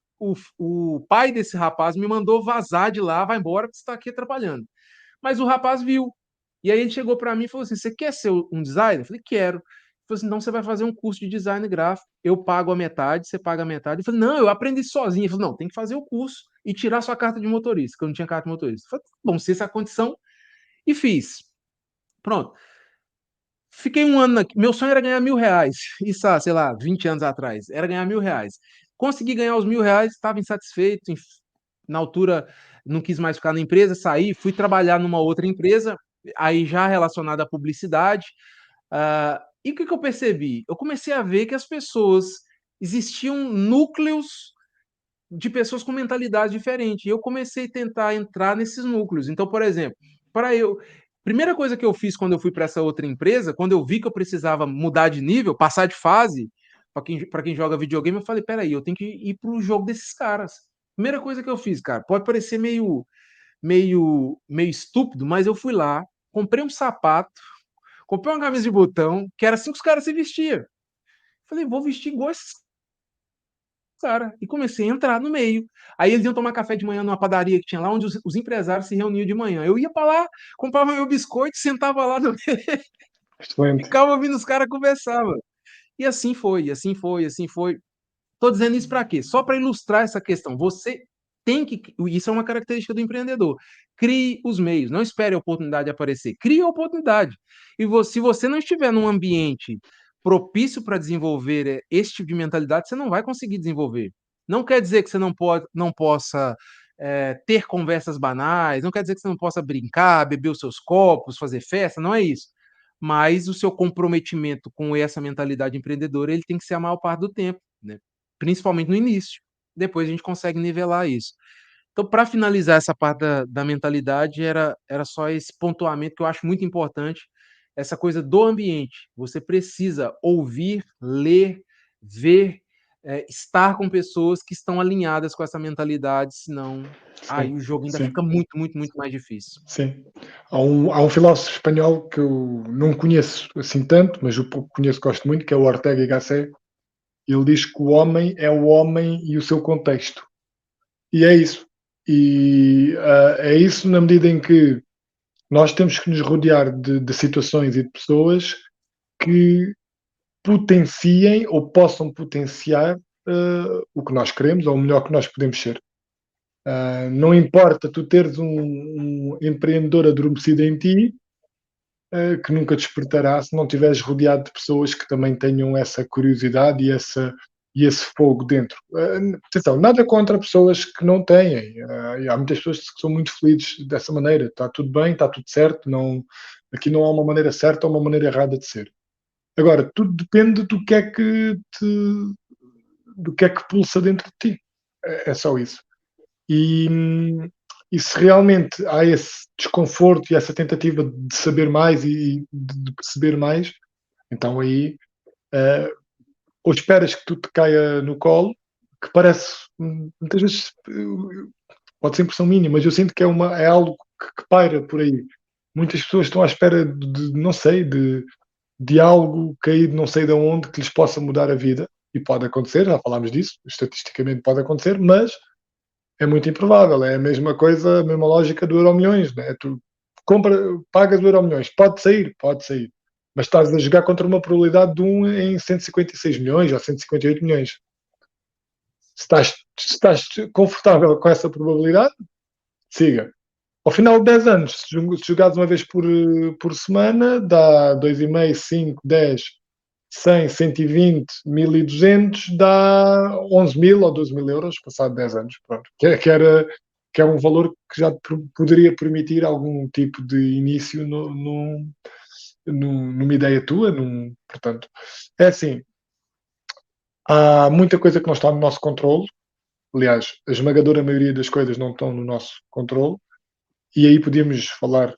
o pai desse rapaz me mandou vazar de lá, vai embora, porque você está aqui atrapalhando. Mas o rapaz viu. E aí ele chegou para mim e falou assim: Você quer ser um designer? Eu falei: Quero. Ele falou assim: Então você vai fazer um curso de design gráfico. Eu pago a metade, você paga a metade. Eu falei: Não, eu aprendi sozinho. Ele falou: Não, tem que fazer o curso e tirar sua carta de motorista, que eu não tinha carta de motorista. Eu falei: Bom, se essa é a condição, e fiz. Pronto. Fiquei um ano aqui. Meu sonho era ganhar R$ 1.000. Isso, sei lá, 20 anos atrás. Era ganhar R$ 1.000. Consegui ganhar os R$ 1.000, estava insatisfeito. Na altura, não quis mais ficar na empresa, saí, fui trabalhar numa outra empresa, aí já relacionada à publicidade. E o que, que eu percebi? Eu comecei a ver que as pessoas existiam núcleos de pessoas com mentalidade diferente. E eu comecei a tentar entrar nesses núcleos. Então, por exemplo, para eu. Primeira coisa que eu fiz quando eu fui para essa outra empresa, quando eu vi que eu precisava mudar de nível, passar de fase, para quem joga videogame, eu falei: peraí, eu tenho que ir para o jogo desses caras. Primeira coisa que eu fiz, cara, pode parecer meio estúpido, mas eu fui lá, comprei um sapato, comprei uma camisa de botão, que era assim que os caras se vestiam. Falei, vou vestir igual esses cara. E comecei a entrar no meio. Aí eles iam tomar café de manhã numa padaria que tinha lá, onde os empresários se reuniam de manhã. Eu ia para lá, comprava meu biscoito, sentava lá, Excelente. ficava ouvindo os caras conversar, mano. E assim foi, assim foi, assim foi. Tô dizendo isso para quê? Só para ilustrar essa questão. Você tem que. Isso é uma característica do empreendedor. Crie os meios, não espere a oportunidade aparecer. Crie a oportunidade. E se você não estiver num ambiente propício para desenvolver esse tipo de mentalidade, você não vai conseguir desenvolver. Não quer dizer que você não possa ter conversas banais, não quer dizer que você não possa brincar, beber os seus copos, fazer festa, não é isso. mas o seu comprometimento com essa mentalidade empreendedora, ele tem que ser a maior parte do tempo, né, principalmente no início. Depois a gente consegue nivelar isso. Então, para finalizar essa parte da mentalidade, era só esse pontuamento que eu acho muito importante, essa coisa do ambiente. Você precisa ouvir, ler, ver, estar com pessoas que estão alinhadas com essa mentalidade, senão aí Sim, o jogo ainda sim, fica muito, muito, muito mais difícil. sim. Há um filósofo espanhol que eu não conheço assim tanto, mas o pouco que conheço gosto muito, que é o Ortega y Gasset. Ele diz que o homem é o homem e o seu contexto. E é isso. E é isso na medida em que nós temos que nos rodear de situações e de pessoas que potenciem ou possam potenciar o que nós queremos ou o melhor que nós podemos ser. Não importa tu teres um empreendedor adormecido em ti, que nunca despertará se não estiveres rodeado de pessoas que também tenham essa curiosidade e esse fogo dentro. Atenção, nada contra pessoas que não têm. Há muitas pessoas que são muito felizes dessa maneira. Está tudo bem, está tudo certo. Não, aqui não há uma maneira certa ou uma maneira errada de ser. Agora, tudo depende do que é que pulsa dentro de ti. É só isso. E, e se realmente há esse desconforto e essa tentativa de saber mais e de perceber mais, então aí ou esperas que tudo te caia no colo, que parece muitas vezes pode ser impressão mínima, mas eu sinto que é algo que paira por aí. Muitas pessoas estão à espera não sei, de algo caído não sei de onde que lhes possa mudar a vida, e pode acontecer, já falámos disso, estatisticamente pode acontecer, mas é muito improvável. É a mesma coisa, a mesma lógica do Euromilhões, né? Tu pagas o Euromilhões, pode sair, pode sair. Mas estás a jogar contra uma probabilidade de 1 em 156 milhões ou 158 milhões. Se estás confortável com essa probabilidade, siga. Ao final de 10 anos, se jogares uma vez por semana, dá 2,5, 5, 10, 100, 120, 1.200, dá 11.000 ou 12.000 euros, passado 10 anos. Pronto. Que é um valor que já poderia permitir algum tipo de início numa ideia tua. Portanto, é assim, há muita coisa que não está no nosso controle. Aliás, a esmagadora maioria das coisas não estão no nosso controle. E aí podíamos falar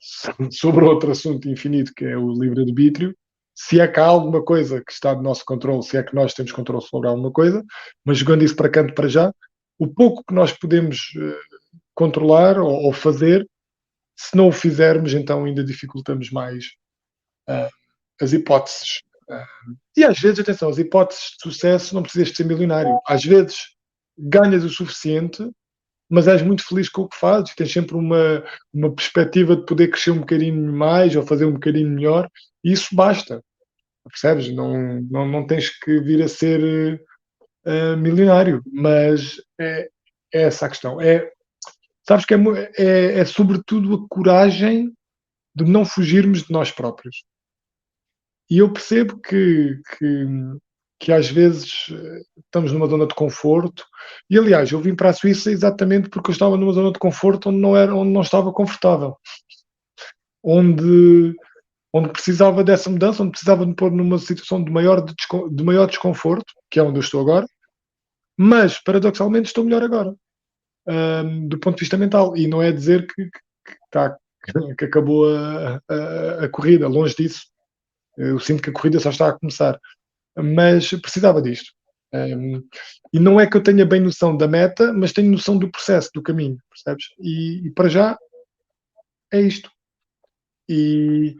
sobre outro assunto infinito, que é o livre-arbítrio. Se é que há alguma coisa que está do nosso controle, se é que nós temos controle sobre alguma coisa, mas jogando isso para canto para já, o pouco que nós podemos controlar ou fazer, se não o fizermos, então ainda dificultamos mais uh, as hipóteses. E às vezes, atenção, as hipóteses de sucesso não precisas de ser milionário. Às vezes ganhas o suficiente, mas és muito feliz com o que fazes, tens sempre uma perspectiva de poder crescer um bocadinho mais ou fazer um bocadinho melhor, e isso basta, percebes? Não tens que vir a ser milionário, mas é essa a questão. Sabes que é sobretudo a coragem de não fugirmos de nós próprios. E eu percebo que às vezes estamos numa zona de conforto. E aliás, eu vim para a Suíça exatamente porque eu estava numa zona de conforto onde não estava confortável, onde, onde precisava dessa mudança, onde precisava de me pôr numa situação de maior desconforto, que é onde eu estou agora, mas paradoxalmente estou melhor agora, do ponto de vista mental. E não é dizer tá, que acabou a corrida, longe disso. Eu sinto que a corrida só está a começar, mas precisava disto. E não é que eu tenha bem noção da meta, mas tenho noção do processo, do caminho, percebes? E para já é isto. E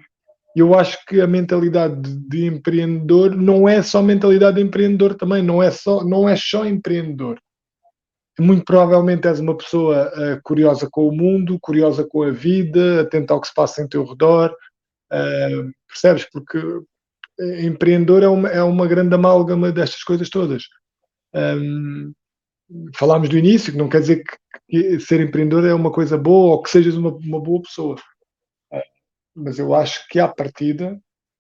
eu acho que a mentalidade de empreendedor não é só mentalidade de empreendedor também, não é só empreendedor. Muito provavelmente és uma pessoa curiosa com o mundo, curiosa com a vida, atenta ao que se passa em teu redor, percebes? Porque empreendedor é uma grande amálgama destas coisas todas. Falámos do início, que não quer dizer que ser empreendedor é uma coisa boa ou que sejas uma boa pessoa. Mas eu acho que à partida,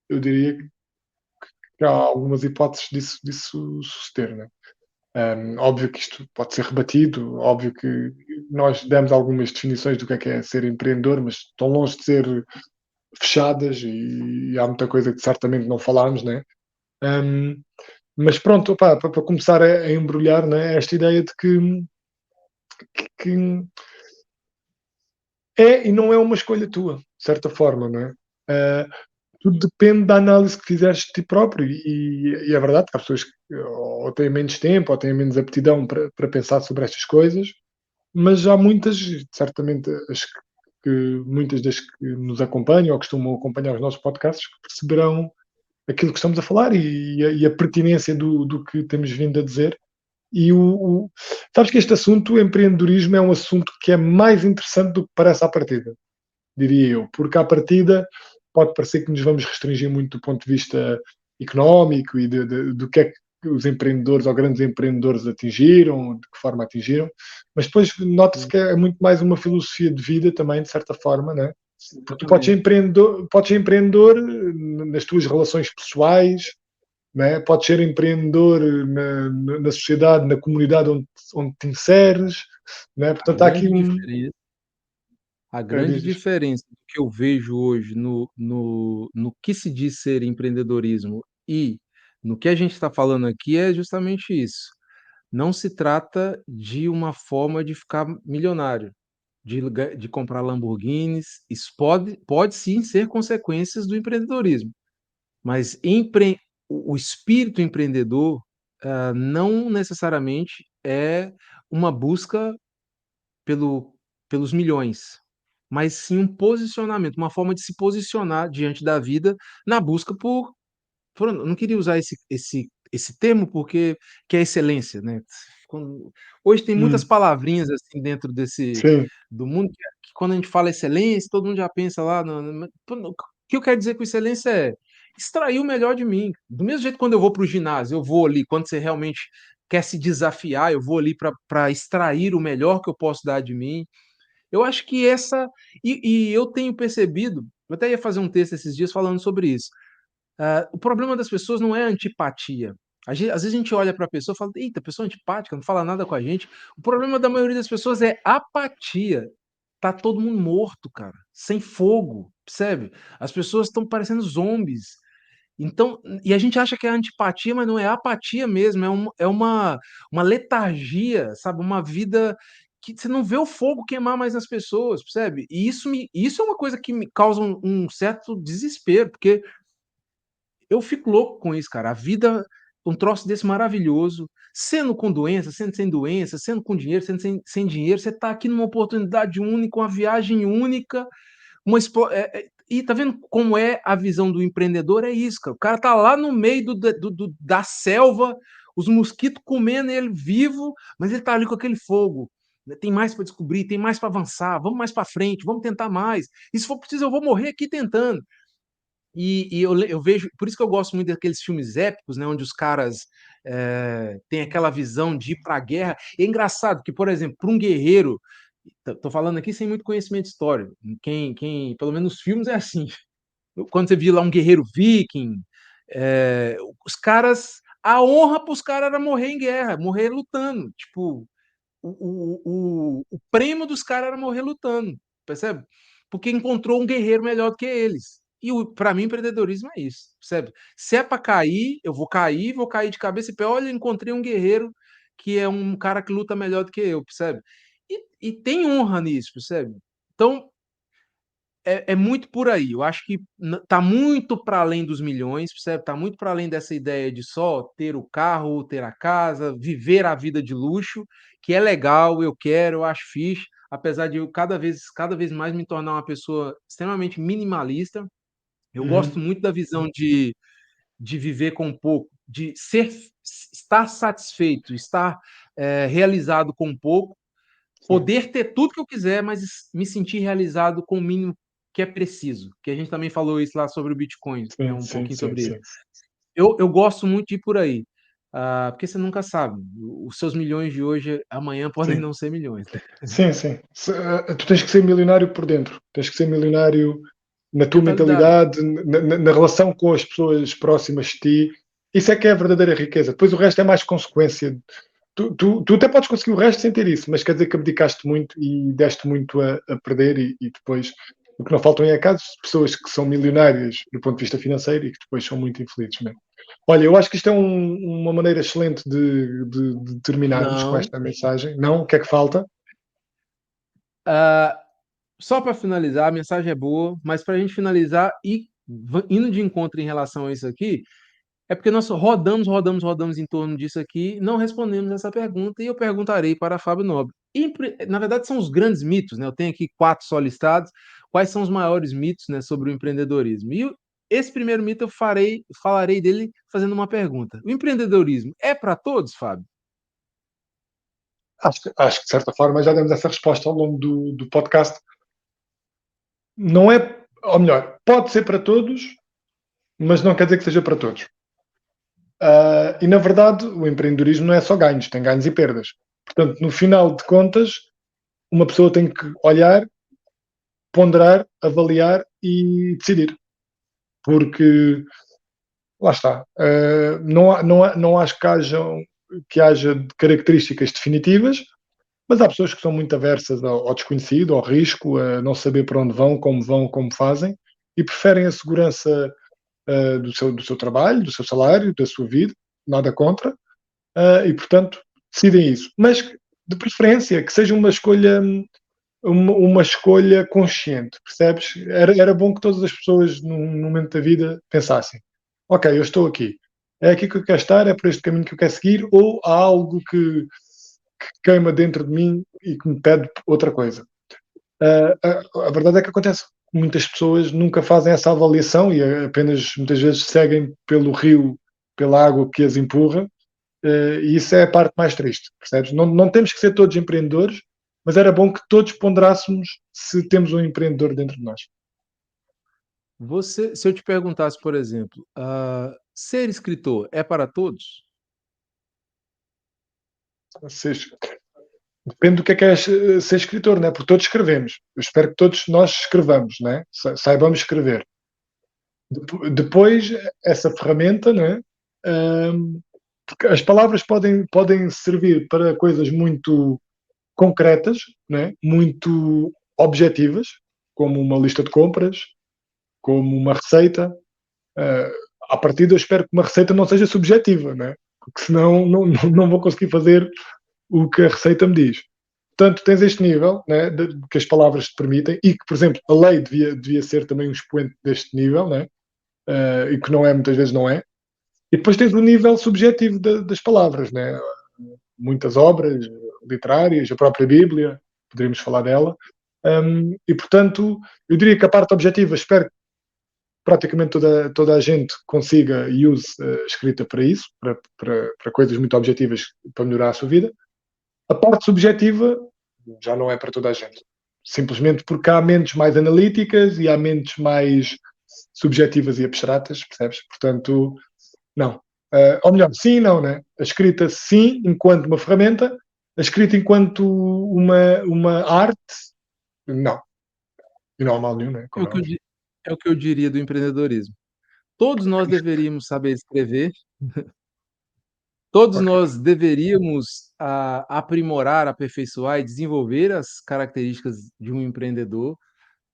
eu diria que há algumas hipóteses disso suceder. Né? Óbvio que isto pode ser rebatido, óbvio que nós demos algumas definições do que é ser empreendedor, mas estão longe de ser fechadas e há muita coisa que certamente não falámos, né? Um, mas pronto, para começar a embrulhar, né, esta ideia de que é e não é uma escolha tua, de certa forma, não é? Tudo depende da análise que fizeres de ti próprio e é verdade que há pessoas que ou têm menos tempo ou têm menos aptidão para pensar sobre estas coisas, mas há muitas, certamente muitas das que nos acompanham ou costumam acompanhar os nossos podcasts que perceberão aquilo que estamos a falar e a pertinência do que temos vindo a dizer. E sabes que este assunto, o empreendedorismo, é um assunto que é mais interessante do que parece à partida, diria eu, porque à partida pode parecer que nos vamos restringir muito do ponto de vista económico e do que é que os empreendedores ou grandes empreendedores atingiram, de que forma atingiram, mas depois nota-se que é muito mais uma filosofia de vida também, de certa forma, né? Porque tu Exatamente. podes ser empreendedor nas tuas relações pessoais, né? Podes ser empreendedor na sociedade, na comunidade onde te inseres, né? A Portanto, há aqui grande diferença, a grande diz, diz. diferença do que eu vejo hoje no que se diz ser empreendedorismo e no que a gente está falando aqui é justamente isso. Não se trata de uma forma de ficar milionário, de comprar Lamborghinis. Isso pode sim ser consequências do empreendedorismo, mas o espírito empreendedor não necessariamente é uma busca pelo, pelos milhões, mas sim um posicionamento, uma forma de se posicionar diante da vida na busca eu não queria usar esse termo porque que é excelência, né? Hoje tem muitas Hum, palavrinhas assim dentro sim, do mundo que quando a gente fala excelência, todo mundo já pensa lá o que eu quero dizer com excelência é extrair o melhor de mim. Do mesmo jeito que quando eu vou para o ginásio, eu vou ali, quando você realmente quer se desafiar, eu vou ali para extrair o melhor que eu posso dar de mim. Eu acho que e eu tenho percebido, eu até ia fazer um texto esses dias falando sobre isso. O problema das pessoas não é a antipatia. Às vezes a gente olha para a pessoa e fala: "Eita, pessoa antipática, não fala nada com a gente". O problema da maioria das pessoas é apatia. Tá todo mundo morto, cara, sem fogo, percebe? As pessoas estão parecendo zombies. Então e a gente acha que é antipatia, mas não é apatia mesmo, uma letargia, sabe, uma vida que você não vê o fogo queimar mais nas pessoas, percebe? E isso é uma coisa que me causa um certo desespero, porque eu fico louco com isso, cara. A vida, um troço desse maravilhoso, sendo com doença, sendo sem doença, sendo com dinheiro, sendo sem dinheiro, você tá aqui numa oportunidade única, uma viagem única, e tá vendo como é a visão do empreendedor? É isso, cara. O cara tá lá no meio da selva, os mosquitos comendo ele vivo, mas ele tá ali com aquele fogo. Tem mais para descobrir, tem mais para avançar, vamos mais para frente, vamos tentar mais. E se for preciso, eu vou morrer aqui tentando. Eu vejo, por isso que eu gosto muito daqueles filmes épicos, né, onde os caras têm aquela visão de ir para a guerra. E é engraçado que, por exemplo, para um guerreiro, tô falando aqui sem muito conhecimento histórico, pelo menos nos filmes é assim. Quando você via lá um guerreiro viking, os caras, a honra para os caras era morrer em guerra, morrer lutando. Tipo, o prêmio dos caras era morrer lutando, percebe? Porque encontrou um guerreiro melhor do que eles. E para mim, empreendedorismo é isso, percebe? Se é para cair, eu vou cair de cabeça e pé. Olha, encontrei um guerreiro que é um cara que luta melhor do que eu, percebe? E tem honra nisso, percebe? Então, é muito por aí. Eu acho que tá muito para além dos milhões, percebe? Tá muito para além dessa ideia de só ter o carro, ter a casa, viver a vida de luxo, que é legal, eu quero, eu acho fixe, apesar de eu cada vez mais me tornar uma pessoa extremamente minimalista. Eu gosto uhum, muito da visão de viver com pouco, estar satisfeito, estar realizado com pouco, sim, poder ter tudo que eu quiser, mas me sentir realizado com o mínimo que é preciso, que a gente também falou isso lá sobre o Bitcoin, né, sim, um sim, pouquinho sim, sobre isso. sim. Eu gosto muito de ir por aí, porque você nunca sabe, os seus milhões de hoje, amanhã podem Sim. não ser milhões, né. Sim, sim. Tu tens que ser milionário por dentro, tens que ser milionário na tua Mentalidade. mentalidade, na relação com as pessoas próximas de ti. Isso é que é a verdadeira riqueza. Depois o resto é mais consequência. Tu até podes conseguir o resto sem ter isso, mas quer dizer que abdicaste muito e deste muito a perder e depois. O que não faltam é casos de pessoas que são milionárias do ponto de vista financeiro e que depois são muito infelizes mesmo. Olha, eu acho que isto é uma maneira excelente de terminarmos com Não. esta mensagem. Não? O que é que falta? Ah, só para finalizar, a mensagem é boa, mas para a gente finalizar e indo de encontro em relação a isso aqui, é porque nós rodamos em torno disso aqui, não respondemos essa pergunta e eu perguntarei para Fábio Nobre. Na verdade, são os grandes mitos, né? Eu tenho aqui 4 só listados. Quais são os maiores mitos, né, sobre o empreendedorismo? Esse primeiro mito falarei dele fazendo uma pergunta. O empreendedorismo é para todos, Fábio? Acho que de certa forma já demos essa resposta ao longo do podcast. Não é, ou melhor, pode ser para todos, mas não quer dizer que seja para todos. E na verdade, o empreendedorismo não é só ganhos, tem ganhos e perdas. Portanto, no final de contas, uma pessoa tem que olhar, ponderar, avaliar e decidir. Porque, lá está, não acho que haja características definitivas, mas há pessoas que são muito aversas ao desconhecido, ao risco, a não saber para onde vão, como fazem, e preferem a segurança do seu trabalho, do seu salário, da sua vida, nada contra, e portanto decidem isso. Mas de preferência que seja uma escolha consciente, percebes? Era bom que todas as pessoas num momento da vida pensassem: ok, eu estou aqui, é aqui que eu quero estar, é por este caminho que eu quero seguir, ou há algo que queima dentro de mim e que me pede outra coisa. A verdade é que acontece. Muitas pessoas nunca fazem essa avaliação e apenas muitas vezes seguem pelo rio, pela água que as empurra, e isso é a parte mais triste, percebes? Não temos que ser todos empreendedores, mas era bom que todos ponderássemos se temos um empreendedor dentro de nós. Se eu te perguntasse, por exemplo, ser escritor é para todos? Seja, depende do que é ser escritor, né? Porque todos escrevemos. Eu espero que todos nós escrevamos, né? Saibamos escrever. Depois, essa ferramenta, né? Porque as palavras podem servir para coisas muito concretas, né? Muito objetivas, como uma lista de compras, como uma receita. Uh, à partida, eu espero que uma receita não seja subjetiva, né? Porque senão não vou conseguir fazer o que a receita me diz. Portanto, tens este nível, né, que as palavras te permitem e que, por exemplo, a lei devia ser também um expoente deste nível, né, e que não é, muitas vezes não é. E depois tens o nível subjetivo das palavras, né? Muitas obras literárias, a própria Bíblia, poderíamos falar dela. E, portanto, eu diria que a parte objetiva, espero que praticamente toda a gente consiga e use a escrita para isso, para coisas muito objetivas para melhorar a sua vida. A parte subjetiva já não é para toda a gente. Simplesmente porque há mentes mais analíticas e há mentes mais subjetivas e abstratas, percebes? Portanto, não. Ou melhor, sim e não, né? A escrita, sim, enquanto uma ferramenta, a escrita enquanto uma arte, não. E não há mal nenhum, né? É Como o é que eu óbvio. di é o que eu diria do empreendedorismo. Todos nós deveríamos saber escrever, todos Ok. nós deveríamos, aprimorar, aperfeiçoar e desenvolver as características de um empreendedor,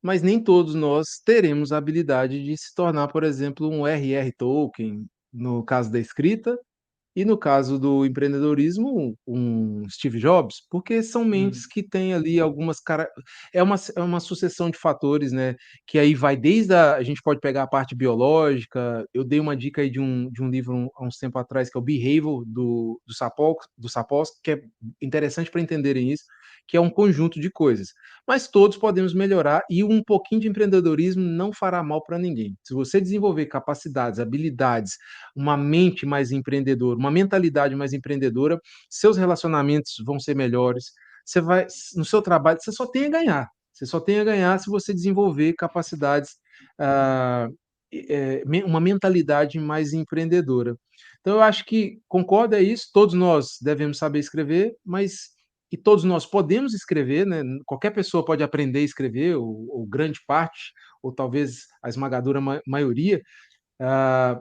mas nem todos nós teremos a habilidade de se tornar, por exemplo, um R.R. Tolkien, no caso da escrita, e no caso do empreendedorismo, um Steve Jobs, porque são mentes Hum. que têm ali algumas cara é uma sucessão de fatores, né, que aí vai desde a gente pode pegar a parte biológica, eu dei uma dica aí de um livro há uns tempo atrás, que é o Behaviour do Sapolsky, que é interessante para entenderem isso, que é um conjunto de coisas. Mas todos podemos melhorar e um pouquinho de empreendedorismo não fará mal para ninguém. Se você desenvolver capacidades, habilidades, uma mente mais empreendedora, uma mentalidade mais empreendedora, seus relacionamentos vão ser melhores. Você vai no seu trabalho, você só tem a ganhar. Você só tem a ganhar se você desenvolver capacidades, ah, uma mentalidade mais empreendedora. Então eu acho que concorda é isso, todos nós devemos saber escrever, mas e todos nós podemos escrever, né? Qualquer pessoa pode aprender a escrever, ou grande parte, ou talvez a esmagadora maioria,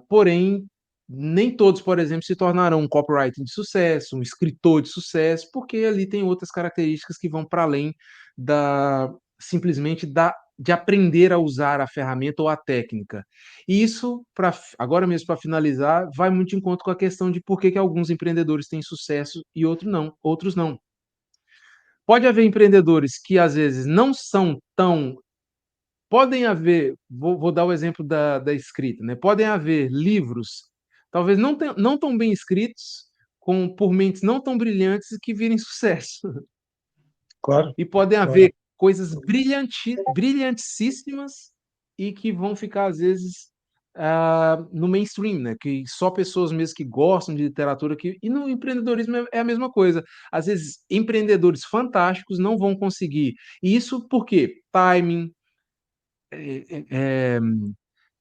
porém, nem todos, por exemplo, se tornarão um copywriter de sucesso, um escritor de sucesso, porque ali tem outras características que vão para além da simplesmente da de aprender a usar a ferramenta ou a técnica. E isso, agora mesmo para finalizar, vai muito de encontro com a questão de por que que alguns empreendedores têm sucesso e outros não. Pode haver empreendedores que às vezes não são tão. Podem haver, vou dar o exemplo da escrita, né? Podem haver livros, talvez não tão bem escritos, por mentes não tão brilhantes que virem sucesso. Claro, E podem claro. haver coisas brilhantíssimas e que vão ficar, às vezes, no mainstream, né? Que só pessoas mesmo que gostam de literatura. E no empreendedorismo é a mesma coisa. Às vezes, empreendedores fantásticos não vão conseguir. E isso por quê? Timing,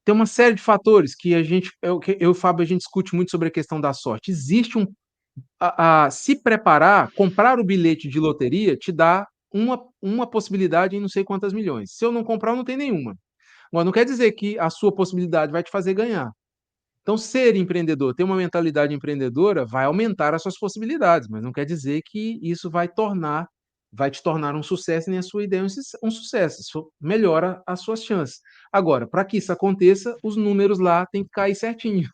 tem uma série de fatores que eu e o Fábio, a gente discute muito sobre a questão da sorte. Existe se preparar, comprar o bilhete de loteria te dá uma possibilidade em não sei quantas milhões. Se eu não comprar, eu não tenho nenhuma. Agora, não quer dizer que a sua possibilidade vai te fazer ganhar. Então, ser empreendedor, ter uma mentalidade empreendedora, vai aumentar as suas possibilidades, mas não quer dizer que isso vai te tornar um sucesso, nem a sua ideia um sucesso. Isso melhora as suas chances. Agora, para que isso aconteça, os números lá têm que cair certinho.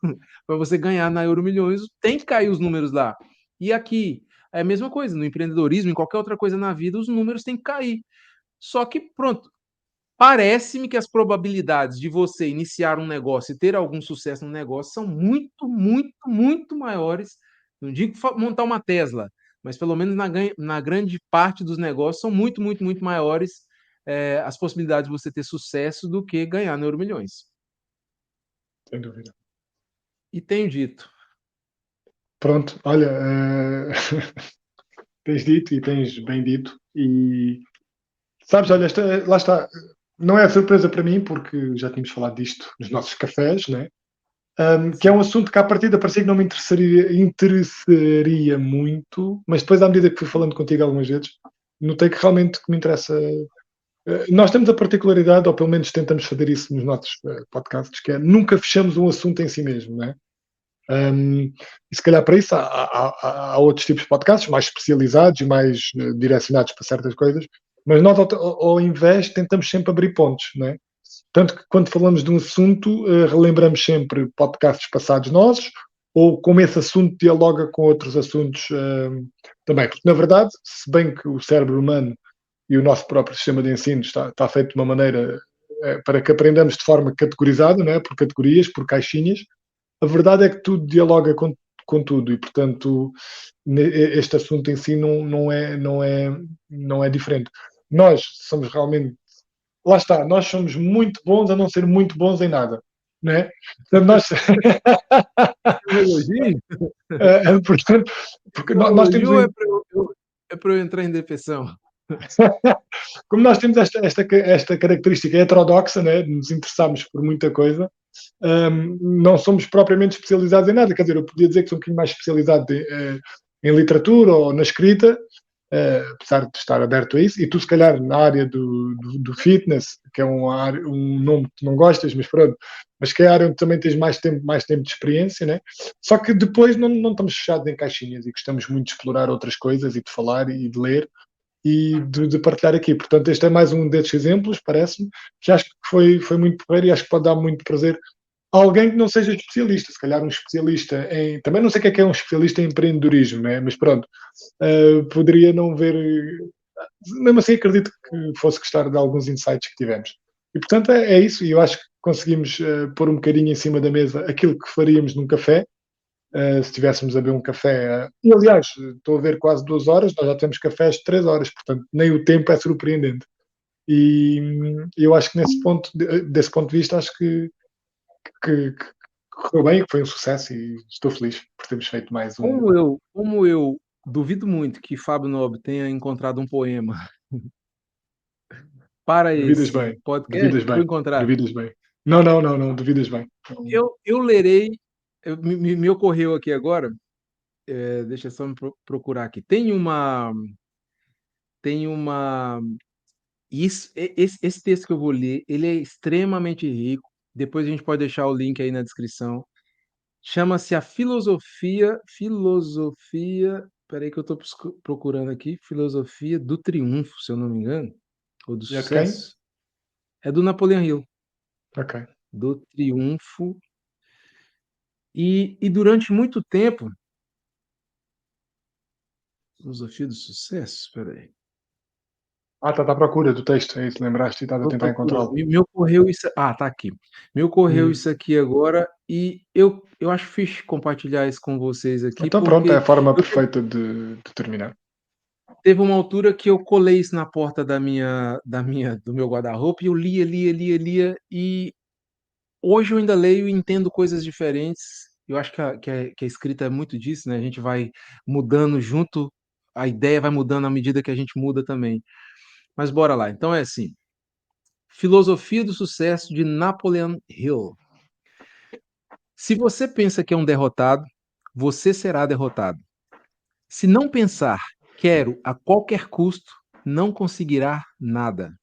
Para você ganhar na Euro Milhões, tem que cair os números lá. E aqui é a mesma coisa, no empreendedorismo, em qualquer outra coisa na vida, os números têm que cair. Só que, pronto, parece-me que as probabilidades de você iniciar um negócio e ter algum sucesso no negócio são muito, muito, muito maiores. Não digo montar uma Tesla, mas pelo menos na grande parte dos negócios são muito, muito, muito maiores as possibilidades de você ter sucesso do que ganhar no Euromilhões. Sem dúvida. E tenho dito. Pronto, olha, tens dito e tens bem dito. E sabes, olha, lá está. Não é surpresa para mim, porque já tínhamos falado disto nos nossos cafés, né? Que é um Sim. assunto que à partida parecia que não me interessaria muito, mas depois, à medida que fui falando contigo algumas vezes, notei que realmente que me interessa. Nós temos a particularidade, ou pelo menos tentamos fazer isso nos nossos podcasts, que é nunca fechamos um assunto em si mesmo, né? E se calhar para isso há outros tipos de podcasts mais especializados e mais direcionados para certas coisas, mas nós, ao invés, tentamos sempre abrir pontos, né? Tanto que quando falamos de um assunto, relembramos sempre podcasts passados nossos, ou como esse assunto dialoga com outros assuntos também. Porque, na verdade, se bem que o cérebro humano e o nosso próprio sistema de ensino está feito de uma maneira para que aprendamos de forma categorizada, né, por categorias, por caixinhas, a verdade é que tudo dialoga com tudo e, portanto, este assunto em si não é diferente. Nós somos realmente, lá está, nós somos muito bons a não ser muito bons em nada, né? Portanto, nós, Um elogio? portanto, porque É um nós temos elogio ou é para eu entrar em depressão? como nós temos esta característica heterodoxa, né, de nos interessarmos por muita coisa, não somos propriamente especializados em nada. Quer dizer, eu podia dizer que sou um bocadinho mais especializado em literatura ou na escrita, apesar de estar aberto a isso, e tu, se calhar, na área do fitness, que é um nome que tu não gostas, mas pronto, mas que é a área onde também tens mais tempo de experiência, né? Só que depois não estamos fechados em caixinhas e gostamos muito de explorar outras coisas e de falar e de ler e de partilhar aqui. Portanto, este é mais um desses exemplos, parece-me, que acho que foi muito porreiro e acho que pode dar muito prazer a alguém que não seja especialista, se calhar um especialista em. Também não sei o que é um especialista em empreendedorismo, né? Mas pronto, poderia não ver. Mesmo assim, acredito que fosse gostar de alguns insights que tivemos. E portanto é isso, e eu acho que conseguimos pôr um bocadinho em cima da mesa aquilo que faríamos num café, se estivéssemos a beber um café. E aliás, estou a ver quase 2 horas, nós já temos cafés de 3 horas, portanto nem o tempo é surpreendente. E eu acho que desse ponto de vista, acho que correu bem, que foi um sucesso e estou feliz por termos feito mais um. Como eu duvido muito que Fábio Nobre tenha encontrado um poema para Duvidas esse bem, podcast, duvidas vou bem, encontrar. duvidas bem. Não, não, não, não, duvidas bem. Eu lerei, me ocorreu aqui agora, deixa eu só procurar aqui. Tem uma, esse texto que eu vou ler, ele é extremamente rico. Depois a gente pode deixar o link aí na descrição. Chama-se a filosofia. Espera aí que eu estou procurando aqui. Filosofia do triunfo, se eu não me engano, ou do E é de quem? sucesso. É do Napoleon Hill, Ok. do Triunfo. E durante muito tempo, filosofia do sucesso, espera aí. Está à procura do texto, é isso, lembraste e estás a Tô tentar procurando. encontrá-lo. Me ocorreu isso, tá aqui. Me ocorreu Hum. isso aqui agora e eu acho fixe compartilhar isso com vocês aqui, Então pronto, é a porque forma eu perfeita de terminar. teve uma altura que eu colei isso na porta do meu guarda-roupa e eu lia, lia, lia, lia, e hoje eu ainda leio e entendo coisas diferentes. Eu acho que a escrita é muito disso, né, a gente vai mudando junto, a ideia vai mudando à medida que a gente muda também. Mas bora lá, então é assim: Filosofia do Sucesso, de Napoleon Hill. Se você pensa que é um derrotado, você será derrotado. Se não pensar "quero a qualquer custo", não conseguirá nada.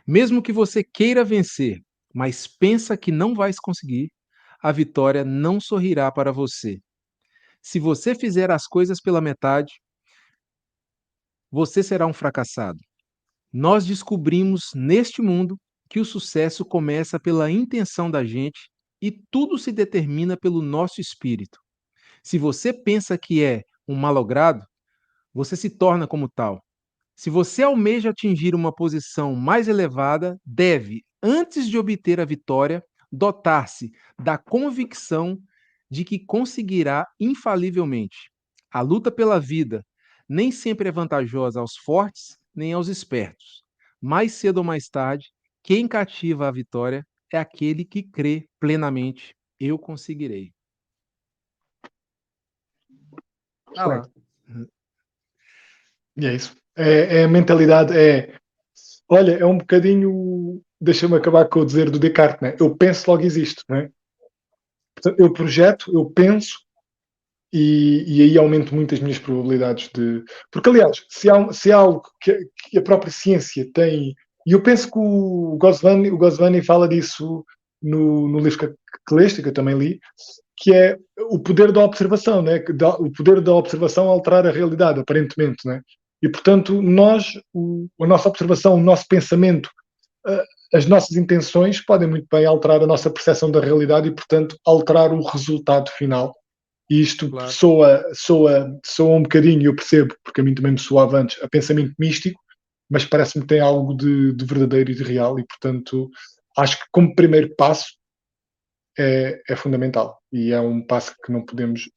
Mesmo que você queira vencer, mas pensa que não vais conseguir, a vitória não sorrirá para você. Se você fizer as coisas pela metade, você será um fracassado. Nós descobrimos neste mundo que o sucesso começa pela intenção da gente e tudo se determina pelo nosso espírito. Se você pensa que é um malogrado, você se torna como tal. Se você almeja atingir uma posição mais elevada, deve, antes de obter a vitória, dotar-se da convicção de que conseguirá infalivelmente. A luta pela vida nem sempre é vantajosa aos fortes nem aos espertos. Mais cedo ou mais tarde, quem cativa a vitória é aquele que crê plenamente: eu conseguirei. Ah lá. Excelente. E é isso. É a mentalidade, olha, é um bocadinho, deixa-me acabar com o dizer do Descartes, né? Eu penso, logo existo, né? Portanto, eu projeto, eu penso, e aí aumento muito as minhas probabilidades de. Porque, aliás, se há algo que a própria ciência tem. E eu penso que o Goswami fala disso no livro que leste, que eu também li, que é o poder da observação, né? O poder da observação alterar a realidade, aparentemente. Né? E, portanto, a nossa observação, o nosso pensamento, as nossas intenções podem muito bem alterar a nossa percepção da realidade e, portanto, alterar o resultado final. E isto Claro. soa um bocadinho, eu percebo, porque a mim também me soava antes, a pensamento místico, mas parece-me que tem algo de verdadeiro e de real, e portanto acho que como primeiro passo é fundamental. E é um passo que não podemos,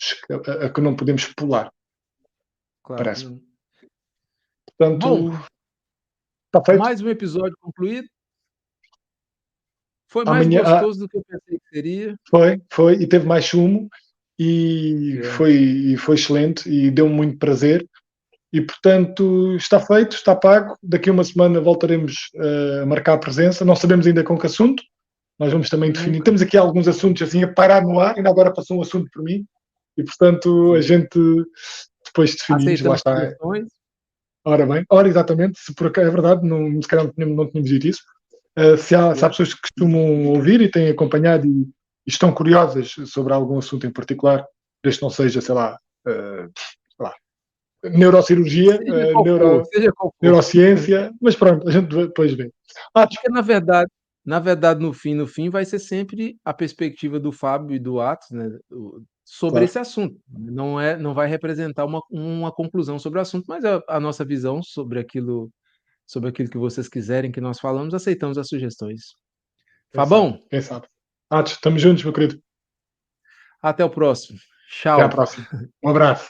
que não podemos pular, Claro que parece. não. Bom, Portanto, está feito. mais um episódio concluído. Foi mais Amanhã gostoso do que eu pensei que seria. foi, e teve mais sumo, e É. foi excelente, e deu-me muito prazer. E, portanto, está feito, está pago. Daqui a uma semana voltaremos a marcar a presença. Não sabemos ainda com que assunto. Nós vamos também definir. Nunca. Temos aqui alguns assuntos assim a parar no ar. Ainda agora passou um assunto por mim. E, portanto, a Sim. gente depois definimos. Lá Aceitamos está. sugestões. Ora bem. Ora, exatamente. Se por acaso é verdade, não, se calhar não tínhamos dito isso. Se há Yeah. pessoas que costumam ouvir e têm acompanhado e estão curiosas sobre algum assunto em particular, desde que não seja, sei lá, neurocirurgia, Seja qual for. neurociência, mas pronto, a gente depois vê. Porque na verdade, no fim, vai ser sempre a perspectiva do Fábio e do Atos, né, sobre claro, esse assunto. Não vai representar uma conclusão sobre o assunto, mas a nossa visão sobre aquilo que vocês quiserem que nós falamos, aceitamos as sugestões. quem sabe, Fabão, quem sabe. Atos, estamos juntos, meu querido. até o próximo. Até à Tchau. próxima. Um abraço.